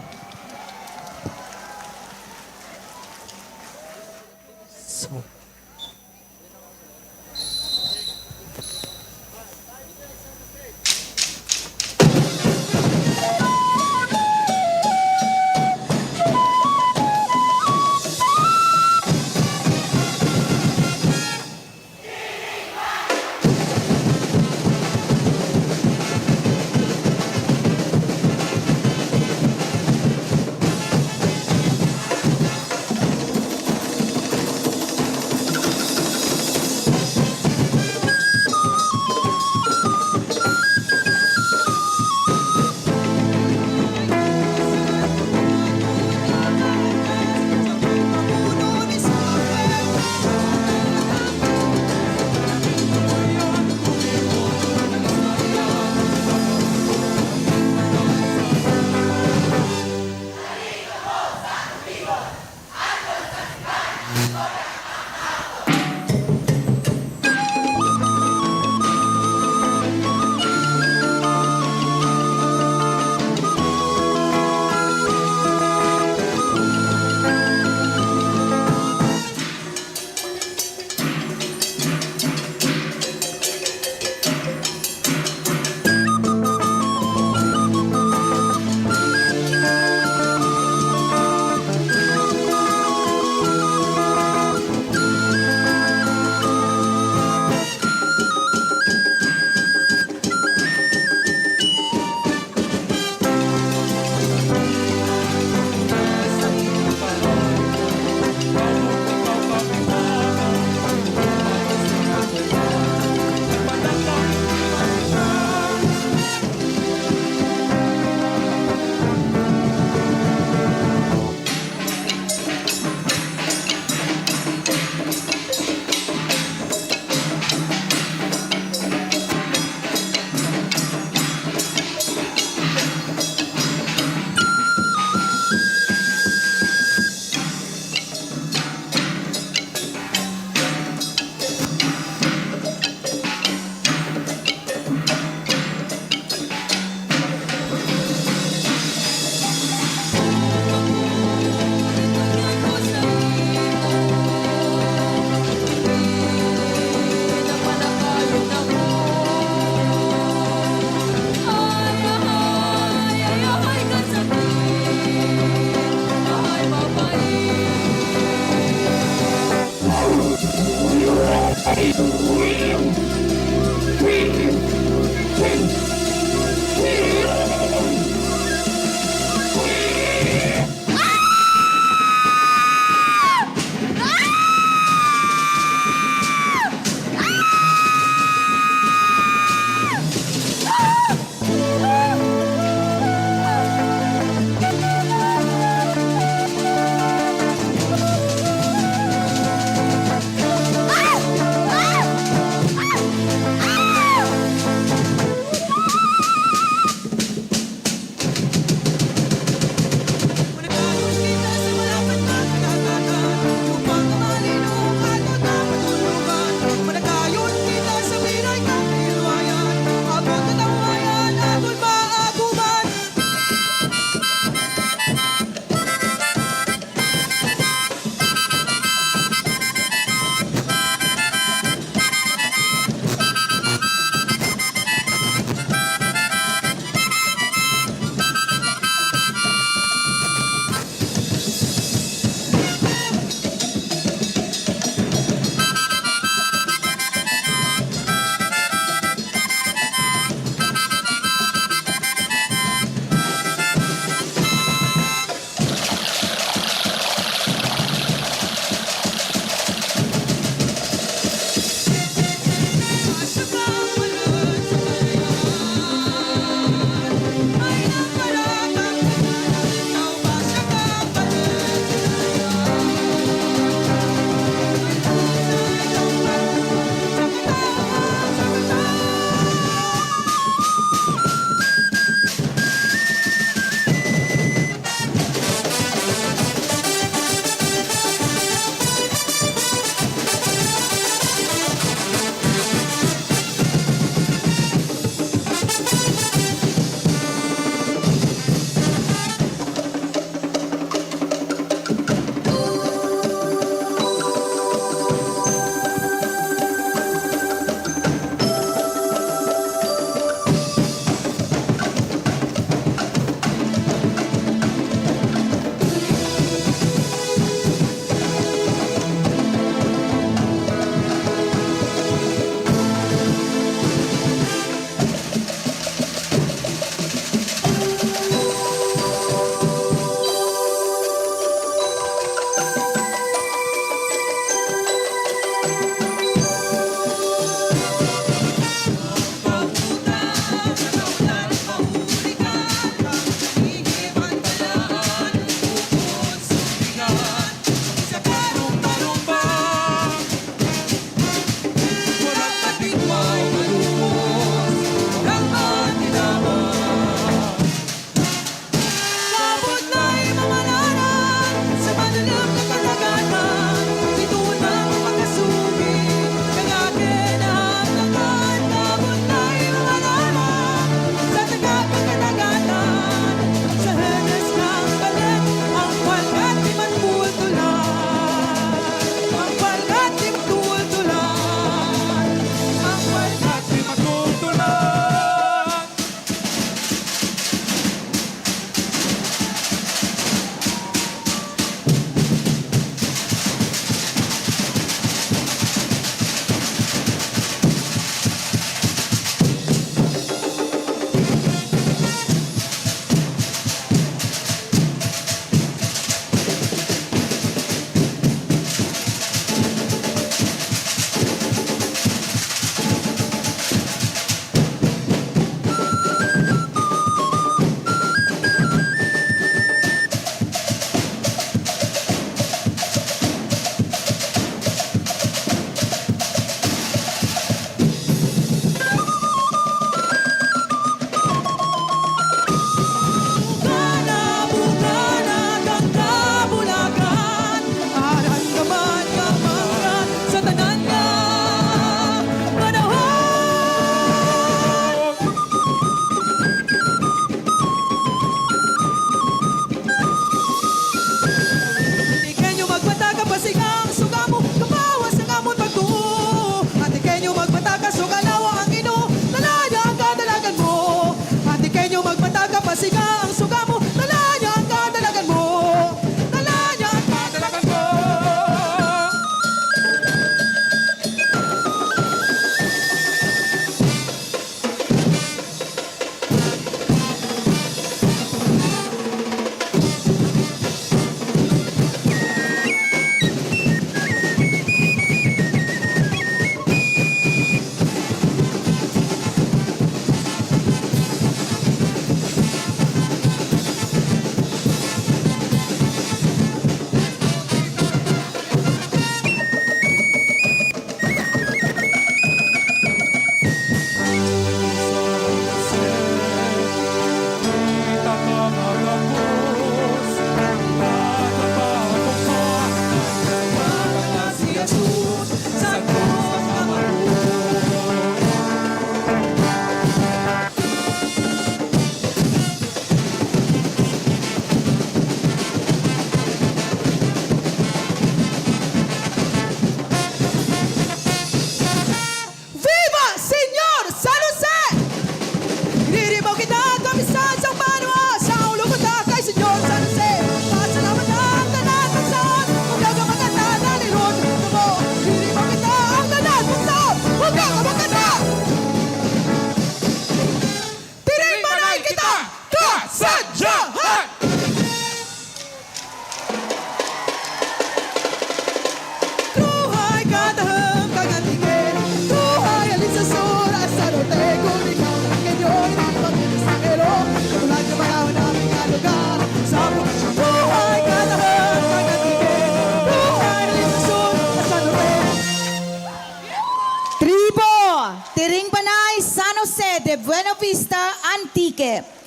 Banay.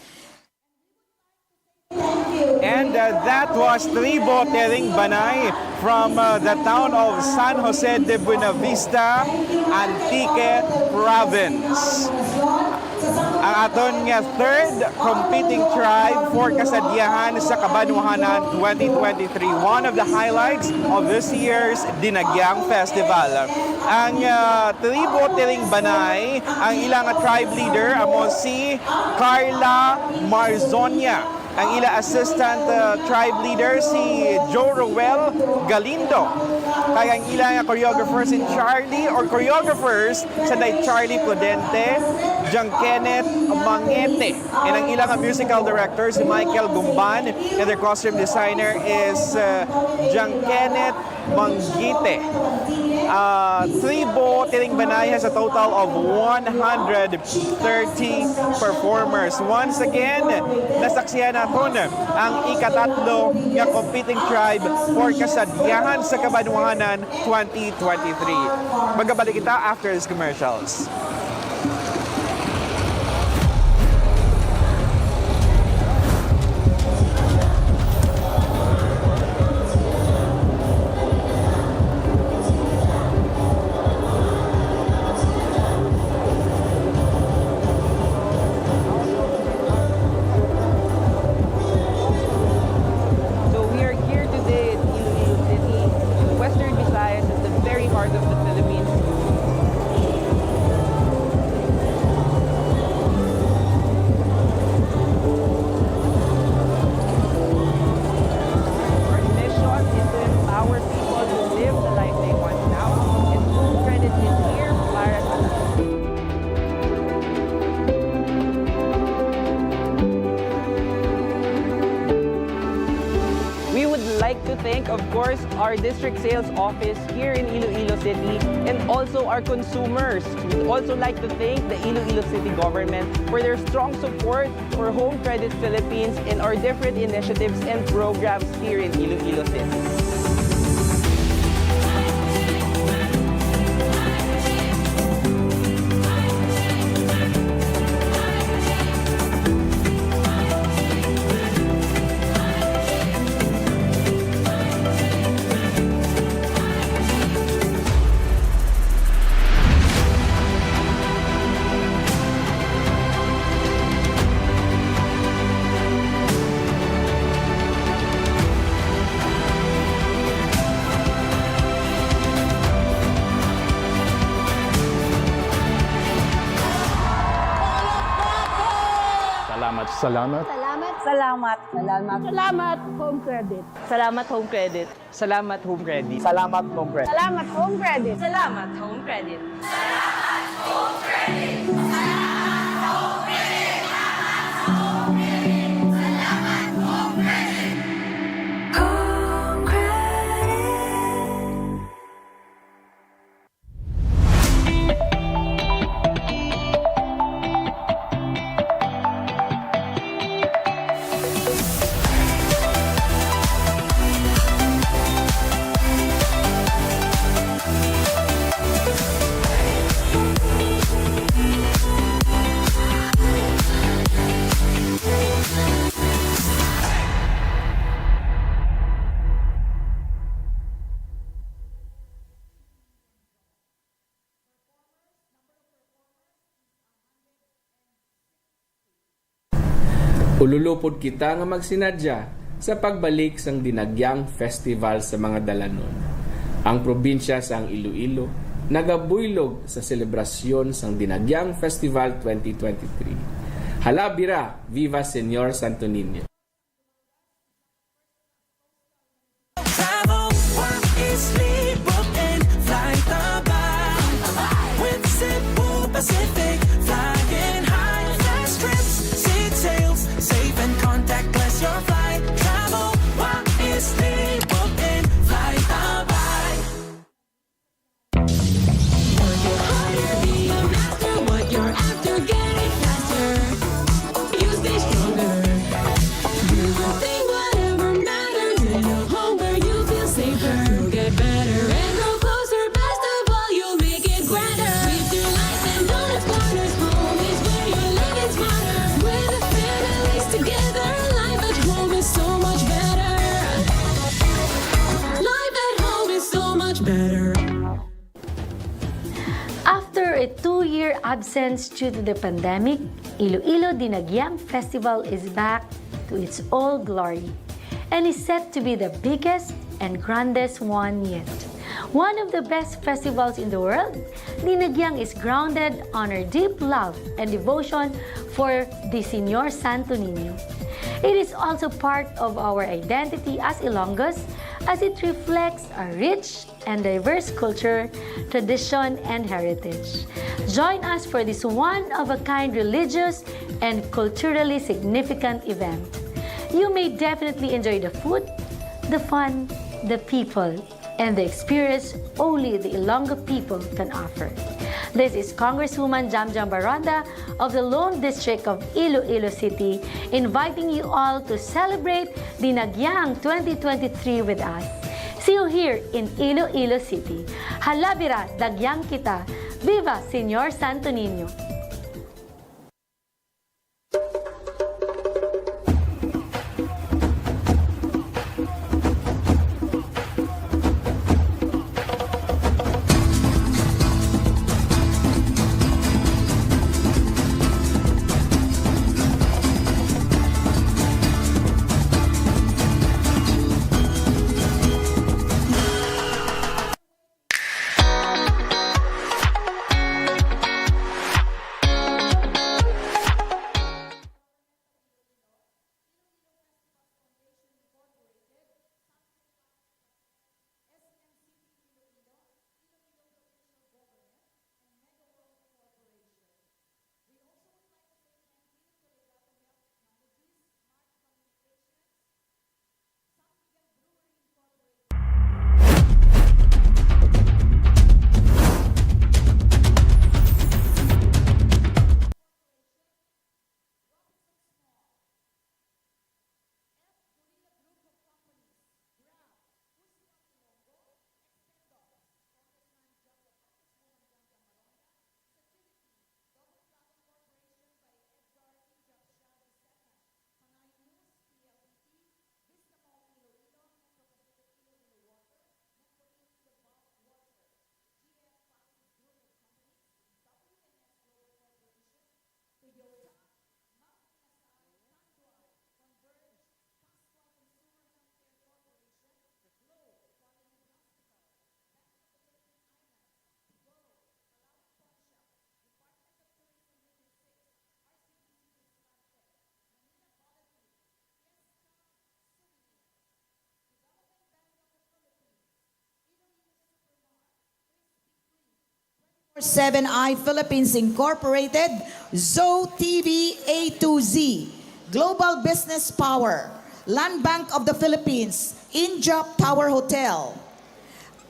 And that was Tribo Tering Banay from the town of San Jose de Buenavista, Antique Province. Ang aton nga third competing tribe for Kasadyahan sa Kabanwahanan 2023. One of the highlights of this year's Dinagyang Festival. Ang Tribo Tering Banay, ang ilang tribe leader amo si Carla Marzonia. Ang ila assistant tribe leader si Joe Roel Galindo. Kaya ang ila choreographers in choreographers sa Charlie Prudente, John Kenneth Mangete. And ang ilang musical director si Michael Gumban, and their costume designer is John Kenneth Mangite. Tribo Tering Banay has a total of 130 performers. Once again, nasaksihan natin ang ikatatlo nga competing tribe for Kasadyahan sa Kabanwahanan 2023. Magabalik kita after these commercials. Thank, of course, our district sales office here in Iloilo City and also our consumers. We'd also like to thank the Iloilo City government for their strong support for Home Credit Philippines and our different initiatives and programs here in Iloilo City. Salamat. Salamat. Salamat. Salamat. Salamat, Home Credit. Salamat Home Credit. Salamat Home Credit. Salamat Home Credit. Salamat, Home Credit. Salamat, Home Credit. Salamat, Home Credit. Salamat, Home Credit. Salamat, Home Credit. Home Credit. Ululupod kita nga magsinadya sa pagbalik sang Dinagyang Festival sa mga dalanon. Ang probinsya sang Iloilo nagabuylog sa selebrasyon sang Dinagyang Festival 2023. Halabira, Viva Señor Santo Niño! Travel, work, sleep, book and fly with Cebu Pacific, flying high, fast trips, seat sales, safe and contactless your flight. Travel, work, sleep, book and fly what you're after, get it faster. You stay stronger. much better. After a 2-year absence due to the pandemic, Iloilo Dinagyang Festival is back to its old glory and is set to be the biggest and grandest one yet. One of the best festivals in the world, Dinagyang is grounded on our deep love and devotion for the Señor Santo Niño. It is also part of our identity as Ilonggos as it reflects a rich and diverse culture, tradition, and heritage. Join us for this one-of-a-kind religious and culturally significant event. You may definitely enjoy the food, the fun, the people, and the experience only the Ilonggo people can offer. This is Congresswoman Jamjam Baronda of the Lone District of Iloilo City inviting you all to celebrate Dinagyang 2023 with us. See you here in Iloilo City. Halabira, dagyang kita. Viva Señor Santo Niño! Seven I Philippines Incorporated, Zo TV A to Z, Global Business Power, Land Bank of the Philippines, Injop Tower Hotel,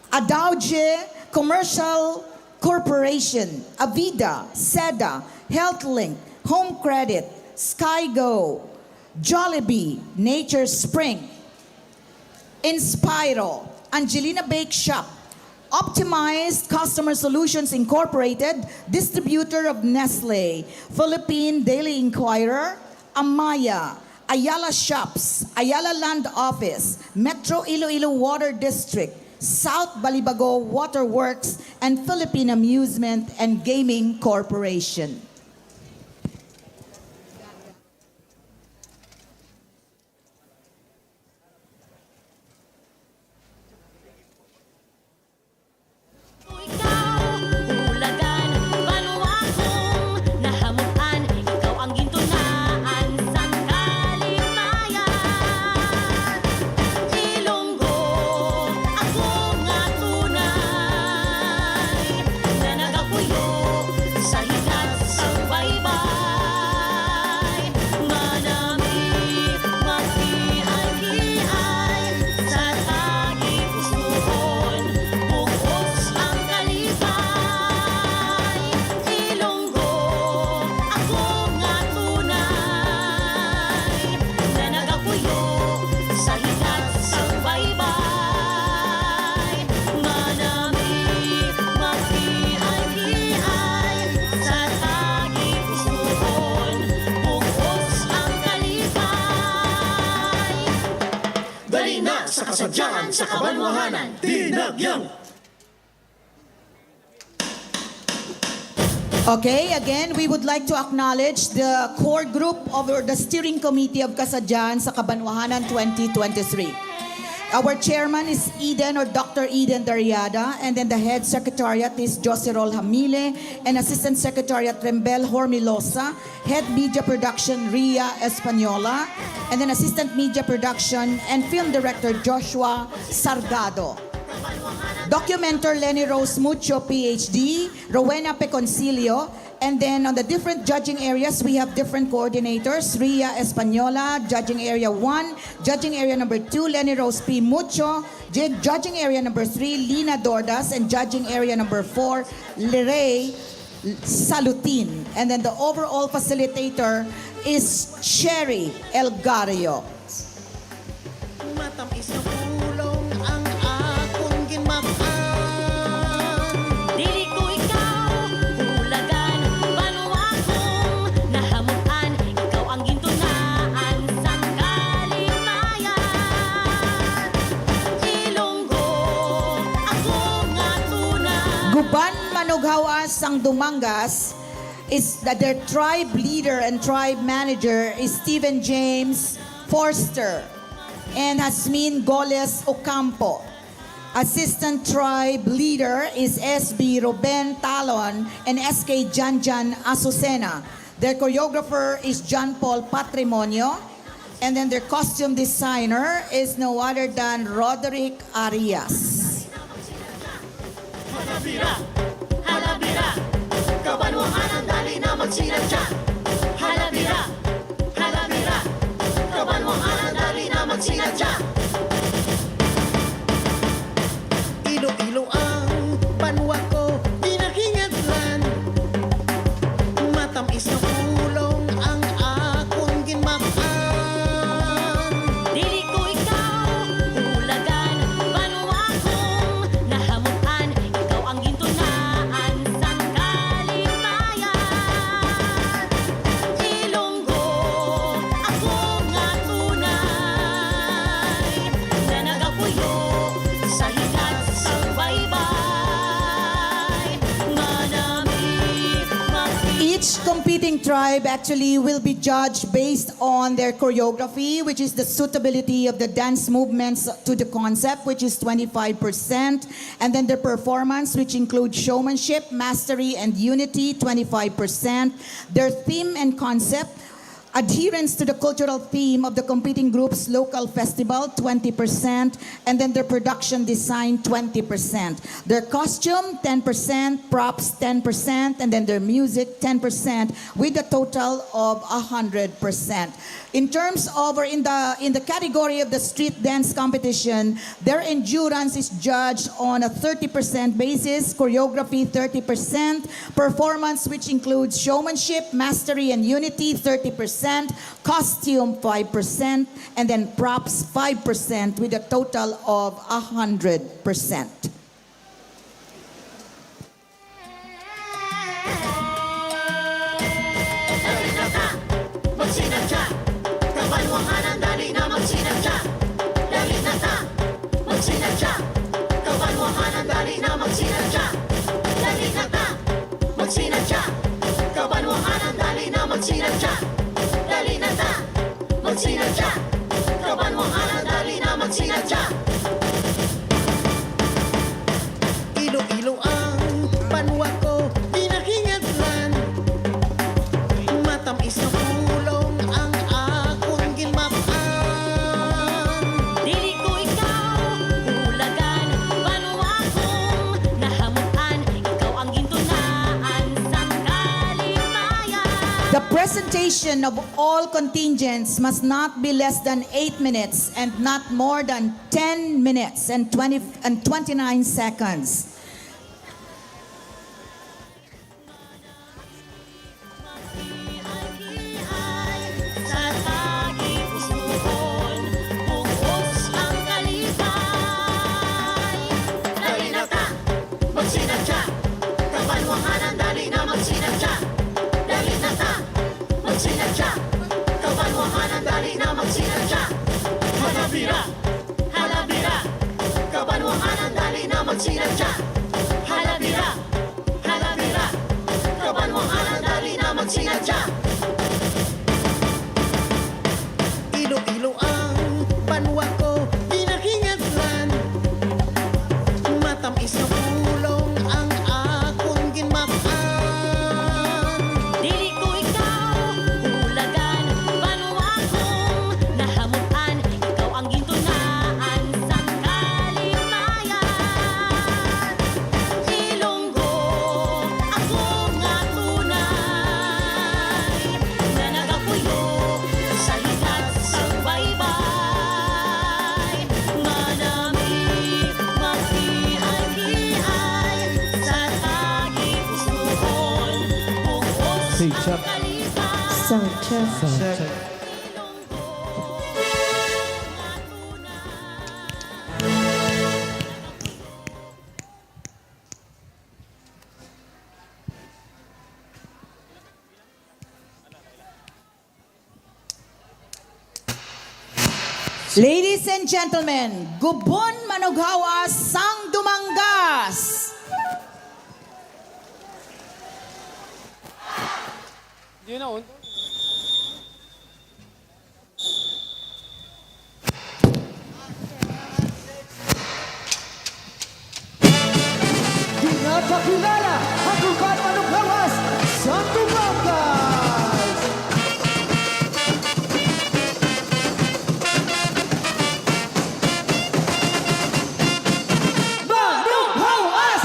Adauge Commercial Corporation, Avida, Seda, HealthLink, Home Credit, SkyGo, Jollibee, Nature Spring, Inspiro, Angelina Bake Shop, Optimized Customer Solutions Incorporated, distributor of Nestle, Philippine Daily Inquirer, Amaya, Ayala Shops, Ayala Land Office, Metro Iloilo Water District, South Balibago Water Works, and Philippine Amusement and Gaming Corporation. Kasadyahan sa Kabanwahanan, Dinagyang! Okay, again, we would like to acknowledge the core group of the steering committee of Kasadyahan sa Kabanwahanan 2023. Our chairman is Eden or Dr. Eden Dariada, and then the head secretariat is Joserol Hamile, and assistant secretariat Rembel Hormilosa, head media production Ria Española, and then assistant media production and film director Joshua Sargado. Documenter Lenny Rose Mucho, PhD, Rowena Peconcilio, and then on the different judging areas, we have different coordinators. Ria Española, judging area 1, judging area number 2, Lenny Rose P. Mucho, judging area number 3, Lina Dordas, and judging area number 4, Lirey Salutin. And then the overall facilitator is Sherry Elgario. Matamis na pulong ang akong ginmakaan. Dili ko ikaw, ulagan, banwa kong nahamuan. Ikaw ang gintunaan sa kalimayan. Ilonggo, ako nga tunay. Guban Manughawas ang Dumangas is that their tribe leader and tribe manager is Stephen James Forster and Hasmin Goles Ocampo. Assistant tribe leader is SB Ruben Talon and SK Janjan Azucena. Their choreographer is John Paul Patrimonio. And then their costume designer is no other than Roderick Arias. Halabira, halabira, Kabanwahanan dali na magsinadya. Halabira, halabira, Kabanwahanan dali na magsinadya. Ilo-ilo ang banwa ko, pinakingatlan. Matamis na pulong ang akong ginmakaan. Dili ko ikaw, ulagan, banwa kong nahamuan. Ikaw ang gintunaan sa kalimayan. Ilonggo, ako nga tunay. Na nagapuyo sa hikat sa baybay. Manami, Each competing tribe actually will be judged based on their choreography, which is the suitability of the dance movements to the concept, which is 25%, and then their performance, which includes showmanship, mastery, and unity, 25%, their theme and concept, adherence to the cultural theme of the competing group's local festival, 20%, and then their production design, 20%. Their costume, 10%, props, 10%, and then their music, 10%, with a total of 100%. In terms of, or in the category of the street dance competition, their endurance is judged on a 30% basis, choreography 30%, performance which includes showmanship, mastery, and unity 30%, costume 5%, and then props 5% with a total of 100%. magsinadya. Kabanwahanan dali na magsinadya. Dali na ta, magsinadya. Kabanwahanan dali na magsinadya. Dali na ta, magsinadya. Kabanwahanan dali na magsinadya. Dali na ta, magsinadya. Kabanwahanan dali na magsinadya. Ilo-ilo ang banwa ko, pinakingatlan. Matamis na pulong ang akong ginmakaan. Dili ko ikaw, ulagan, banwa kong nahamuan. Ikaw ang gintunaan sa kalimayan. The presentation of all contingents must not be less than 8 minutes and not more than 10 minutes and 29 seconds. Sa taging pusoon, bugos ang kalipay. Dali na ta, magsinadya. Kabanwahanan dali na magsinadya. Dali na ta, magsinadya. Kabanwahanan dali na magsinadya. Halabira, halabira. Kabanwahanan dali na magsinadya. Halabira, halabira. Kabanwahanan Hey, check. Sound check. Ladies and gentlemen, Gubon Manughawa Sang Dumangas. Do you know? Di nakakilala ang Gubon Manughawa Sang Dumangas. Manughawas!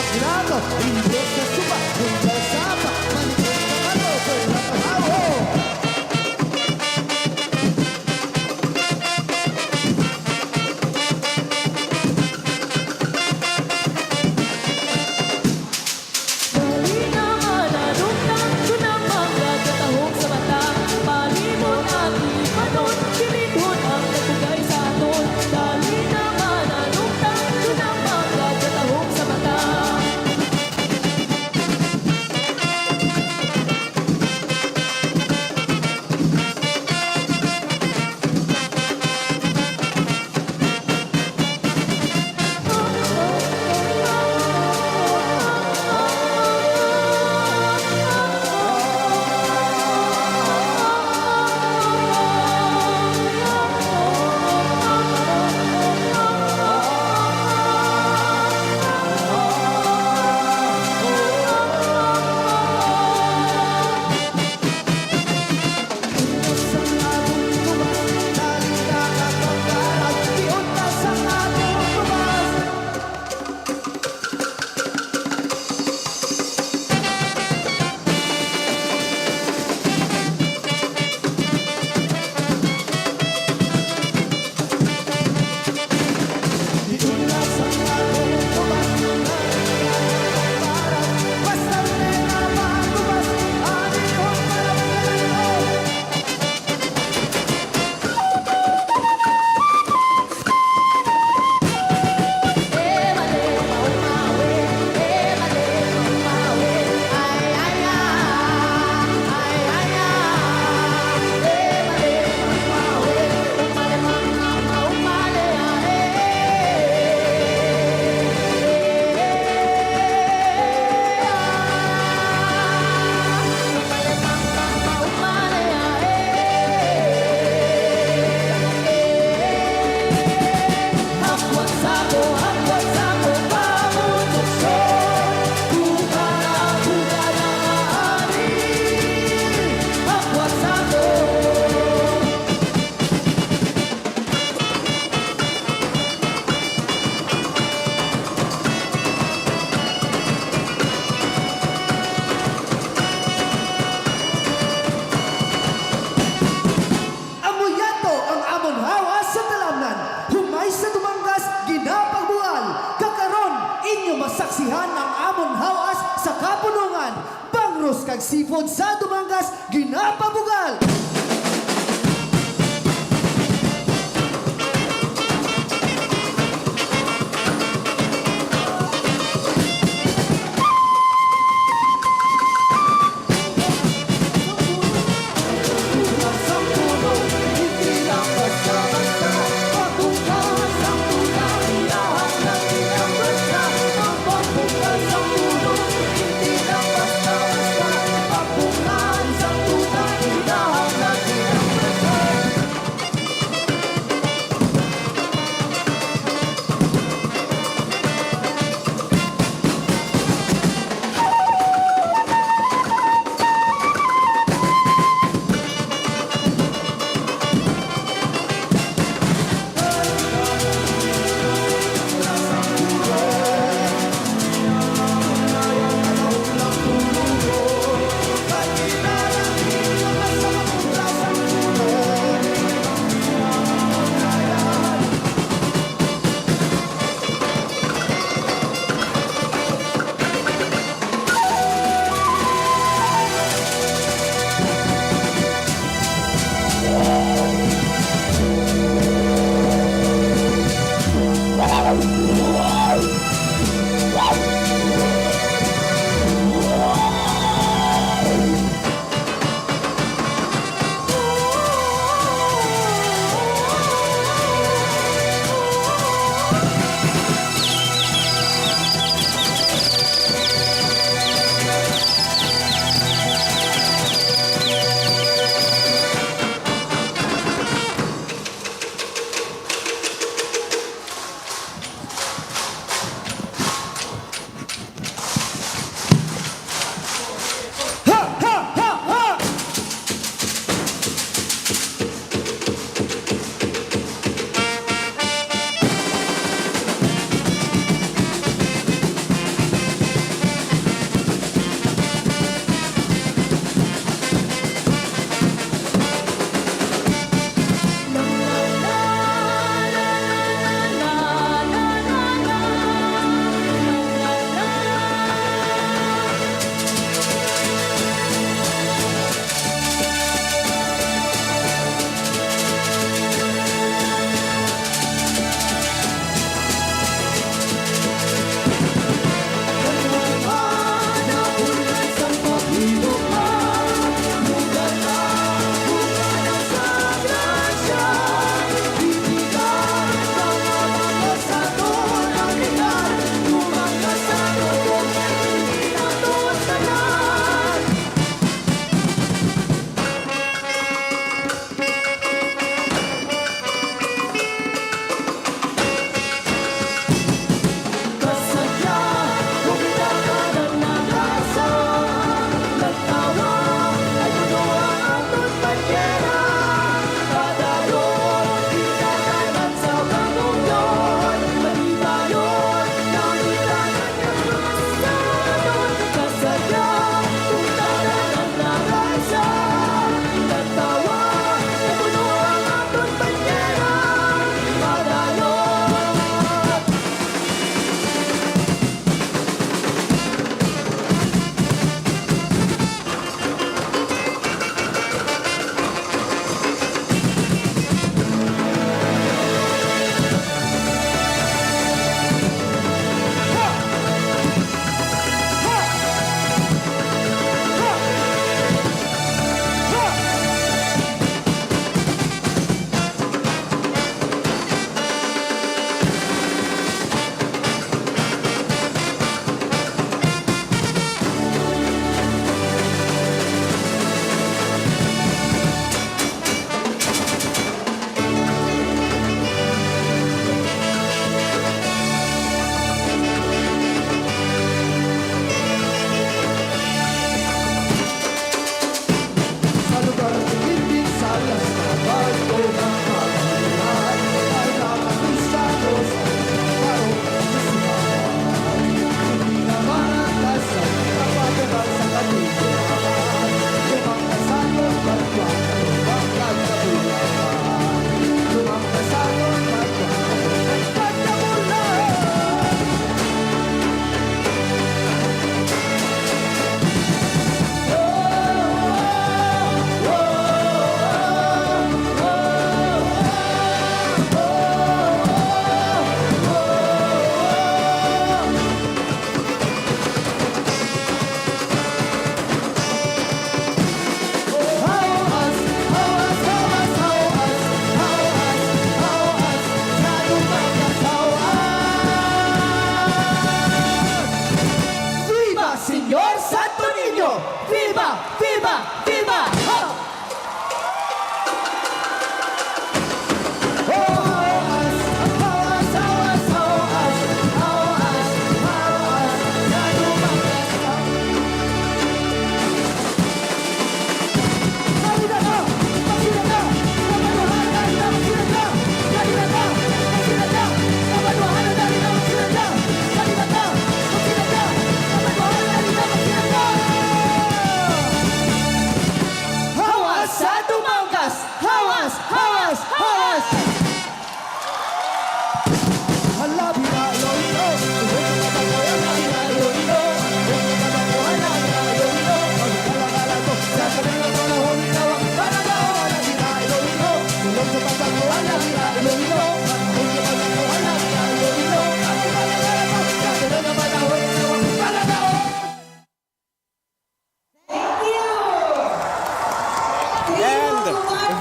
Grado, imbes na suba, kung sapa, malikot na malo, kung nakahawo. masaksihan ang amon hawas sa kapunungan. Bangros kag sipon sa Dumangas, ginapabugal.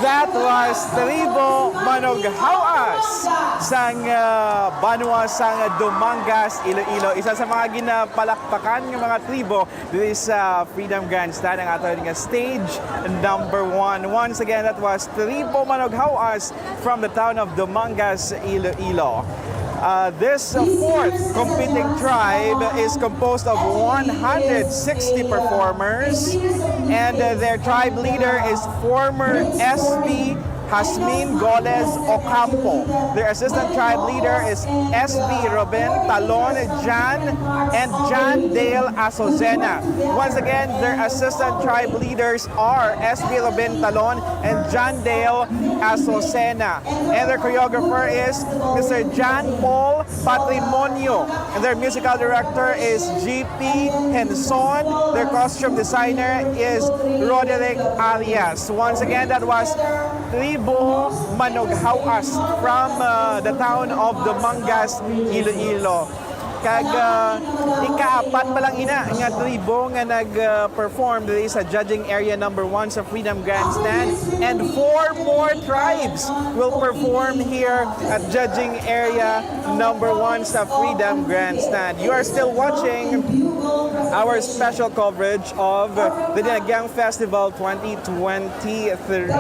that was Tribo Manoghawas sang Banwa sang Dumangas, Iloilo. Isa sa mga ginapalakpakan ng mga tribo dito sa Freedom Grandstand ang ating stage number 1. Once again, that was Tribo Manoghawas from the town of Dumangas, Iloilo. This fourth competing tribe is composed of 160 performers, and their tribe leader is former SB Hasmin Goles Ocampo. Their assistant tribe leader is SB Robin Talon Jan and John Dale Asozena. Once again, their assistant tribe leaders are SB Robin Talon and John Dale Asozena. And their choreographer is Mr. John Paul Patrimonio. And their musical director is GP Henson. Their costume designer is Roderick Arias. Once again, that was Tribo Manoghawas from the town of Dumangas, Iloilo. Kag ikaapat pa lang ina nga tribo nga nag-perform dito sa judging area number 1 sa Freedom Grandstand, and 4 more tribes will perform here at judging area number 1 sa Freedom Grandstand. You are still watching our special coverage of the Dinagyang Festival 2023.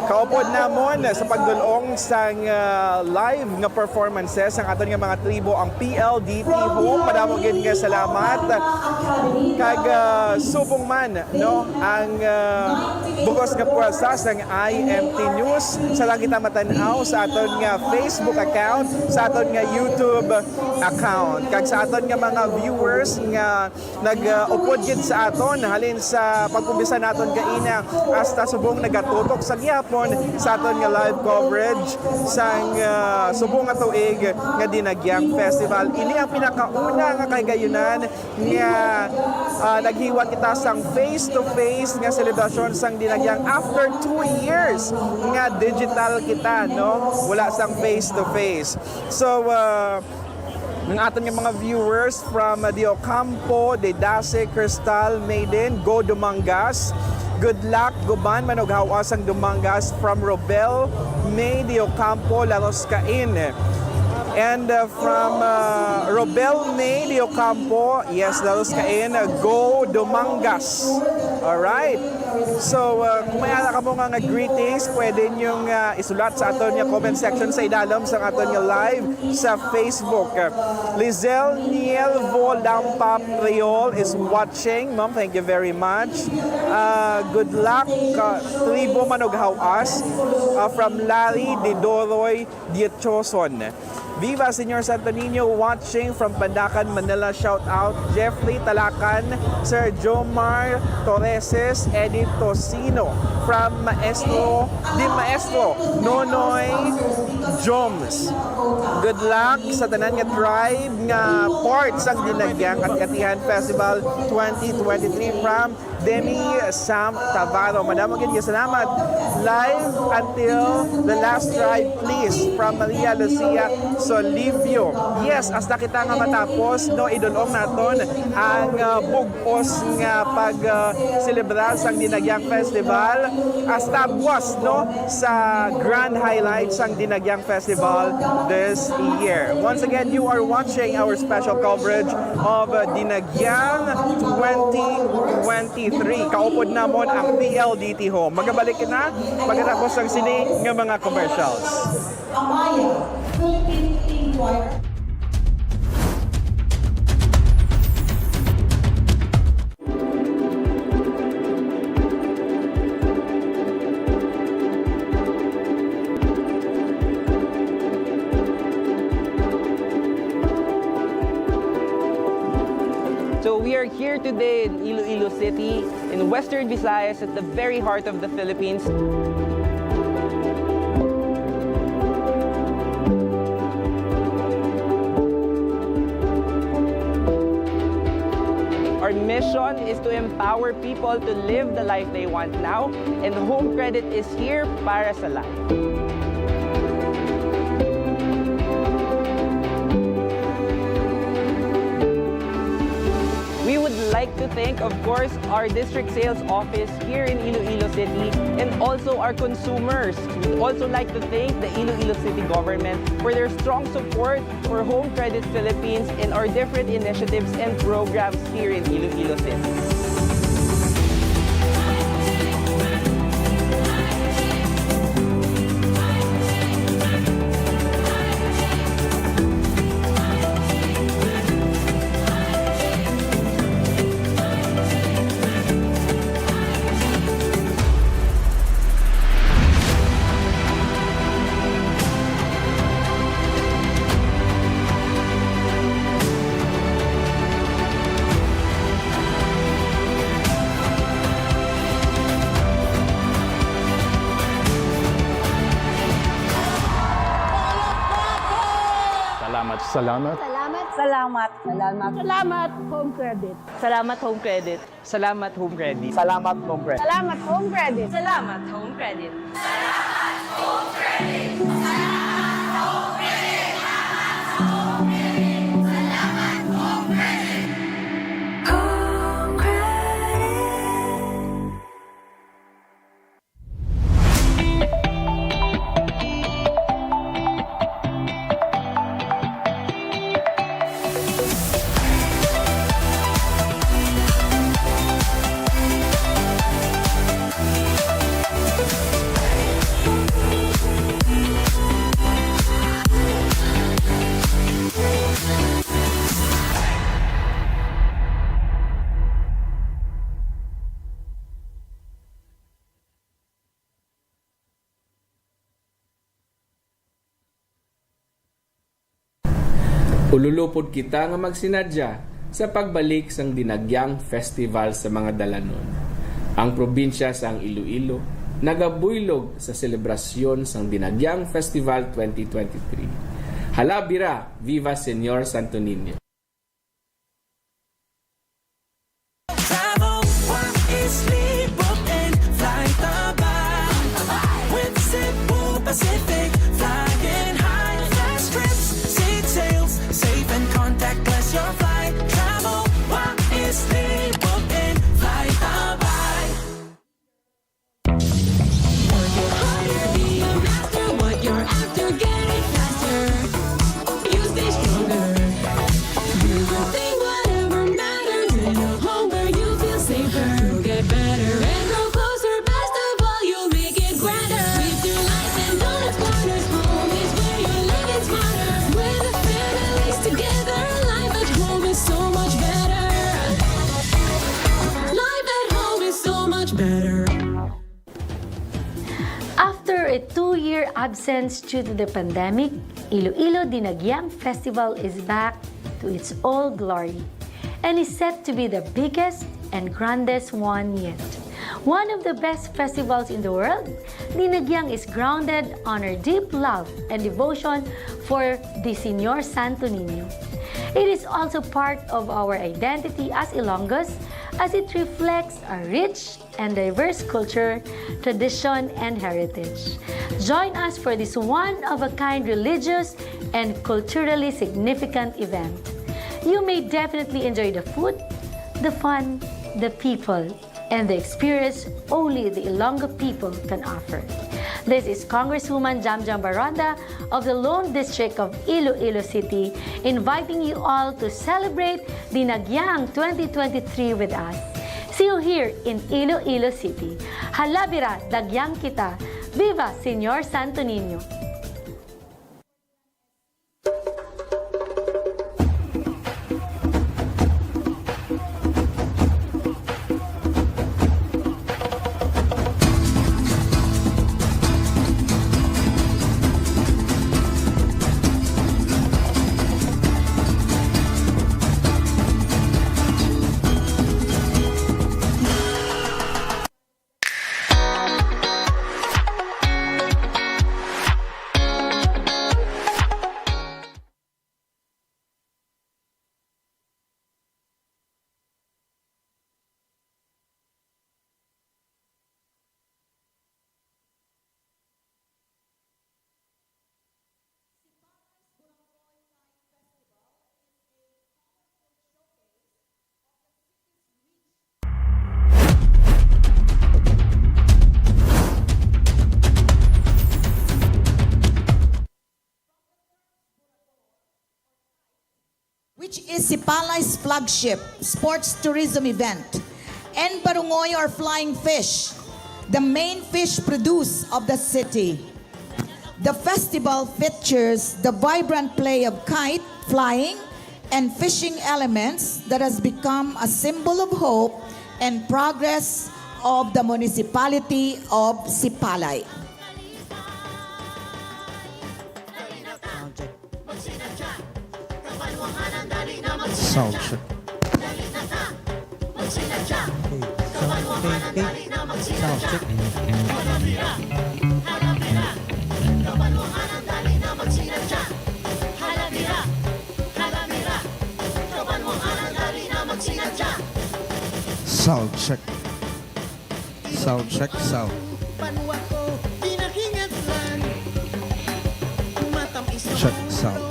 Kaupod namon sa pagdulong sang live nga performances ang aton nga mga tribo ang PLDT Home. Madamo gid nga salamat kag subong man no ang bugos nga puwersa sang IMT News sa lang kita matanaw sa aton nga Facebook account, sa aton nga YouTube account, kag sa aton nga mga viewers nga nag-upod gid sa aton halin sa pag-umpisa naton kaina hasta subong nagatutok sa gyapon sa aton nga live coverage sang subong nga tuig nga Dinagyang Festival. Ini ang pinakauna nga kahigayunan nga naghiwa kita sang face-to-face nga selebrasyon sang Dinagyang after 2 years nga digital kita, no? Wala sang face-to-face. So, ng aton nga mga viewers from the Ocampo, de Dase, Cristal, Maiden, Go Dumangas. Good luck, Guban, Manoghawas ang Dumangas from Robel, May, de Ocampo, Laroscain. And from Robel May de Ocampo, yes, Laroscain, Go Dumangas. Alright. So, kung may ala ka mo nga greetings, pwede niyong isulat sa aton nga comment section sa ilalom sa aton nga live sa Facebook. Lizelle Nielvo Lampa Priol is watching. Ma'am, thank you very much. Good luck, Tribo Manoghawas from Larry Didoroy Dietchoson. Viva Senyor Santo Niño watching from Pandacan, Manila. Shout out Jeffrey Talacan, Sir Jomar Torreses, Eddie Tosino from Maestro Nonoy Joms. Good luck sa tanan nga tribe nga part sa Dinagyang at Katihan Festival 2023 from Demi Sam Tavaro. Madamo gid salamat. Live until the last tribe please from Maria Lucia Solivio. Yes, hasta kita nga matapos no idulong naton ang bugos nga pag celebrar sang Dinagyang Festival hasta buwas no sa grand highlights sang Dinagyang Festival this year. Once again, you are watching our special coverage of Dinagyang 2023. Kaupod namon ang PLDT Home. Magabalik na pagkatapos ng sini nga mga commercials. So we are here today in Iloilo City, in Western Visayas, at the very heart of the Philippines. Our mission is to empower people to live the life they want now, and Home Credit is here para sa lahat. We would like like to thank, of course, our district sales office here in Iloilo City and also our consumers. We'd also like to thank the Iloilo City government for their strong support for Home Credit Philippines and our different initiatives and programs here in Iloilo City. Salamat. Salamat. Salamat. Salamat. Salamat, Home Credit. Salamat Home Credit. Salamat Home Credit. Salamat, Home Credit. Salamat, Home Credit. Salamat, Home Credit. Ululupod kita nga magsinadya sa pagbalik sang Dinagyang Festival sa mga dalanon. Ang probinsya sang Iloilo nagabuylog sa selebrasyon sang Dinagyang Festival 2023. Halabira, Viva Señor Santo Niño! Pacific, flying high, fast trips, seat sails, safe and contactless your flight. Travel wisely, book and flight by. Work harder, be a master. What you're after, get it faster. You stay stronger. Do the thing, whatever matters. In a home where you feel safer. You'll get better and grow closer. Best of all, you'll make it grander. With your life and all its corners, home is where you're living smarter. With the families together, life at home is so much better. Life at home is so much better. After a 2-year absence due to the pandemic, Iloilo Dinagyang Festival is back to its old glory and is set to be the biggest and grandest one yet. One of the best festivals in the world, Dinagyang is grounded on our deep love and devotion for the Señor Santo Niño. It is also part of our identity as Ilonggos, as it reflects a rich and diverse culture, tradition, and heritage. Join us for this one-of-a-kind religious and culturally significant event. You may definitely enjoy the food, the fun, the people, and the experience only the Ilonggo people can offer. This is Congresswoman Jamjam Baronda of the Lone District of Iloilo City, inviting you all to celebrate Dinagyang 2023 with us. See you here in Iloilo City. Halabira, Dagyang kita. Viva Señor Santo Niño! which is Sipalay's flagship sports tourism event, and barungoy or flying fish, the main fish produce of the city. The festival features the vibrant play of kite flying and fishing elements that has become a symbol of hope and progress of the municipality of Sipalay. Sound check. Sound check. Sound check. Sound check. Sound. Check. Sound.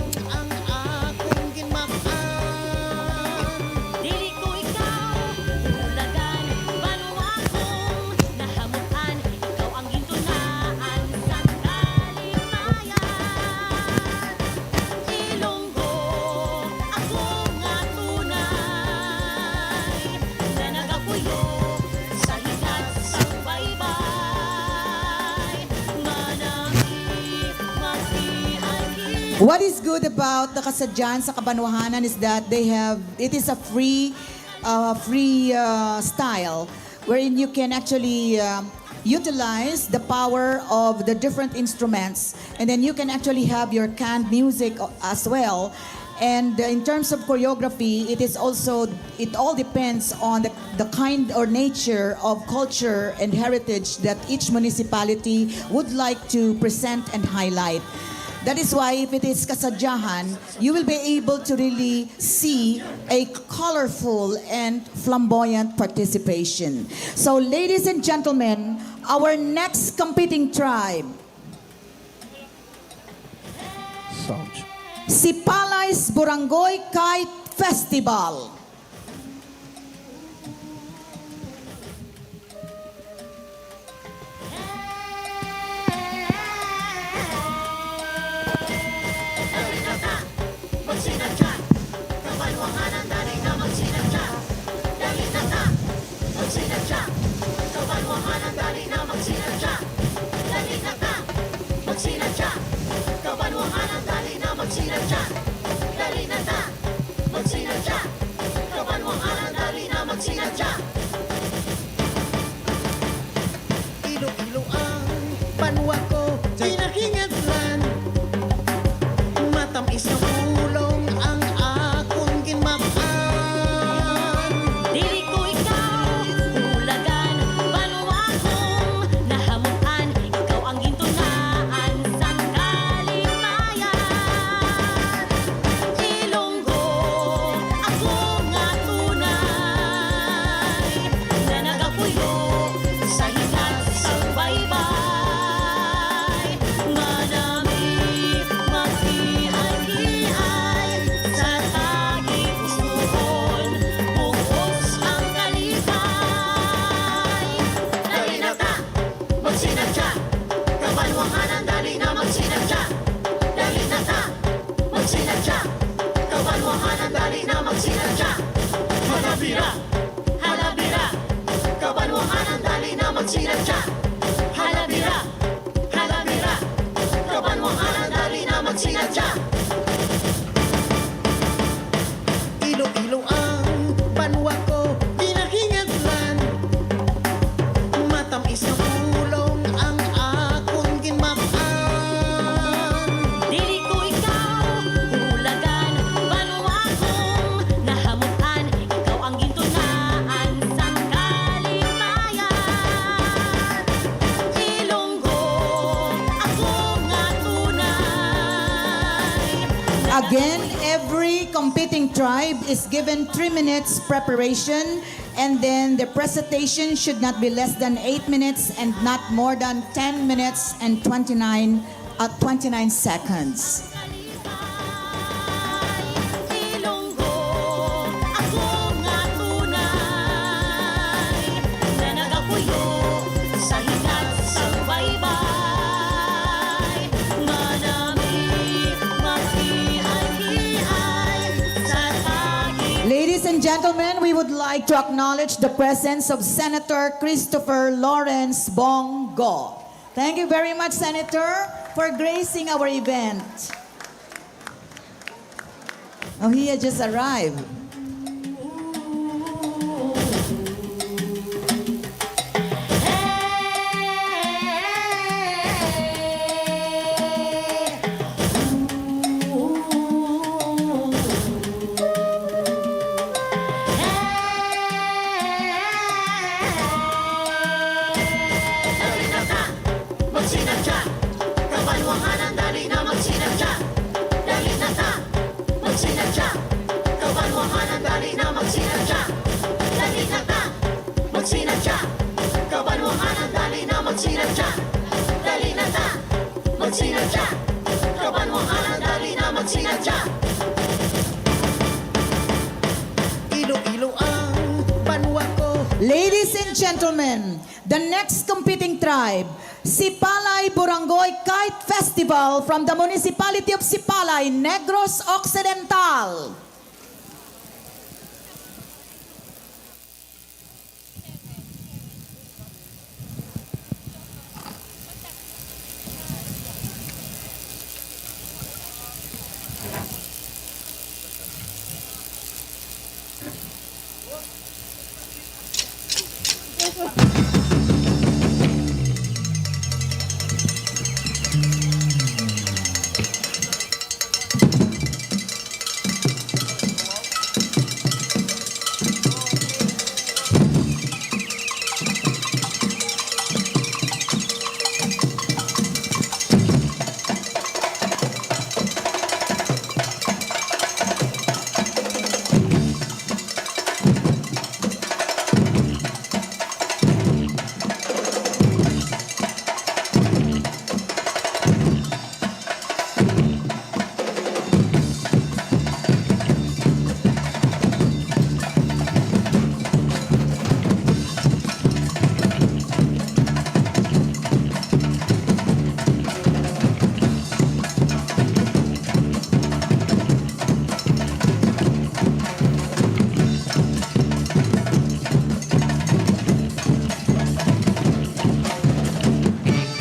What is good about the Kasadyahan sa Kabanwahanan is that it is a free style wherein you can actually utilize the power of the different instruments, and then you can actually have your canned music as well. And in terms of choreography, it all depends on the kind or nature of culture and heritage that each municipality would like to present and highlight. That is why if it is Kasadyahan, you will be able to really see a colorful and flamboyant participation. So ladies and gentlemen, our next competing tribe, Sound. Sipalay's Barangay Kite Festival. Ilo-ilo ang banwa ko, pinakingatlan. Matamis na pulong ang akong ginmakan. Dili ko ikaw, ulagan, banwa kong nahamuan. Ikaw ang gintunaan sa kalimayan. Ilonggo, ako nga tunay, na nagapuyo sa hinat sa baybay. Manami, maghiay-hiay, sa taging usuhon, bugos ang kalipay. Dali na ta, magsinadya, Kabanwahanan, dali na magsinadya. Dali na ta, magsinadya, Kabanwahanan, dali na magsinadya. Halabira, halabira, Kabanwahanan, dali na magsinadya. Halabira, halabira, Kabanwahanan, dali na magsinadya. Ilo-ilo ang banwa ko, pinakingatlan. Matamis na pulong ang akong ginmakan. Dili ko ikaw, ulagan, banwa kong nahamuan. Ikaw ang gintunaan sa kalimayan. Ilonggo, ako nga tunay. Again, every competing tribe is given 3 minutes preparation, and then the presentation should not be less than 8 minutes and not more than 10 minutes and 29 seconds. Ilonggo, ako nga tunay, na nagapuyo sa hinat sa baybay. Manami, maghiay-hiay, sa would like to acknowledge the presence of Senator Christopher Lawrence Bongo. Thank you very much, Senator, for gracing our event. Oh, he had just arrived. Magsinadya, kabanwahanan, dali na magsinadya. Dali na ta, magsinadya, kabanwahanan, dali na magsinadya. Dali na ta, magsinadya, kabanwahanan, dali na magsinadya. Dali na ta, magsinadya, kabanwahanan, dali na magsinadya. Ilo-ilo ang banwa ko. Ladies and gentlemen, the next competing tribe, Sipalay Barangay Kite Festival from the Municipality of Sipalay, Negros Occidental.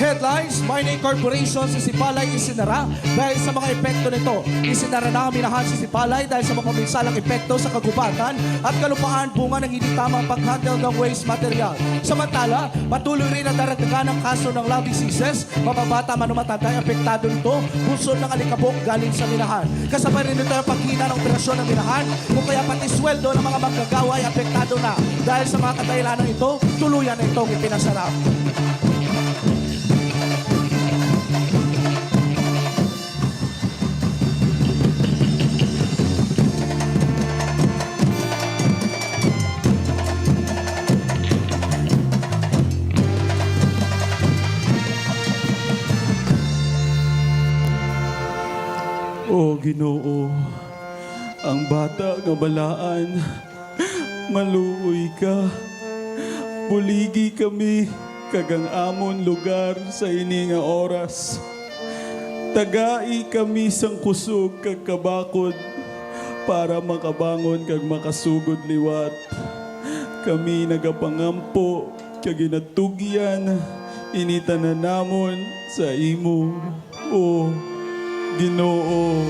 Headlines, mining corporation sa Sipalay isinara dahil sa mga epekto nito. Isinara na ang minahan sa Sipalay dahil sa mga minsalang epekto sa kagubatan at kalupaan bunga ng hindi tamang pag-handle ng waste material. Samantala, patuloy rin ang daragdagan ng kaso ng love diseases, mababata man o matanda ang apektado nito, bunsod ng alikabok galing sa minahan. Kasabay rin nito ang paghina ng operasyon ng minahan, kung kaya pati sweldo ng mga manggagawa ay apektado na. Dahil sa mga kadahilanan ito, tuluyan na itong ipinasara. O Ginoo, ang bata nga balaan, maluoy ka. Buligi kami kagang amon lugar sa ini nga oras. Tagai kami sang kusog kag kabakod para makabangon kag makasugod liwat. Kami nagapangampo kag ginatugyan initanan namon sa imo. O Ginoo.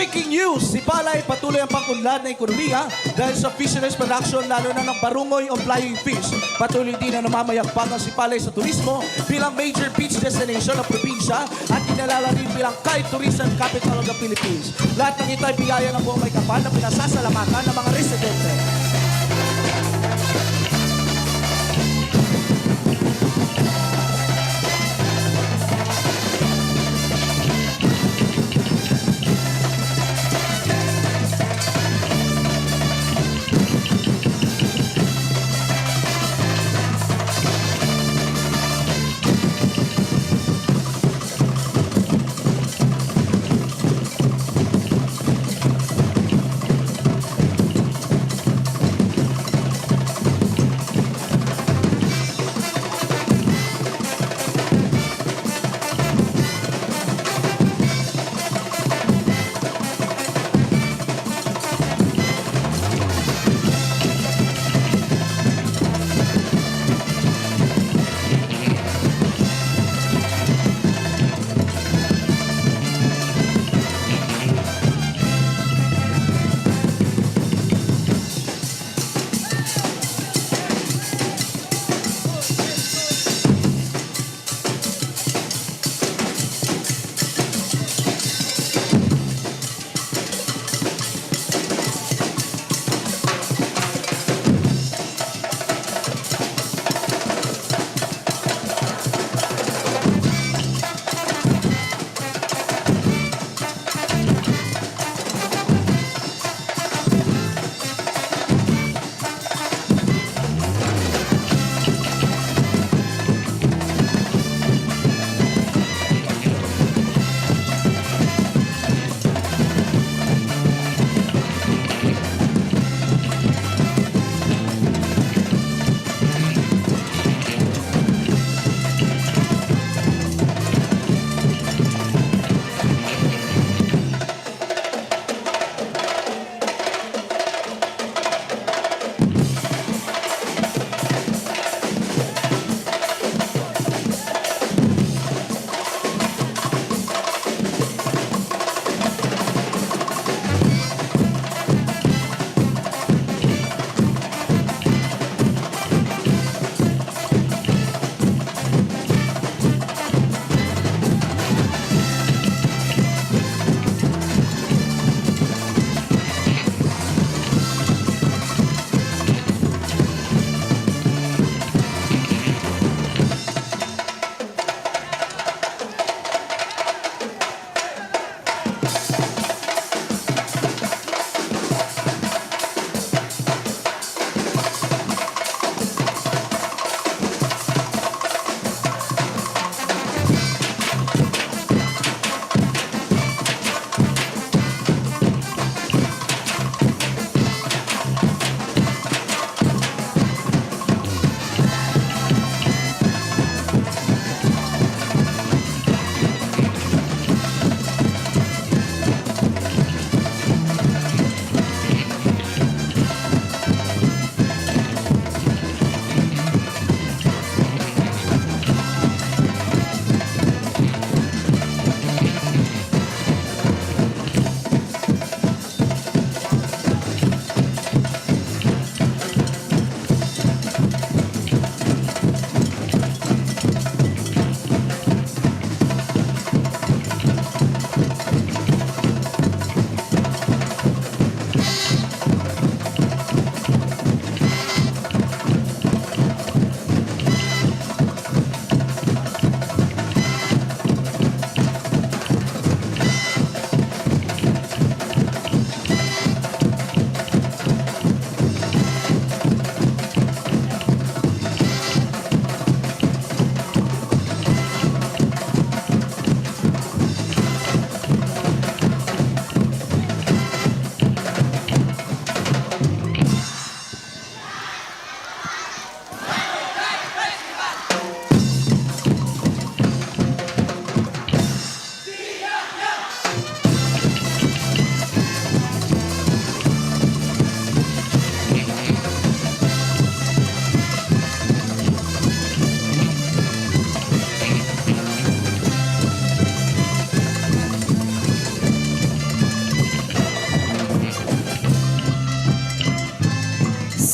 Breaking news! Si Palay patuloy ang pangkunlad ng ekonomiya dahil sa fisheries production lalo na ng barungoy o flying fish. Patuloy din na namamayagpag ang si Palay sa turismo bilang major beach destination ng probinsya at kinalala rin bilang kite tourism capital of the Philippines. Lahat ng ito ay biyaya ng buong may kapal na pinasasalamatan ng mga residente.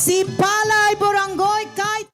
si Palay Barangay Kite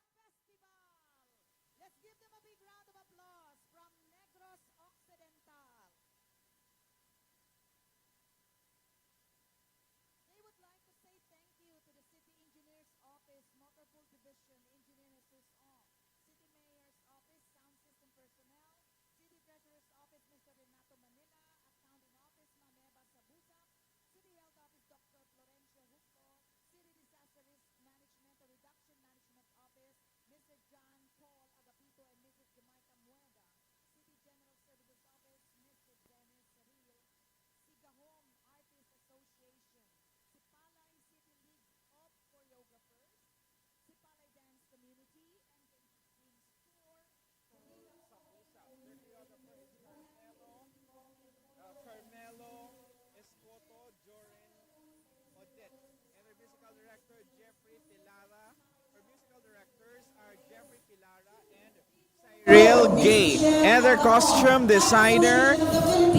Real Gay, and their costume designer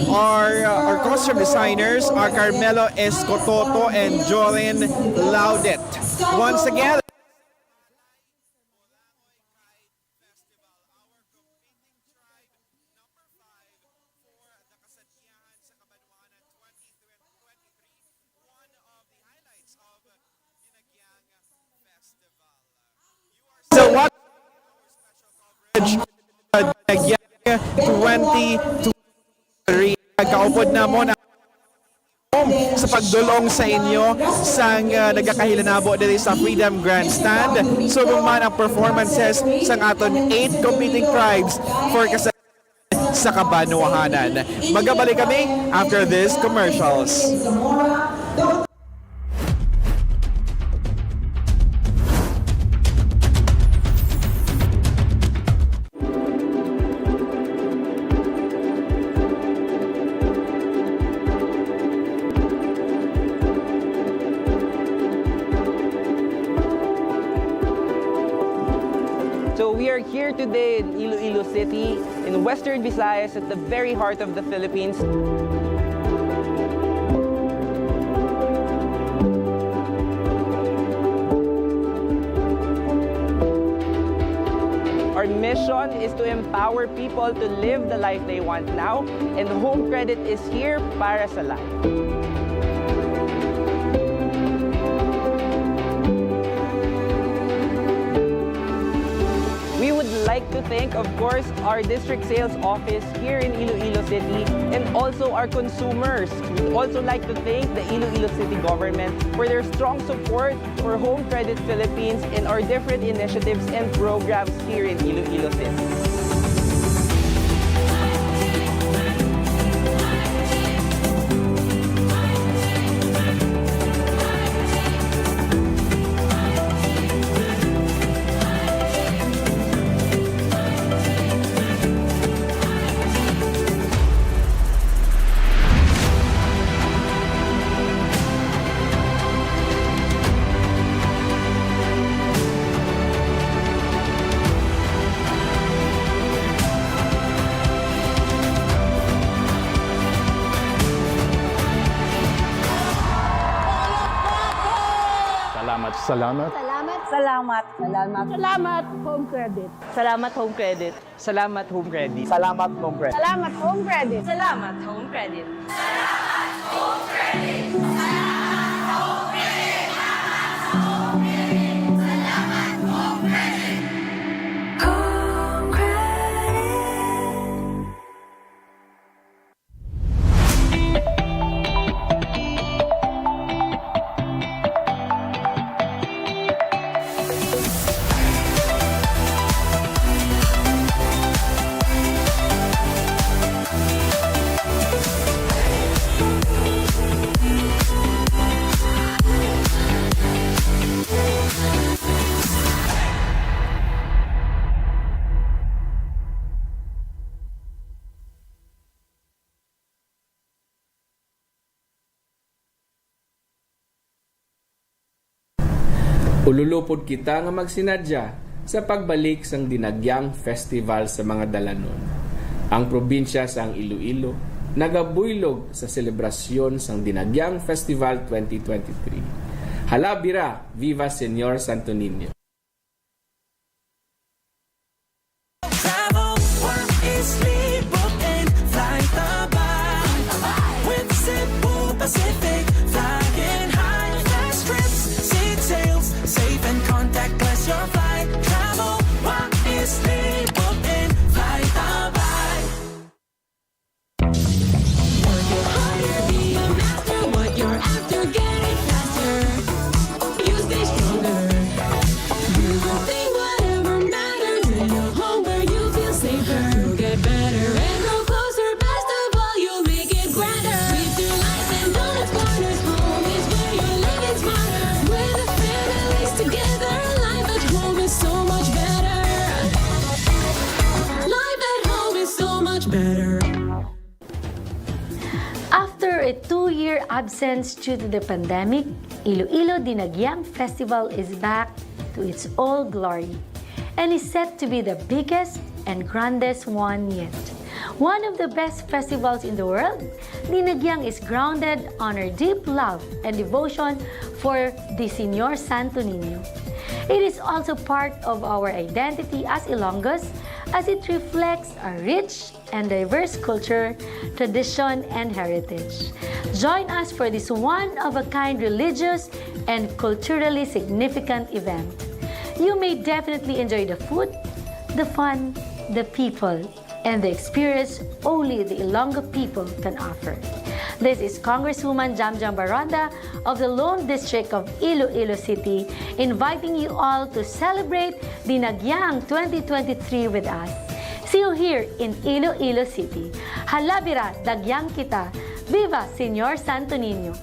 or costume designers are Carmelo Escototo and Jorin Laudet. Once again, so what Kabanwahanan 2023 kaupod na mo na sa pagdulong sa inyo sang nagakahilanabo diri sa Freedom Grandstand. So man ang performances sang aton 8 competing tribes for Kasadyahan sa Kabanwahanan. Magabalik kami after this commercials. So we are here today in Iloilo City, in Western Visayas, at the very heart of the Philippines. Our mission is to empower people to live the life they want now, and Home Credit is here para sa lahat. We would like to thank, of course, our district sales office here in Iloilo City and also our consumers. We'd also like to thank the Iloilo City government for their strong support for Home Credit Philippines and our different initiatives and programs here in Iloilo City. Salamat. Salamat. Salamat. Salamat. Salamat Home Credit. Salamat Home Credit. Salamat Home Credit. Salamat, Home Credit. Salamat Home Credit. Salamat Home Credit. Ululupod kita nga magsinadya sa pagbalik sang Dinagyang Festival sa mga dalanon. Ang probinsya sang Iloilo nagabuylog sa selebrasyon sang Dinagyang Festival 2023. Halabira, Viva Señor Santo Niño. Travel, work, sleep, book, and fly Tabay. With Cebu Pacific, flying high, fast trips, seat sales, safe and contactless your flight. Travel, work, sleep, book, and fly Tabay. Work it harder, be a master. What you're after, get it faster. You stay stronger. Do the thing, whatever matters. In your home where you feel safer. You'll get better and grow closer. Best of all, you'll make it grander. Live through life and all its corners. Home is where you're living smarter. With the families together, life at home is so much better. Life at home is so much better. After a 2-year absence due to the pandemic, Iloilo Dinagyang Festival is back to its old glory and is set to be the biggest and grandest one yet. One of the best festivals in the world, Dinagyang is grounded on our deep love and devotion for the Señor Santo Niño. It is also part of our identity as Ilonggos as it reflects a rich and diverse culture, tradition, and heritage. Join us for this one-of-a-kind religious and culturally significant event. You may definitely enjoy the food, the fun, the people, and the experience only the Ilonggo people can offer. This is Congresswoman Jamjam Baronda of the Lone District of Iloilo City inviting you all to celebrate Dinagyang 2023 with us. See you here in Iloilo City. Halabira, dagyang kita. Viva Señor Santo Niño.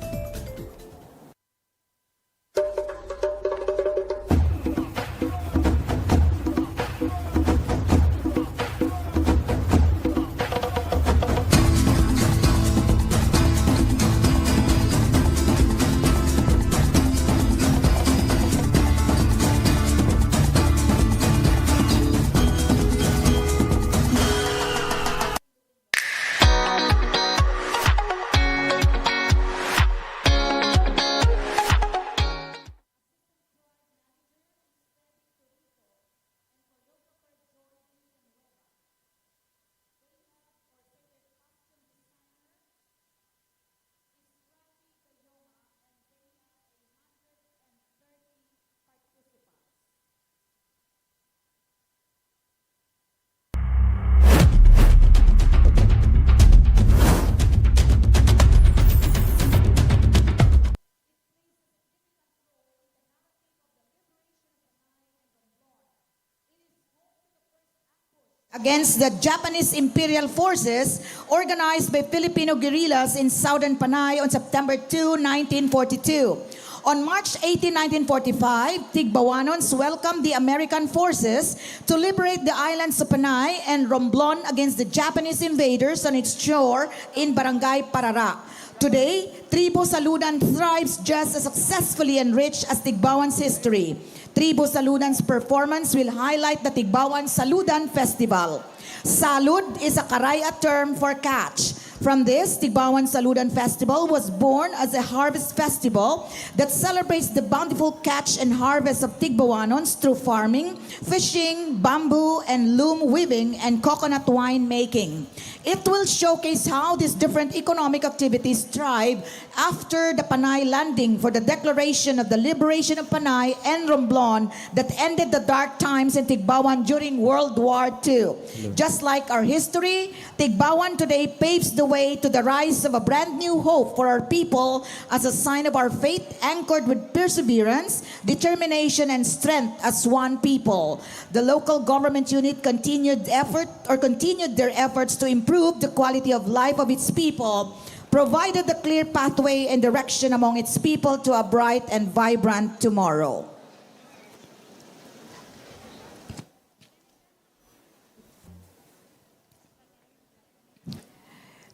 Against the Japanese imperial forces organized by Filipino guerrillas in southern Panay on September 2, 1942. On March 18, 1945, Tigbawanons welcomed the American forces to liberate the islands of Panay and Romblon against the Japanese invaders on its shore in Barangay Parara. Today, Tribo Saludan thrives just as successfully and rich as Tigbawan's history. Tribo Saludan's performance will highlight the Tigbawan Saludan Festival. Salud is a Karaya term for catch. From this, Tigbawan Saludan Festival was born as a harvest festival that celebrates the bountiful catch and harvest of Tigbawanons through farming, fishing, bamboo and loom weaving, and coconut wine making. It will showcase how these different economic activities thrive after the Panay landing for the declaration of the liberation of Panay and Romblon that ended the dark times in Tigbawan during World War II. Just like our history, Tigbawan today paves the way to the rise of a brand new hope for our people as a sign of our faith anchored with perseverance, determination, and strength as one people. The local government unit continued their efforts to improve the quality of life of its people, provided a clear pathway and direction among its people to a bright and vibrant tomorrow.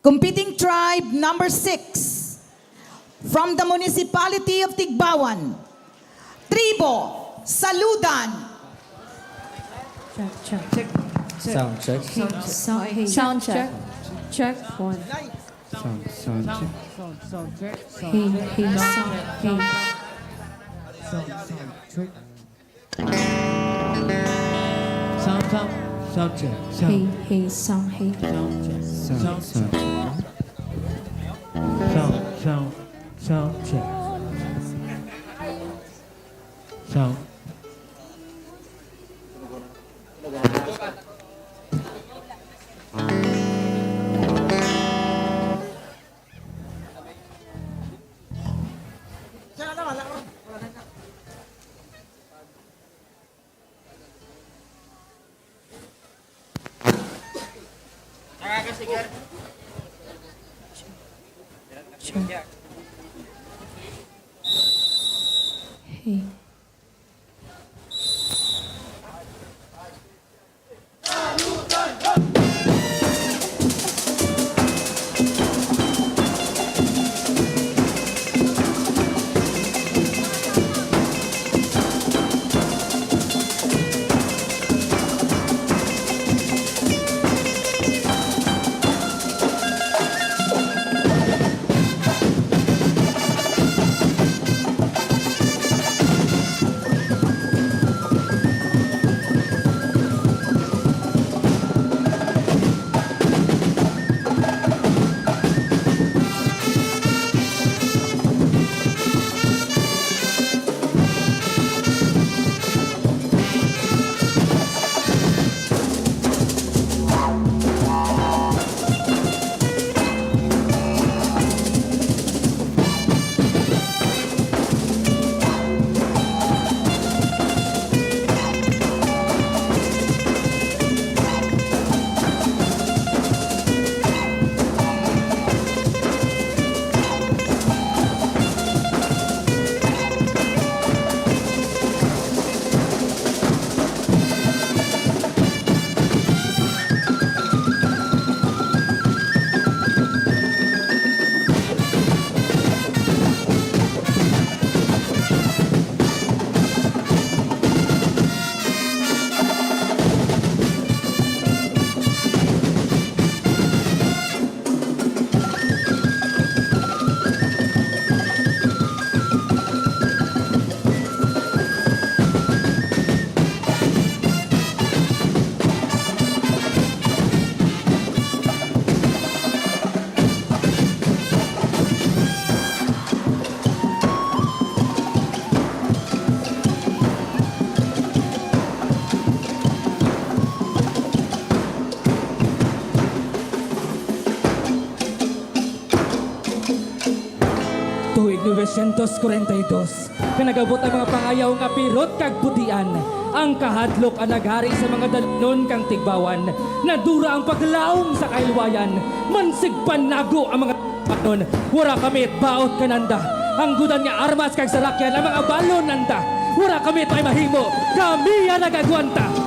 Competing tribe number 6 from the municipality of Tigbawan, Tribo Saludan. Check. Sound check. Sound check. Check one. Sound check. Hey, sound. Hey. Sound check. Hey, sound, hey. Sound check. Sound. Hey. Tuig 942, pinagabot ang mga pangayaw nga pirot kag putian. Ang kahadlok ang naghari sa mga dalanon kang tigbawan. Nadura ang paglaong sa kailwayan. Mansig panago ang mga panon. Wara kamit baot kananda. Ang gudan nga armas kag sarakyan ang mga balon nanda. Wara kamit ay mahimo. Kami ang nagagwanta.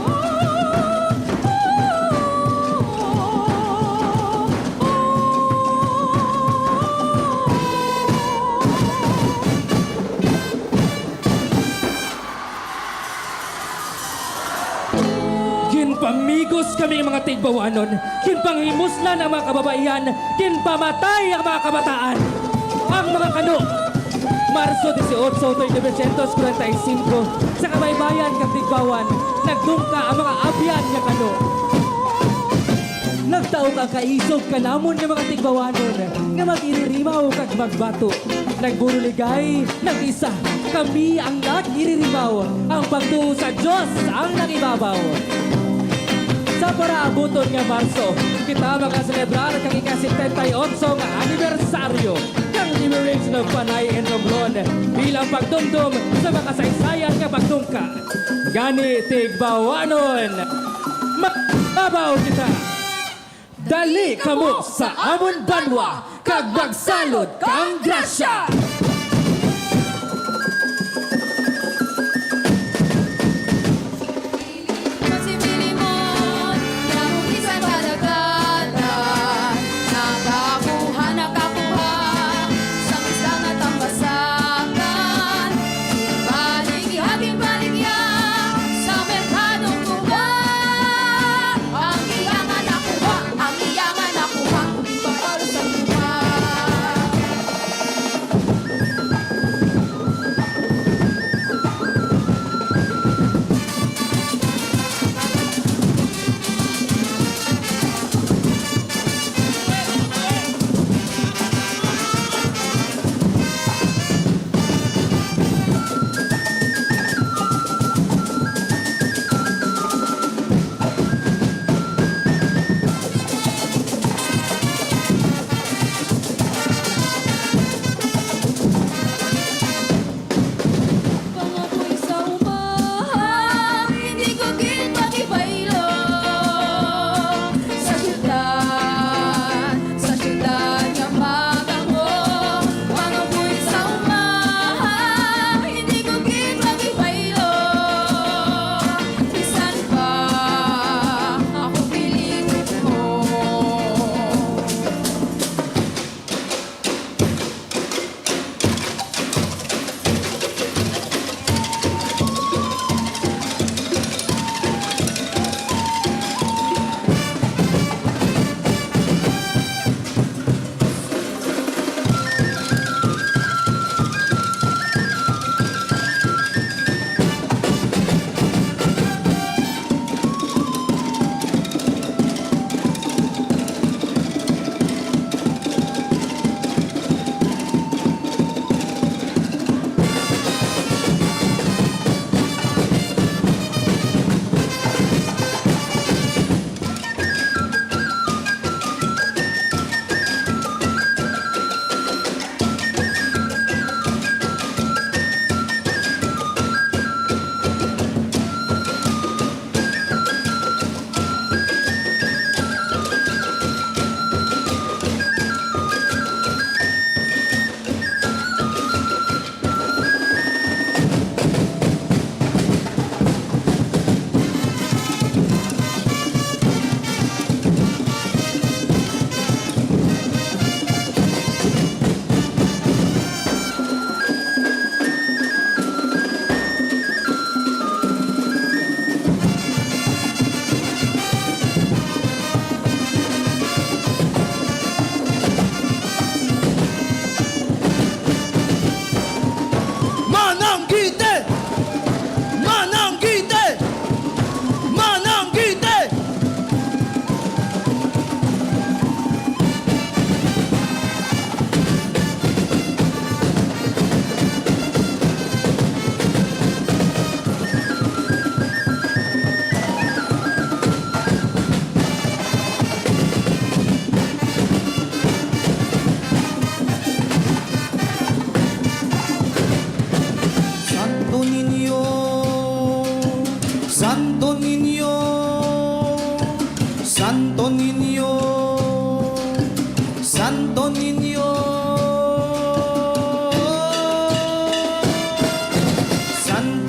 Pamigos kami ang mga tigbawanon, kinpanghimuslan ang mga kababaihan, kinpamatay ang mga kabataan. Ang mga kano, Marso 18, 1945, sa kabaybayan kang tigbawan, nagdungka ang mga abyan nga kano. Nagtaog ang kaisog kanamon ng mga tigbawanon, nga mag-iririmaw kag magbato. Nagburuligay, nag-isa, kami ang nag-iririmaw, ang pagtuo sa Diyos ang nangibabaw. Sa paraabuton nga Marso, kita makaselebrar kang ika-78 nga anibersaryo ng Liberation of Panay and Romblon bilang pagdumdum sa makasaysayan nga pagdungka. Gani tigbawanon, magbabaw kita. Dali kamo sa amon banwa, kag magsalod kang grasya.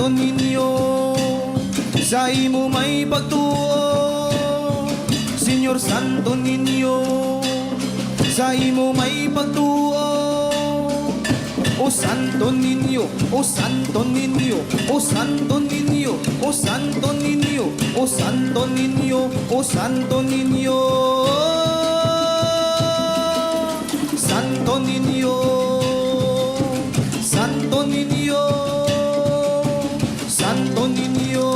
Santo Niño, sa imo may pagtuo. Senyor Santo Niño, sa imo may pagtuo. O Santo Niño, O Santo Niño, O Santo Niño, O Santo Niño, O Santo Niño, O Santo Niño. Santo Niño, Santo Niño, Santo Niño.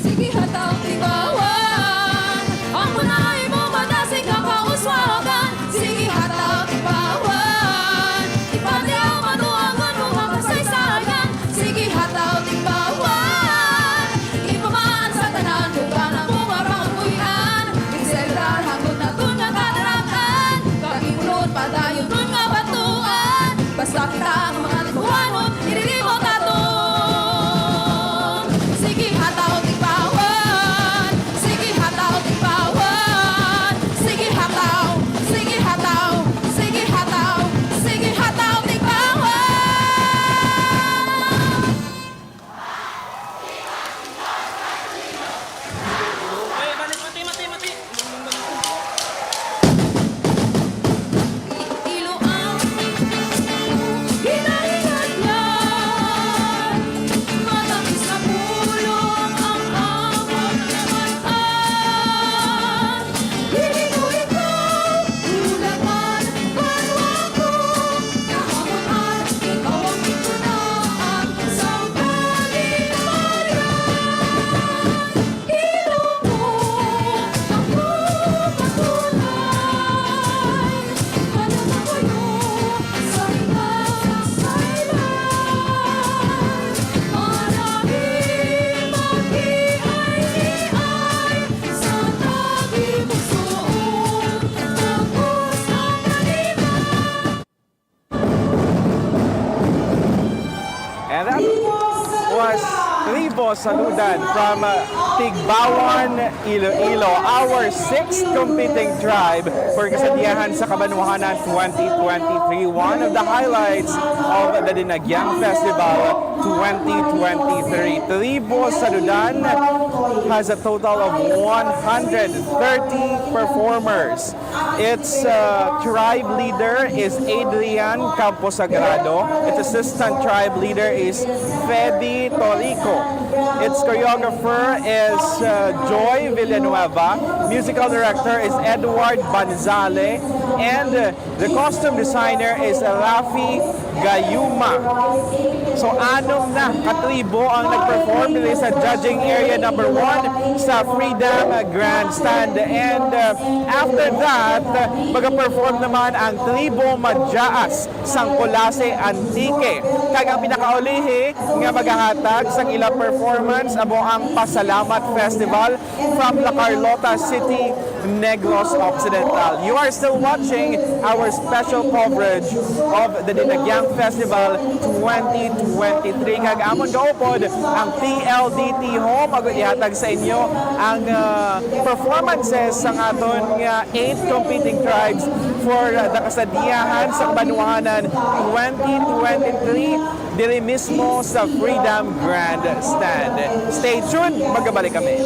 Sige hataw tibawan, ang munay mo madasig kakauswagan. Sige hataw tibawan, ipadayaw matuangan mo makasaysayan. Sige hataw tibawan, ipamaan sa tanan lugar na bumaranguyan. Iselrar hanggot na dun nga kadarakan, kakimulot padayon dun nga batuan. Basta kita ang mga tibuhanon, iririmo taton. Sige hataw tibawan, sige hataw tibawan, sige hataw, sige hataw, sige hataw, sige hataw tibawan. Ilo ang hinahingan niyan, matapos na pulong ang amon naman. Hindi ko ikaw, ulat man, banwa ko, kahamunan, ikaw ang itunaan sa Panginoon. Ilo mo, ako patunay, hanap ako'yo sa inasailan. Maraming mag-iay-iay sa tabi pusoon, tapos ang kaliman. And that was Tribo Saludan from Tigbawan, Iloilo, our 6th competing tribe for Kasadyahan sa Kabanwahanan 2023. One of the highlights of the Dinagyang Festival 2023. Tribo Saludan has a total of 130 performers. Its tribe leader is Adrian Camposagrado. Its assistant tribe leader is Fedi Torico. Its choreographer is Joy Villanueva. Musical director is Edward Banzale. And the costume designer is Rafi Gayuma. So anom na katribo ang nag-perform dito sa judging area number 1 sa Freedom Grandstand. And after that, mag-perform naman ang tribo Madyaas sang Colase Antique. Kag ang pinakaulihi nga maghahatag sang ilang performance abo ang Pasalamat Festival from La Carlota City, Negros Occidental. You are still watching our special coverage of the Dinagyang Festival 2023. Kag amon gaupod ang PLDT Home mag-ihatag sa inyo ang performances sang aton nga 8 competing tribes for the Kasadyahan sa Kabanwahanan 2023 diri mismo sa Freedom Grandstand. Stay tuned, magkabalik kami.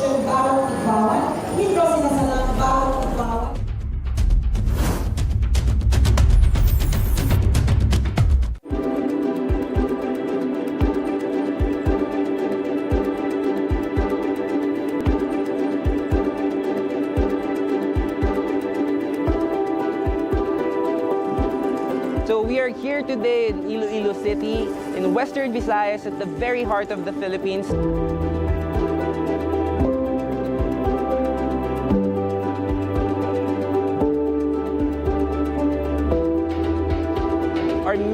So we are here today in Iloilo City, in Western Visayas, at the very heart of the Philippines.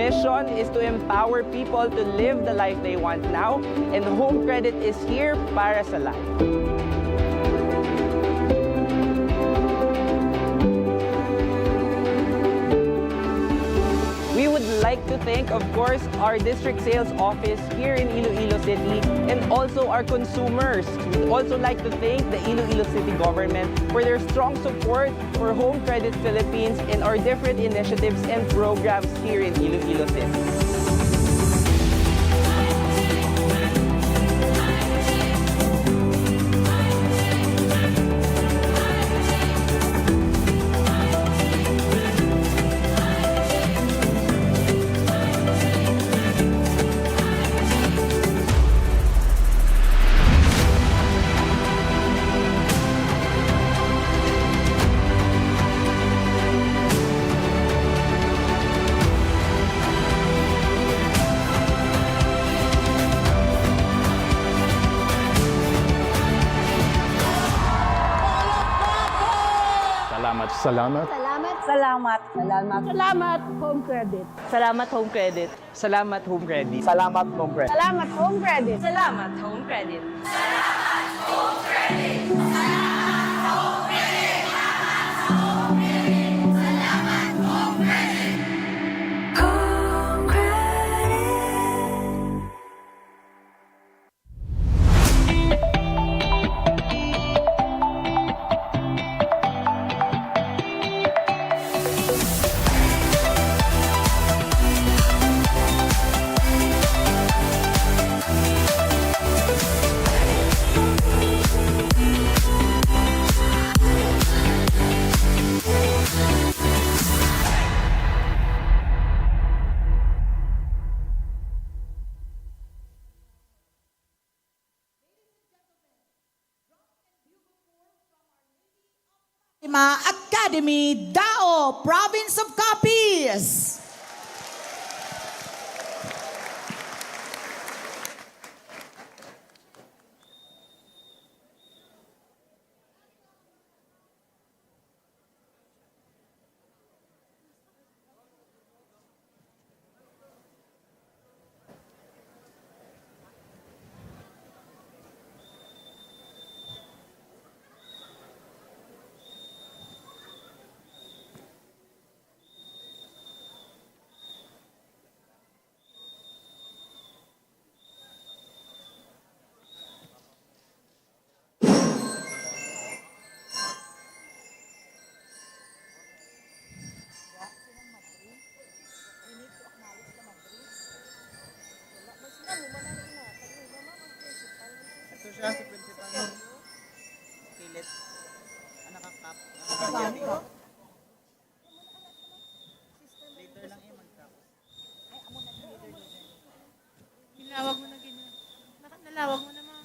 mission is to empower people to live the life they want now, and Home Credit is here para sa lahat. We would like to thank, of course, our district sales office here in Iloilo City and also our consumers. We'd also like to thank the Iloilo City government for their strong support for Home Credit Philippines and our different initiatives and programs here in Iloilo City. Salamat. Salamat. Salamat. Salamat. Salamat, Home Credit. Salamat, Home Credit. Salamat, Home Credit. Salamat, Home Credit. Salamat, Home Credit. Salamat, Home Credit. Academy, Dao, Province of Capiz. siya, si Principal Nur. Kilit. Nakakap. Later lang eh, magtapos. Ay, amo na later. Nilawag mo na ganyan. Bakit nalawag mo naman?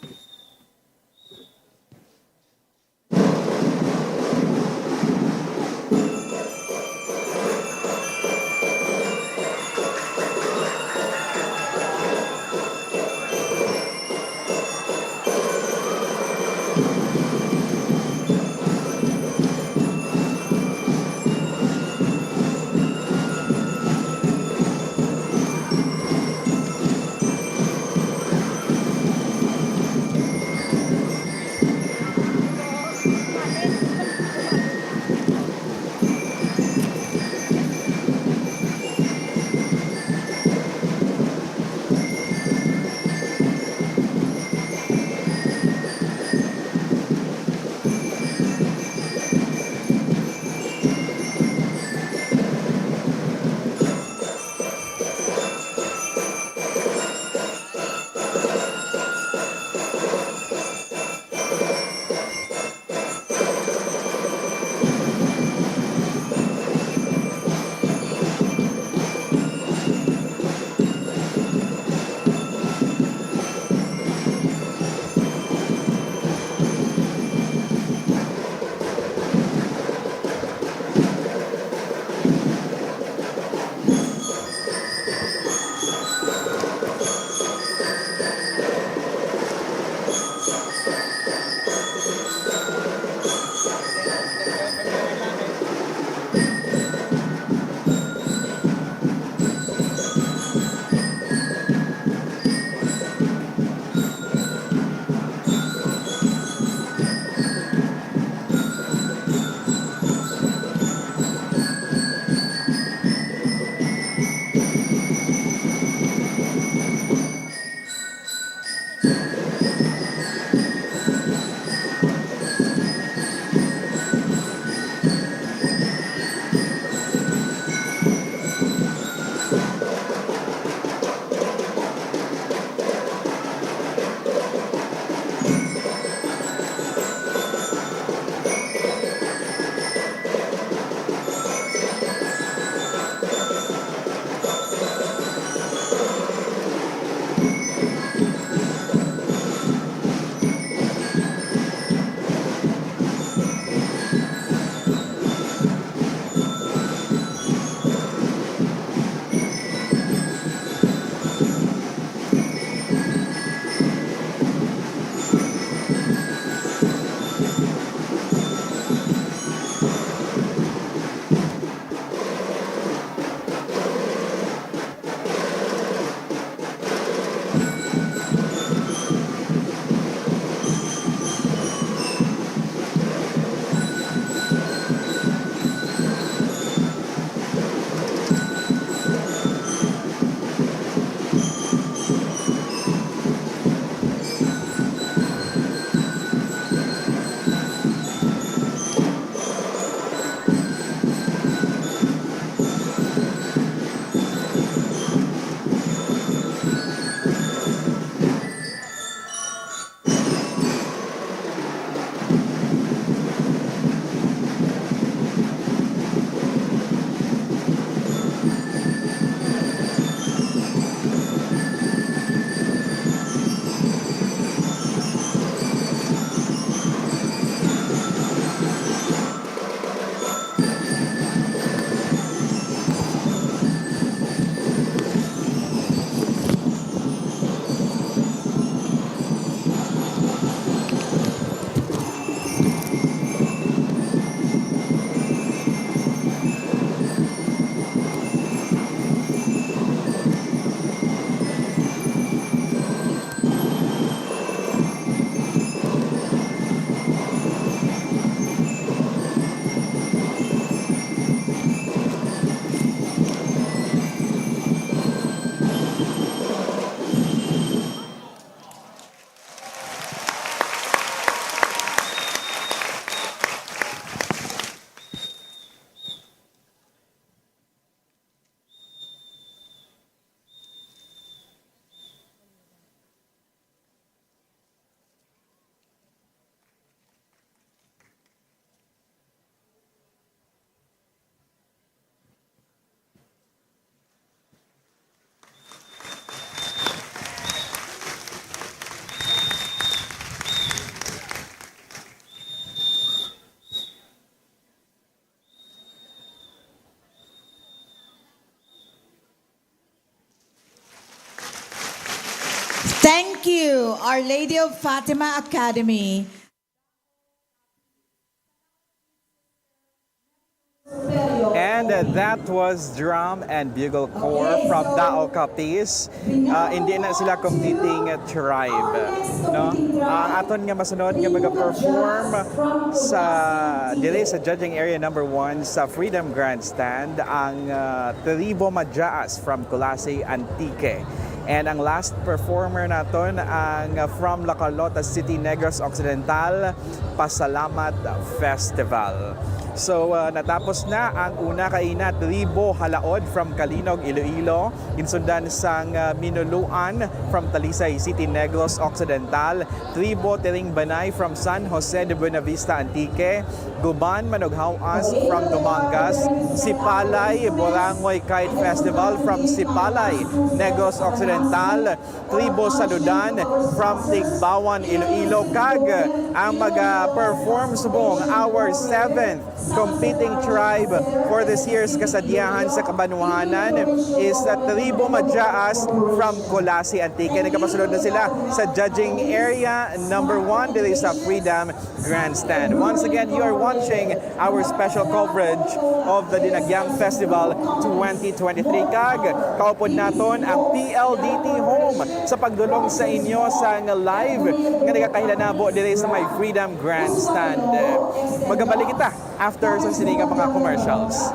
Our Lady of Fatima Academy. And that was Drum and Bugle Corps from Dao Capiz. Hindi na sila competing tribe. No? Aton nga masunod nga mag-perform sa dili sa judging area number 1 sa Freedom Grandstand ang Tribo Madyaas from Colasay, Antique. And ang last performer naton ang from La Carlota City, Negros Occidental, Pasalamat Festival. So natapos na ang una kaina Tribo Halaod from Kalinog, Iloilo. Insundan sang Minuluan from Talisay City, Negros Occidental. Tribo Tiring Banay from San Jose de Buenavista, Antique. Guban Manughawas from Dumangas. Sipalay Borangoy Kite Festival from Sipalay, Negros Occidental. Tribo Saludan from Tigbawan, Iloilo. Kag ang mag-perform subong our 7th competing tribe for this year's Kasadyahan sa Kabanwahanan is Tribo Madyaas from Colasay, Antique. Nagkapasunod na sila sa judging area number 1 dito sa Freedom Grandstand. Once again, you are watching our special coverage of the Dinagyang Festival 2023. Kag kaupod naton ang PLDT Home sa pagdulong sa inyo sa live nga nagakahilanabo dito sa may Freedom Grandstand. Magabalik kita after sa sininga mga commercials.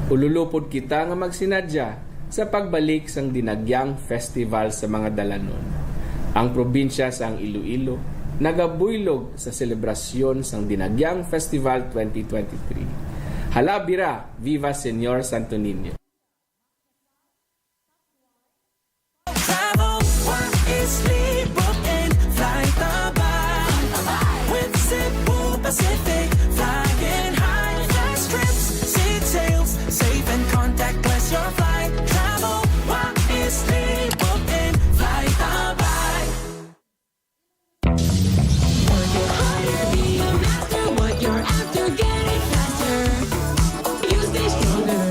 Ululupod kita nga magsinadya sa pagbalik sang Dinagyang Festival sa mga dalanon. Ang probinsya sang Iloilo nagabuylog sa selebrasyon sang Dinagyang Festival 2023. Halabira, Viva Señor Santo Niño! Pacific, flying high, fast trips, see sails, safe and contactless your flight. Travel wisely, book and fly by. Work it harder, be a master. What you're after, get it faster. You stay stronger.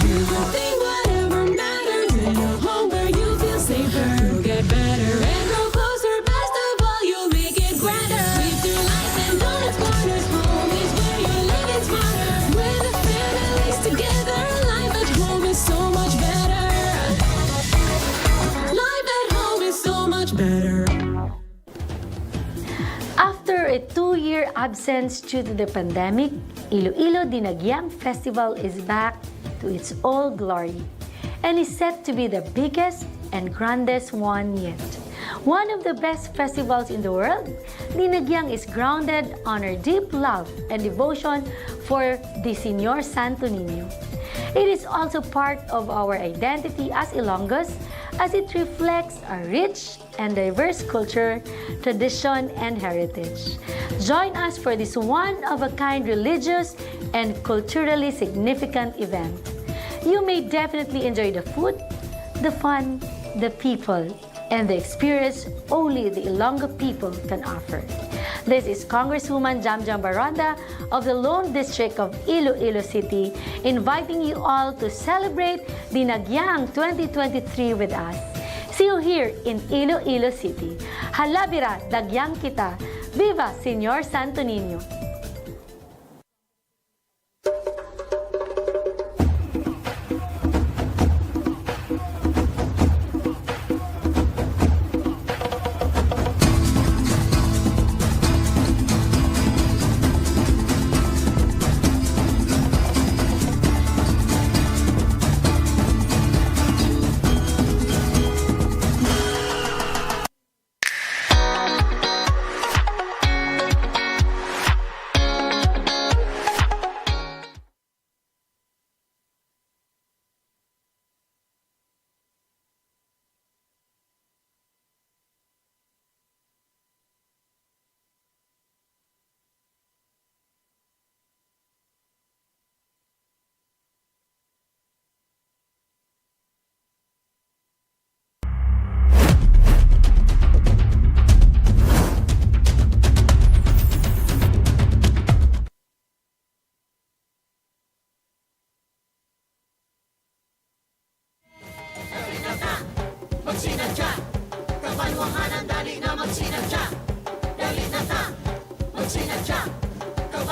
Do the thing, whatever matters. In your home where you feel safer. You'll get better and grow closer. Best of all, you'll make it grander. Weave through life and donuts, corners. Home is where you're living smarter. With the families together, life at home is so much better. Life at home is so much better. After a 2-year absence due to the pandemic, Iloilo Dinagyang Festival is back to its old glory and is set to be the biggest and grandest one yet. One of the best festivals in the world, Dinagyang is grounded on our deep love and devotion for the Señor Santo Niño. It is also part of our identity as Ilonggos as it reflects a rich and diverse culture, tradition, and heritage. Join us for this one-of-a-kind religious and culturally significant event. You may definitely enjoy the food, the fun, the people, and the experience only the Ilonggo people can offer. This is Congresswoman Jamjam Baranda of the Lone District of Iloilo City inviting you all to celebrate Dinagyang 2023 with us. See you here in Iloilo City. Halabira, dagyang kita. Viva Señor Santo Niño!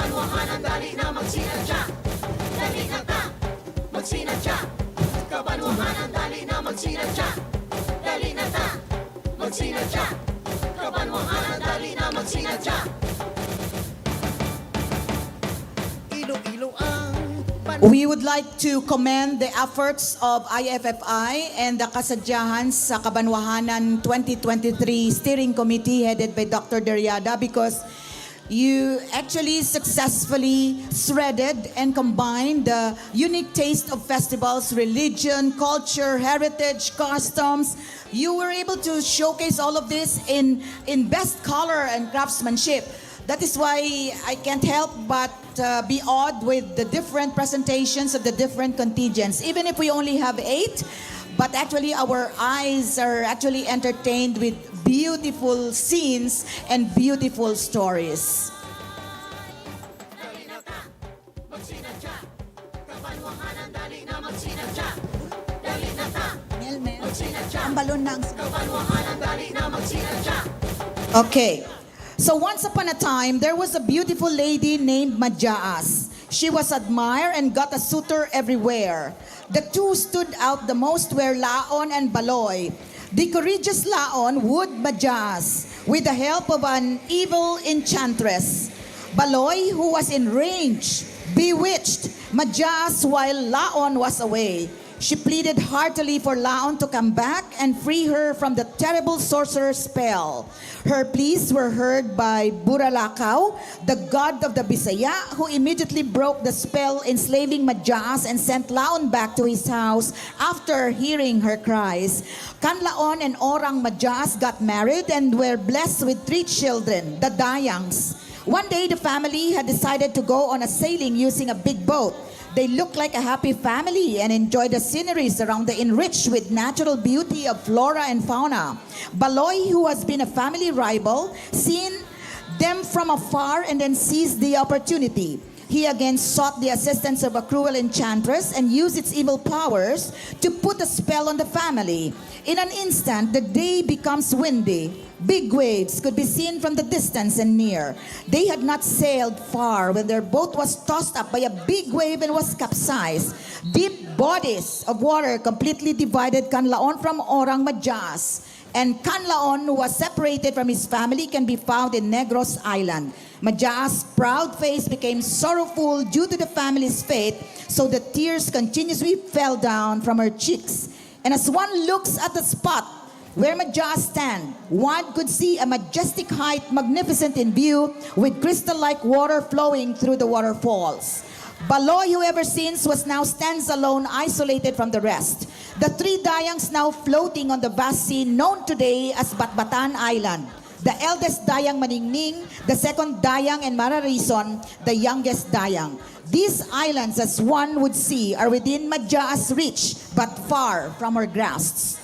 Kabanwahanan, dali na magsinadya. Dali na ta, magsinadya. Kabanwahanan, dali na magsinadya. Dali na ta, magsinadya. Kabanwahanan, dali na magsinadya. We would like to commend the efforts of IFFI and the Kasadyahan sa Kabanwahanan 2023 Steering Committee headed by Dr. Deryada, because you actually successfully threaded and combined the unique taste of festivals, religion, culture, heritage, customs. You were able to showcase all of this in best color and craftsmanship. That is why I can't help but be awed with the different presentations of the different contingents. Even if we only have 8, but actually our eyes are actually entertained with beautiful scenes and beautiful stories. Ang balon ng Okay. So once upon a time, there was a beautiful lady named Majaas. She was admired and got a suitor everywhere. The two stood out the most were Laon and Baloy. The courageous Laon wooed Majaas with the help of an evil enchantress. Baloy, who was in range, bewitched Majaas while Laon was away. She pleaded heartily for Laon to come back and free her from the terrible sorcerer's spell. Her pleas were heard by Buralakaw, the god of the Bisaya, who immediately broke the spell, enslaving Majaas and sent Laon back to his house after hearing her cries. Kanlaon and Orang Majaas got married and were blessed with 3 children, the Dayangs. One day, the family had decided to go on a sailing using a big boat. They looked like a happy family and enjoyed the sceneries around the enriched with natural beauty of flora and fauna. Baloy, who has been a family rival, seen them from afar and then seized the opportunity. He again sought the assistance of a cruel enchantress and used its evil powers to put a spell on the family. In an instant, the day becomes windy. Big waves could be seen from the distance and near. They had not sailed far when their boat was tossed up by a big wave and was capsized. Deep bodies of water completely divided Kanlaon from Orang Majaas. And Kanlaon, who was separated from his family, can be found in Negros Island. Majaas' proud face became sorrowful due to the family's fate, so the tears continuously fell down from her cheeks. And as one looks at the spot where Majaas stand, one could see a majestic height, magnificent in view, with crystal-like water flowing through the waterfalls. Baloy, whoever since, was now stands alone, isolated from the rest. The 3 Dayangs now floating on the vast sea known today as Batbatan Island. The eldest Dayang Maningning, the second Dayang and Mararison, the youngest Dayang. These islands, as one would see, are within Majaas' reach, but far from her grasp.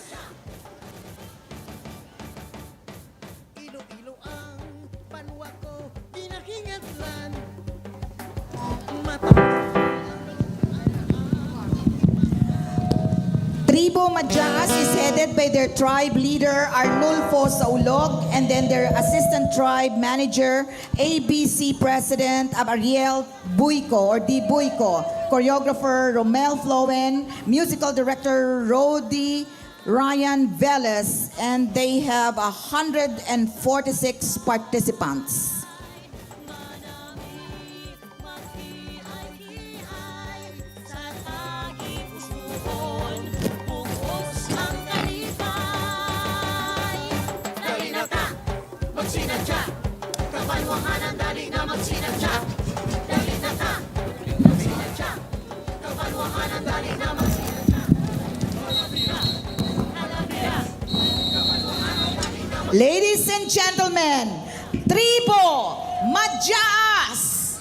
Tribo Majaas is headed by their tribe leader Arnulfo Saulog, and then their assistant tribe manager, ABC President Ariel Buico or Di Buico, choreographer Romel Flowen, musical director Rodi Ryan Velez, and they have 146 participants. Magsinadya, Kabanwahanan, dali na magsinadya. Dali na ta, magsinadya, Kabanwahanan, dali na magsinadya. Ladies and gentlemen, Tribo Majaas!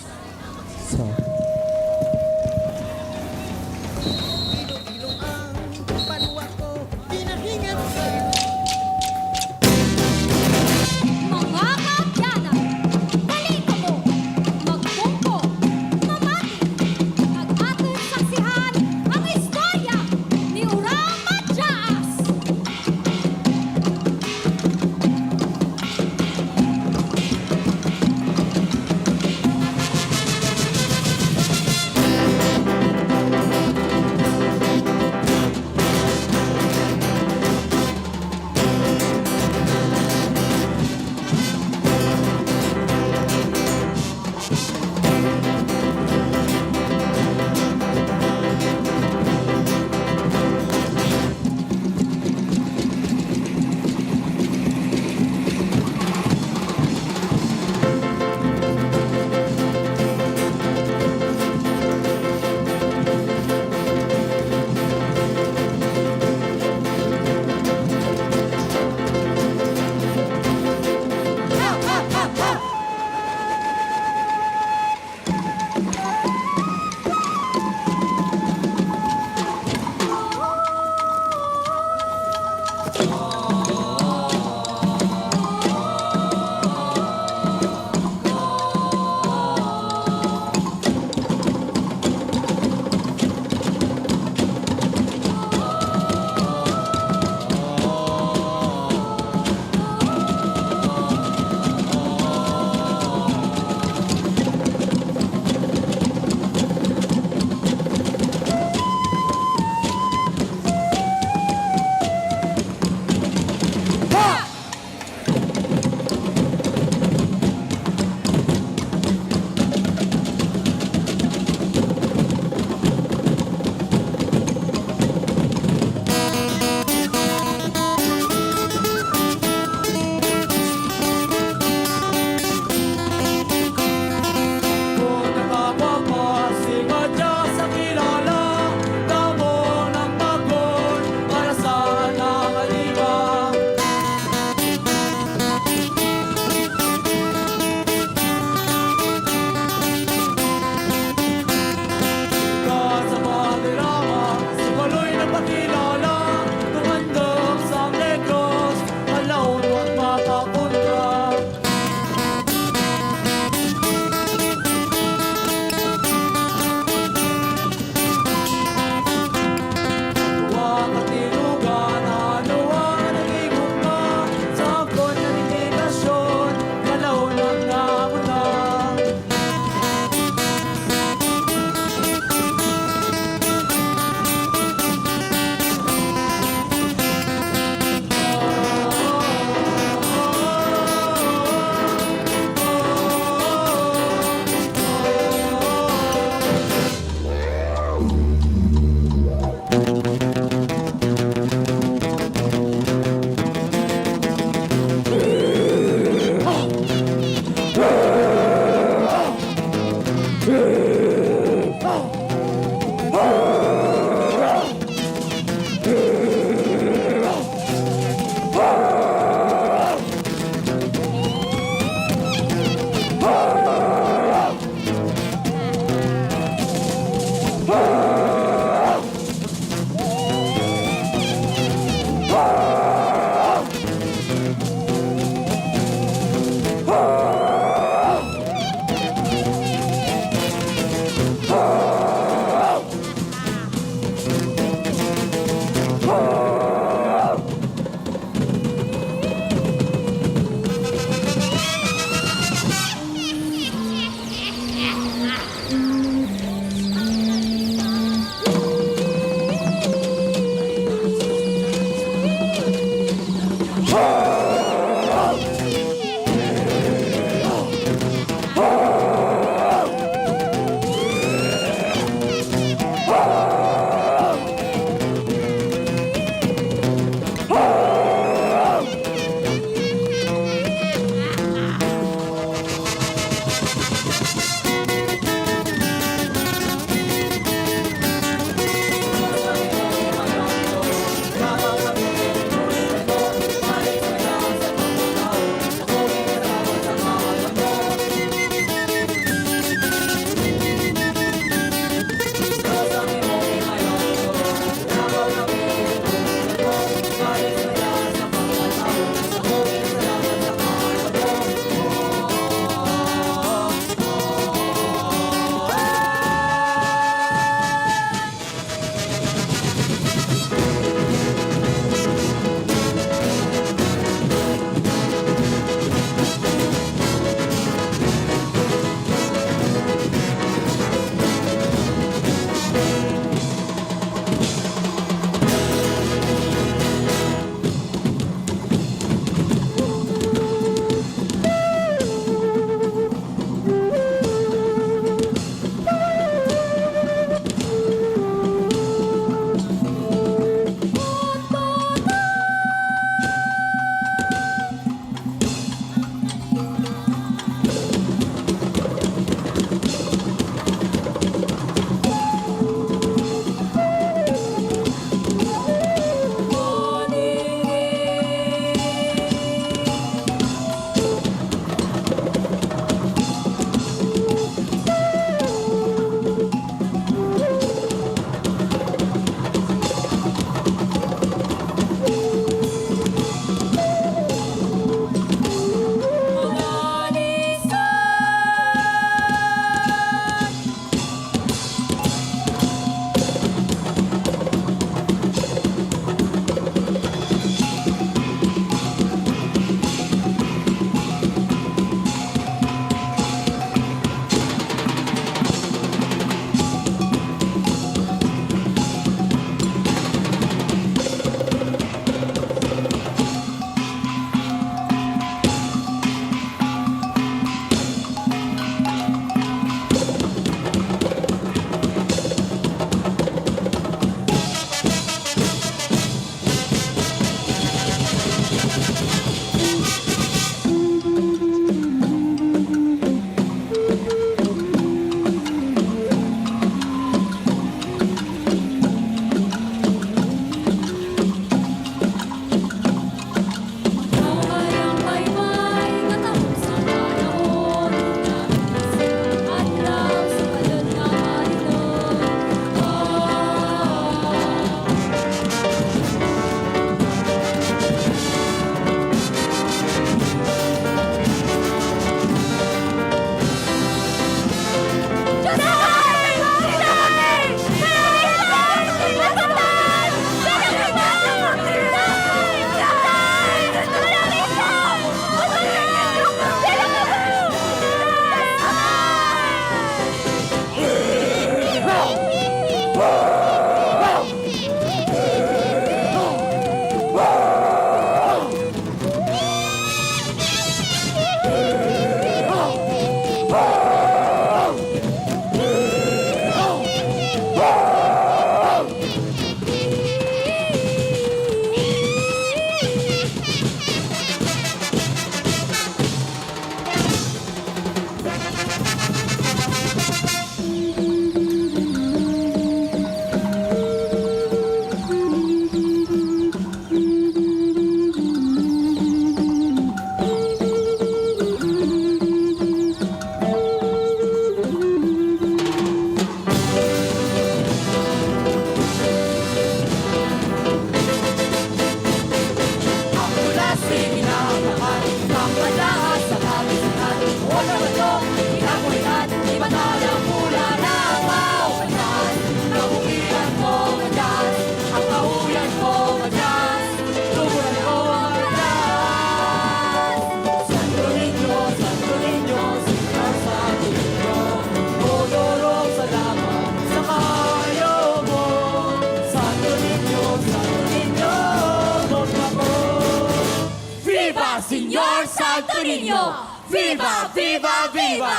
Señor Santo Niño! Viva, viva, viva!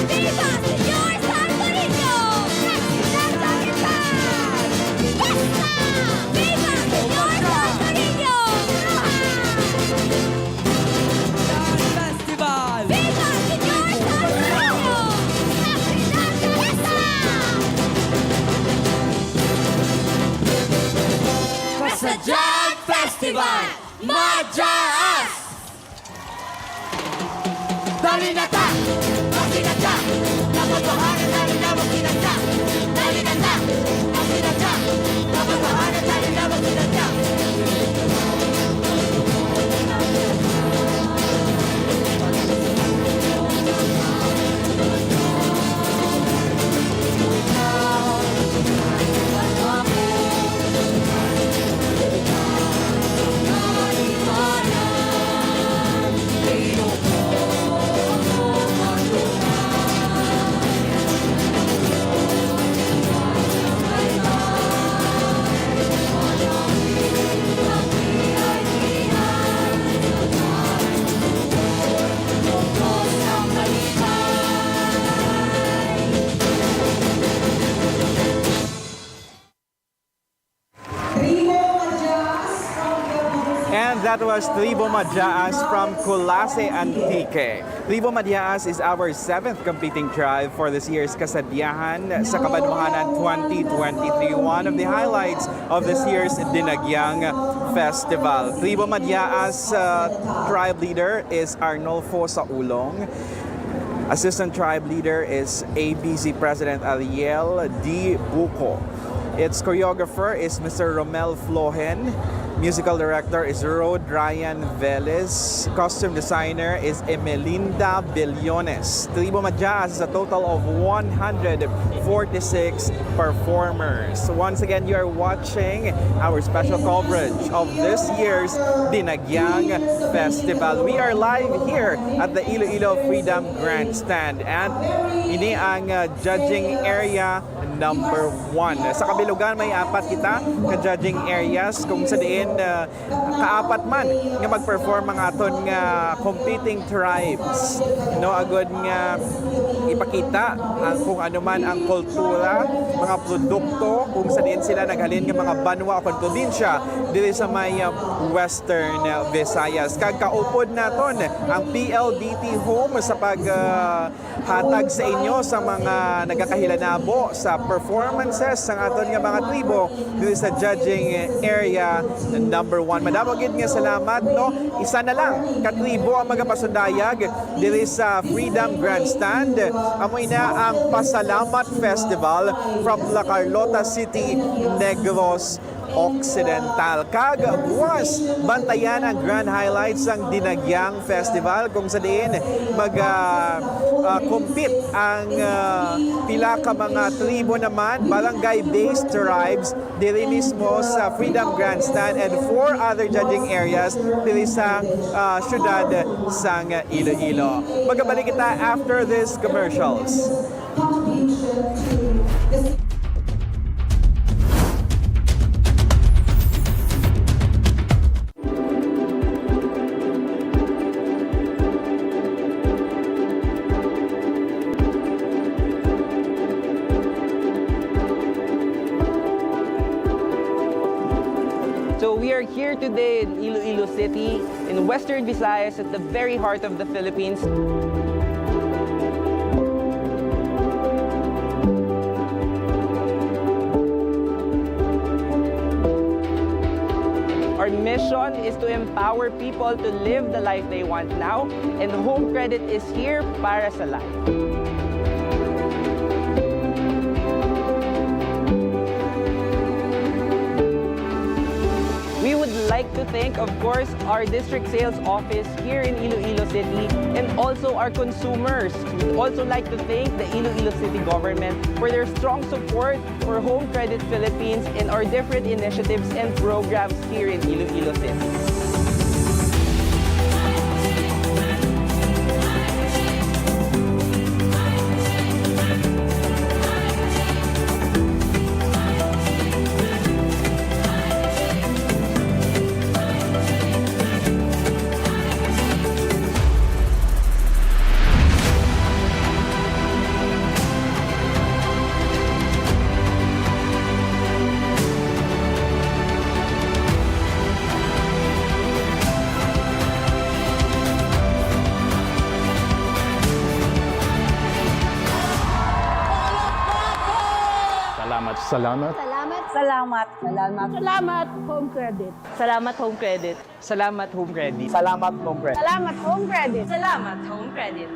¡Viva, Señor Santo Niño! ¡Viva, Señor Santo Niño! Festival! ¡Viva, Señor Santo Niño! Kasadyahan Festival! Majaas! Dali na ta! Masinadya! Kabanwahanan dali na masinadya! Dali na ta! Masinadya! Kabanwahanan dali na masinadya! And that was Tribo Madyaas from Kulase, Antique. Tribo Madyaas is our 7th competing tribe for this year's Kasadyahan sa Kabanwahanan 2023. One of the highlights of this year's Dinagyang Festival. Tribo Madyaas tribe leader is Arnolfo Saulong. Assistant tribe leader is ABC President Ariel D. Buco. Its choreographer is Mr. Romel Flohen. Musical director is Rod Ryan Velez. Costume designer is Emelinda Billones. Tribo Madyaas is a total of 146 performers. Once again, you are watching our special coverage of this year's Dinagyang Festival. We are live here at the Iloilo Freedom Grandstand and ini ang judging area number 1. Sa kabilugan may 4 kita ka-judging areas kung sa diin kaapat man nga mag-perform ang aton nga competing tribes. No, agad nga ipakita ang kung ano man ang kultura, mga produkto, kung sa diin sila naghalin nga mga banwa o probinsya dili sa may Western Visayas. Kagkaupod naton ang PLDT Home sa paghatag sa inyo sa mga nagakahilanabo sa performances ng aton nga mga tribo dito sa judging area number 1. Madamogid nga salamat, no? Isa na lang katribo ang magapasundayag dito sa Freedom Grandstand. Amoy na ang Pasalamat Festival from La Carlota City, Negros Occidental. Buwas, bantayan ang grand highlights ng Dinagyang Festival kung sa diin mag-compete ang pila ka mga tribo naman, barangay-based tribes dili mismo sa Freedom Grandstand and 4 other judging areas dili sa syudad sang Iloilo. Magabalik kita after these commercials. here today in Iloilo City, in Western Visayas, at the very heart of the Philippines. Our mission is to empower people to live the life they want now, and Home Credit is here para sa life. We would like to thank, of course, our district sales office here in Iloilo City and also our consumers. We'd also like to thank the Iloilo City government for their strong support for Home Credit Philippines and our different initiatives and programs here in Iloilo City. Salamat. Salamat. Salamat. Salamat. Salamat, Home Credit. Salamat Home Credit. Salamat Home Credit. Salamat, Home Credit. Salamat, Home Credit. Salamat, Home Credit.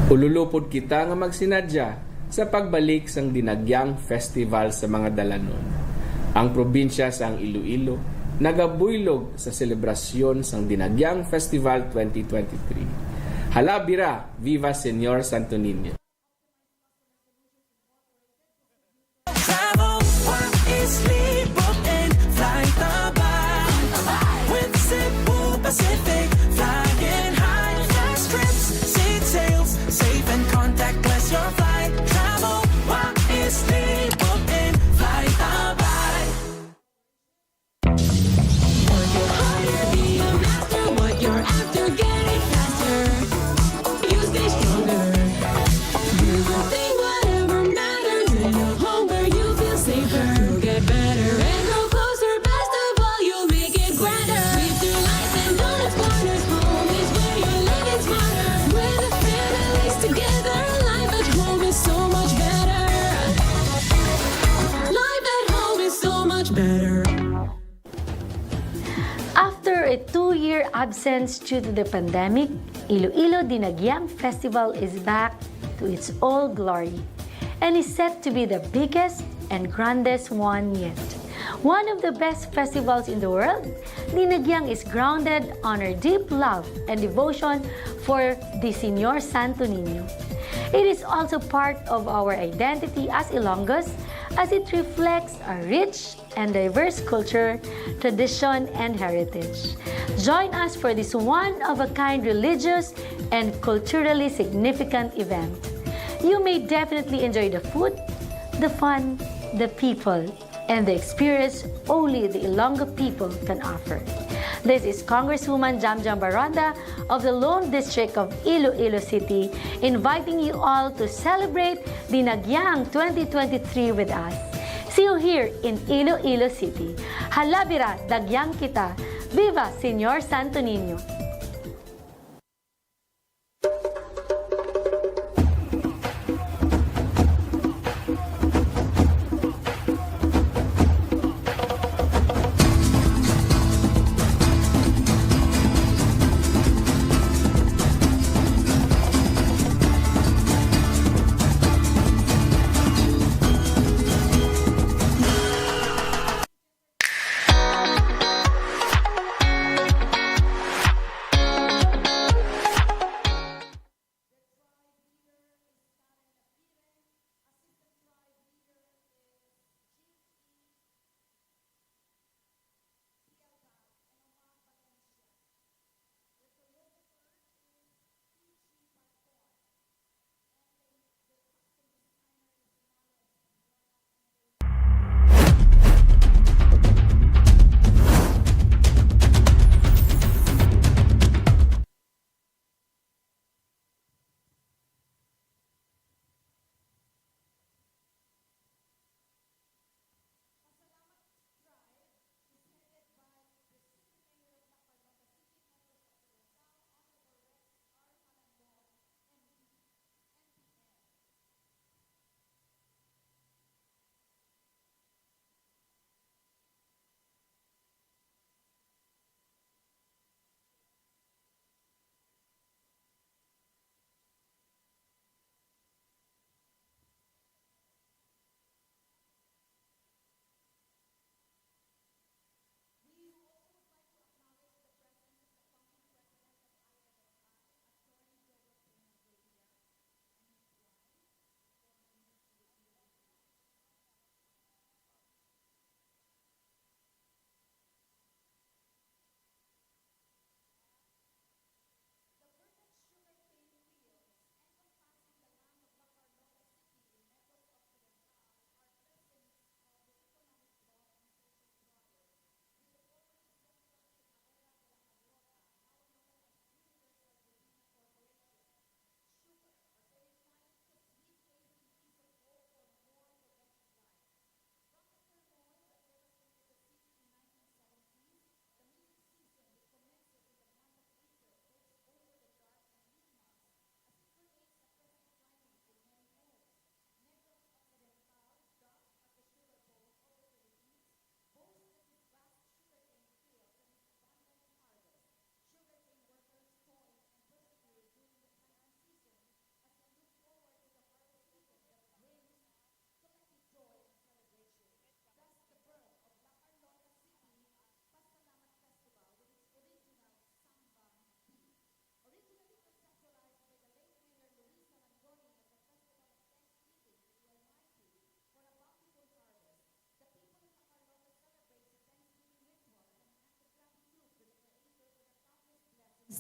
Ululupod kita nga magsinadya sa pagbalik sang Dinagyang Festival sa mga dalanon. Ang probinsya sang Iloilo nagabuylog sa selebrasyon sang Dinagyang Festival 2023. Halabira, Viva Señor Santo Niño! Pacific, flying high, fast trips, seat sails, safe and contactless your flight. Travel wisely, book in, flight by. Work your harder, be a master. What you're after, get it faster. You stay stronger. Do the thing, whatever matters. In a home where you feel safer. You'll get better and grow closer. Best of all, you'll make it grander. Breathe through life and all its corners. Home is where you're living smarter. With the families together, life at home is so much better. Life at home is so much better. After a 2-year absence due to the pandemic, Iloilo Dinagyang Festival is back to its old glory and is set to be the biggest and grandest one yet. One of the best festivals in the world, Dinagyang is grounded on our deep love and devotion for the Señor Santo Niño. It is also part of our identity as Ilonggos, as it reflects our rich and diverse culture, tradition, and heritage. Join us for this one-of-a-kind religious and culturally significant event. You may definitely enjoy the food, the fun, the people, and the experience only the Ilonggo people can offer. This is Congresswoman Jamjam Baranda of the Lone District of Iloilo City, inviting you all to celebrate Dinagyang 2023 with us. See you here in Iloilo City. Halabira, dagyang kita. Viva Señor Santo Niño!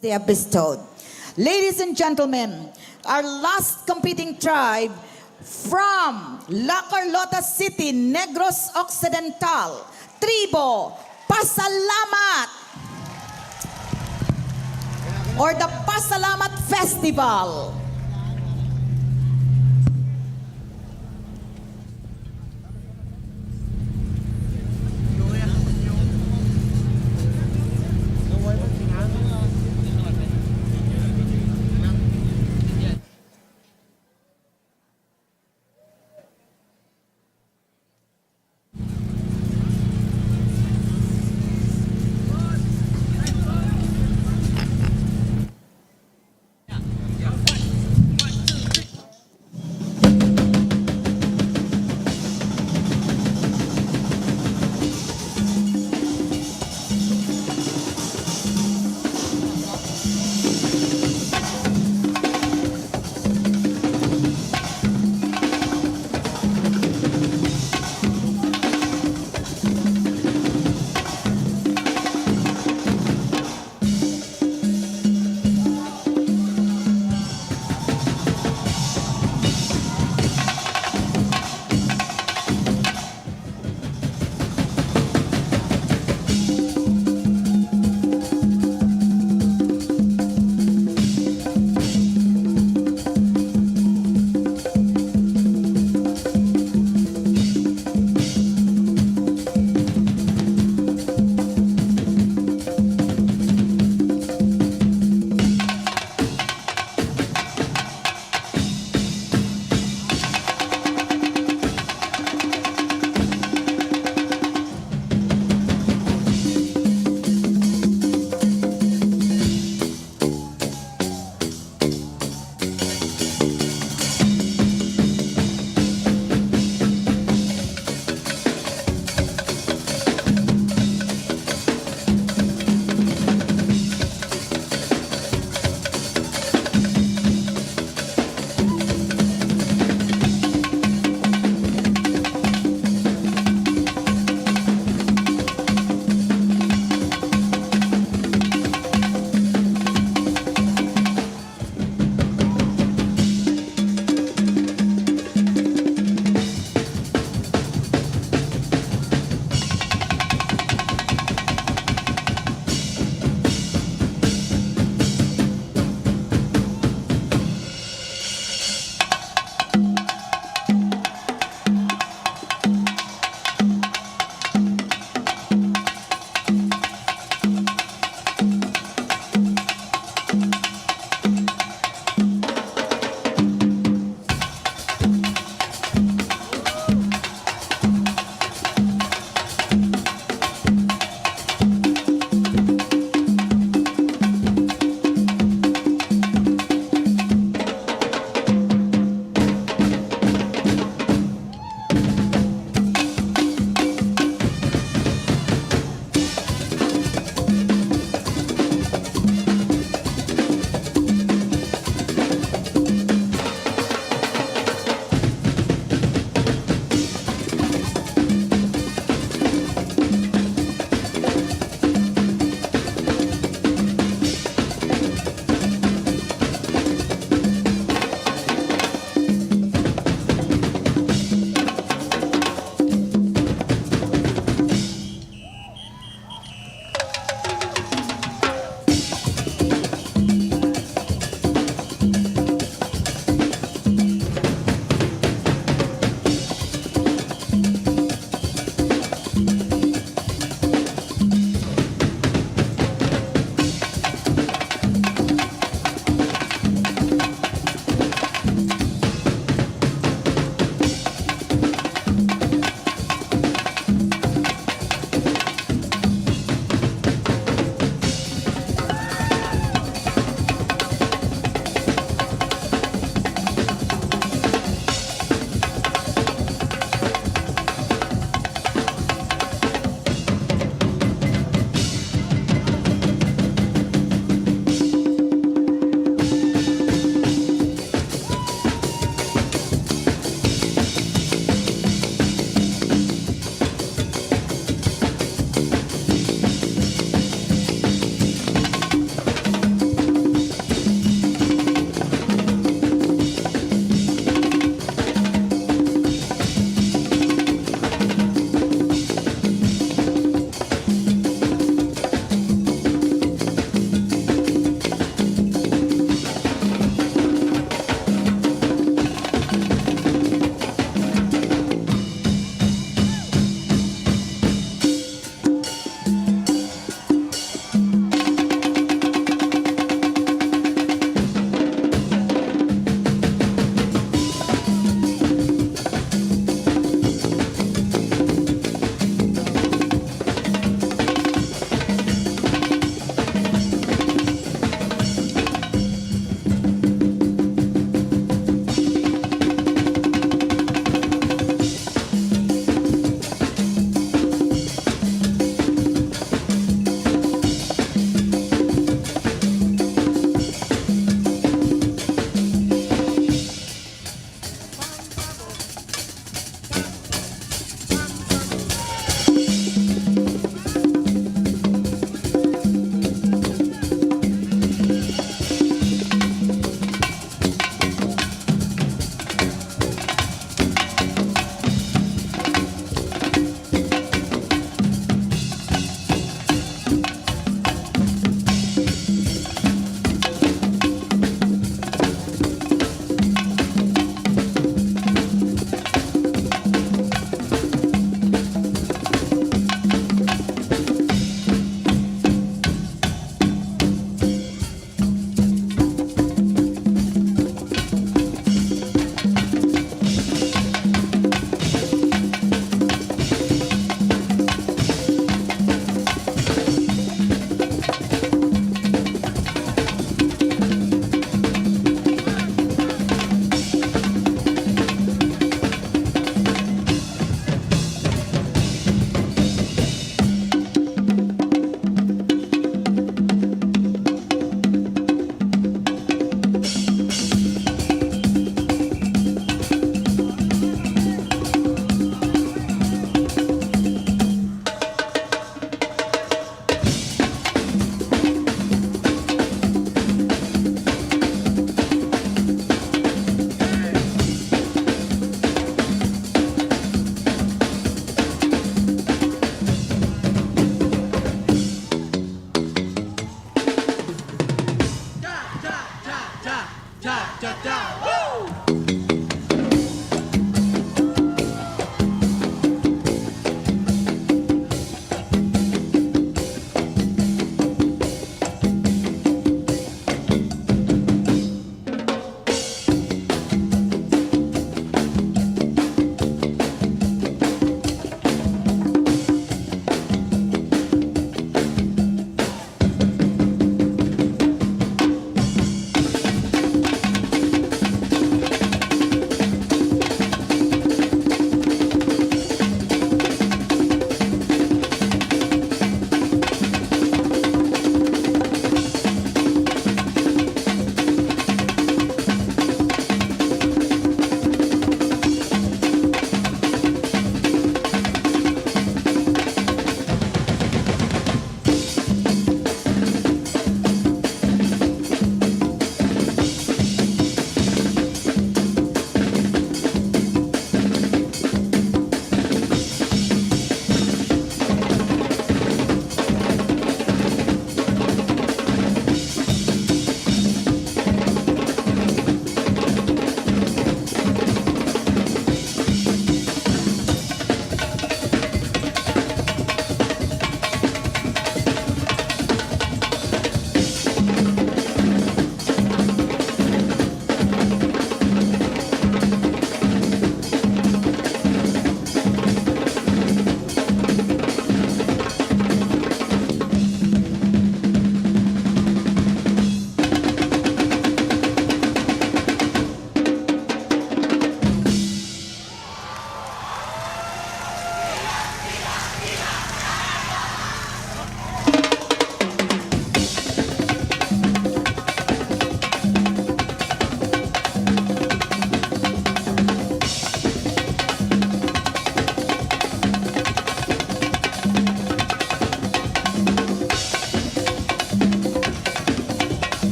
they have bestowed. Ladies and gentlemen, our last competing tribe from La Carlota City, Negros Occidental, Tribo Pasalamat, or the Pasalamat Festival.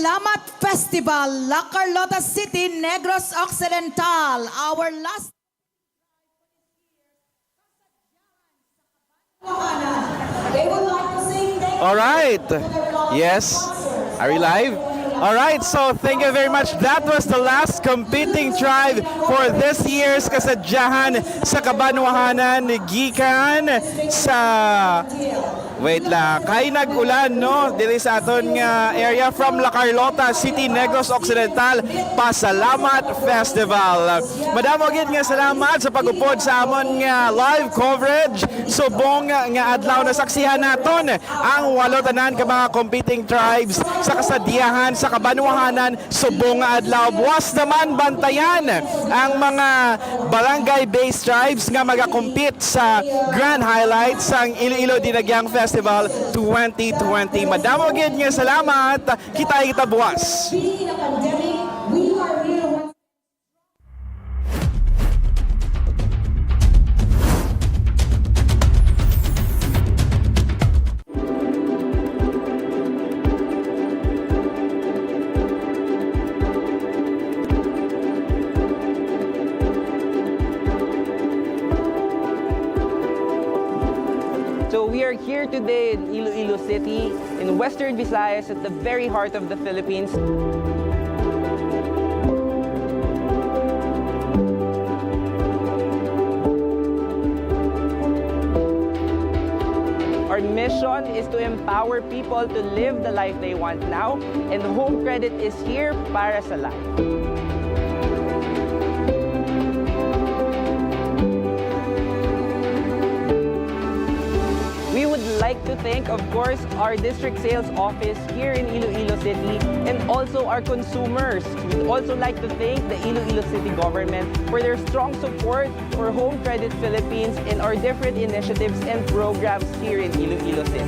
Pasalamat Festival, La Carlota City, Negros Occidental. Our last they would like to sing. All right. Yes. Are we live? All right, so thank you very much. That was the last competing tribe for this year's Kasadyahan sa Kabanwahanan. Gikan sa... Wait lang, kay nag-ulan, no? Dili sa aton nga area from La Carlota City, Negros Occidental. Pasalamat Festival. Madamo gid nga salamat sa pag-upod sa amon nga live coverage. Subong nga adlaw na saksihan naton ang walo tanan ka mga competing tribes sa Kasadyahan sa Kabanwahanan. Subong nga adlaw buwas naman bantayan ang mga barangay-based tribes nga magakompete sa grand highlights sang Iloilo Dinagyang Festival 2020. Madamo gid nga salamat. Kita buwas. So we are here today in Iloilo City, in Western Visayas, at the very heart of the Philippines. Our mission is to empower people to live the life they want now, and Home Credit is here para sa lahat. We would like to thank, of course, our district sales office here in Iloilo City and also our consumers. We'd also like to thank the Iloilo City government for their strong support for Home Credit Philippines and our different initiatives and programs here in Iloilo City.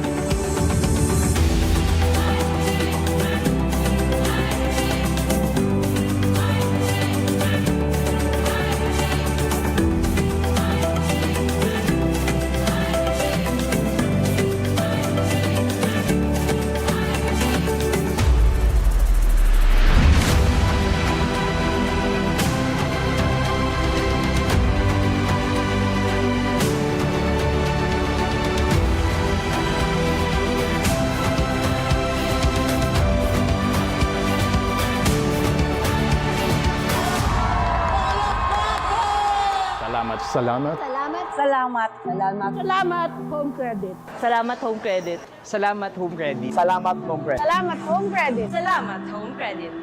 Salamat. Salamat. Salamat. Salamat. Salamat, Home Credit. Salamat, Home Credit. Salamat, Home Credit. Salamat, Home Credit. Salamat, Home Credit. Salamat, Home Credit.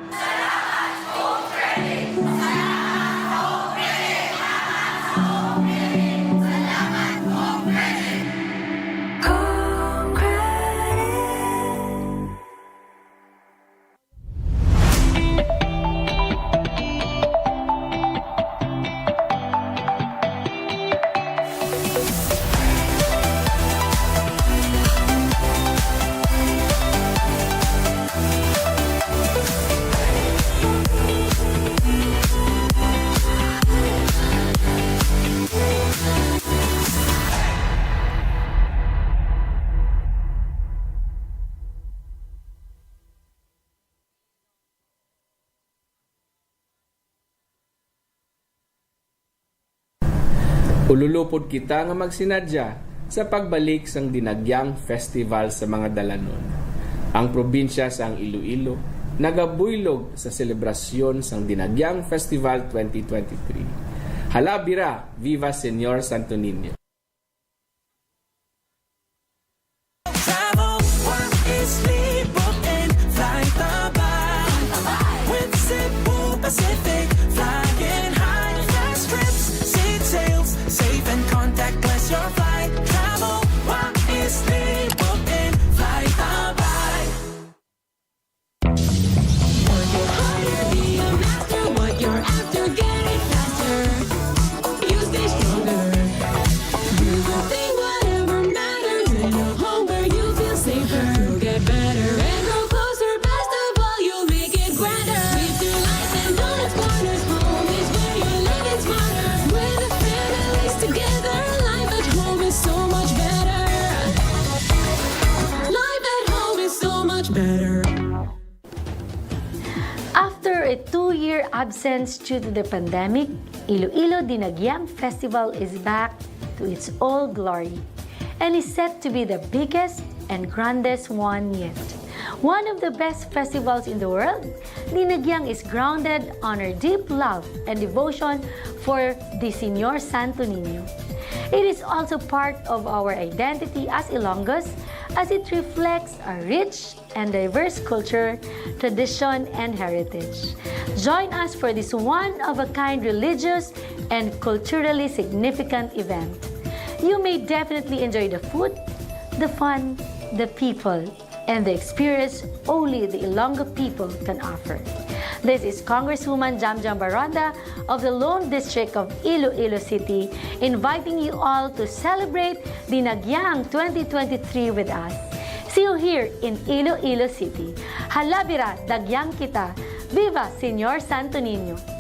Ululupod kita nga magsinadya sa pagbalik sang Dinagyang Festival sa mga dalanon. Ang probinsya sang Iloilo nagabuylog sa selebrasyon sang Dinagyang Festival 2023. Halabira, Viva Señor Santo Niño! Pacific, flying high, fast trips, seat sails, safe and contactless your flight. Travel wisely, booked in, flight by. Work it harder, be a master. What you're after, get it faster. You stay stronger. Do the thing, whatever matters. In a home where you feel safer. You'll get better and grow closer. Best of all, you'll make it grander. Live your life and don't explore. absence due to the pandemic, Iloilo Dinagyang Festival is back to its old glory and is set to be the biggest and grandest one yet. One of the best festivals in the world, Dinagyang is grounded on our deep love and devotion for the Señor Santo Niño. It is also part of our identity as Ilonggos, as it reflects a rich and diverse culture, tradition, and heritage. Join us for this one-of-a-kind religious and culturally significant event. You may definitely enjoy the food, the fun, the people, and the experience only the Ilonggo people can offer. This is Congresswoman Jamjam Baronda of the Lone District of Iloilo City, inviting you all to celebrate Dinagyang 2023 with us. See you here in Iloilo City. Halabira, dagyang kita. Viva Señor Santo Niño!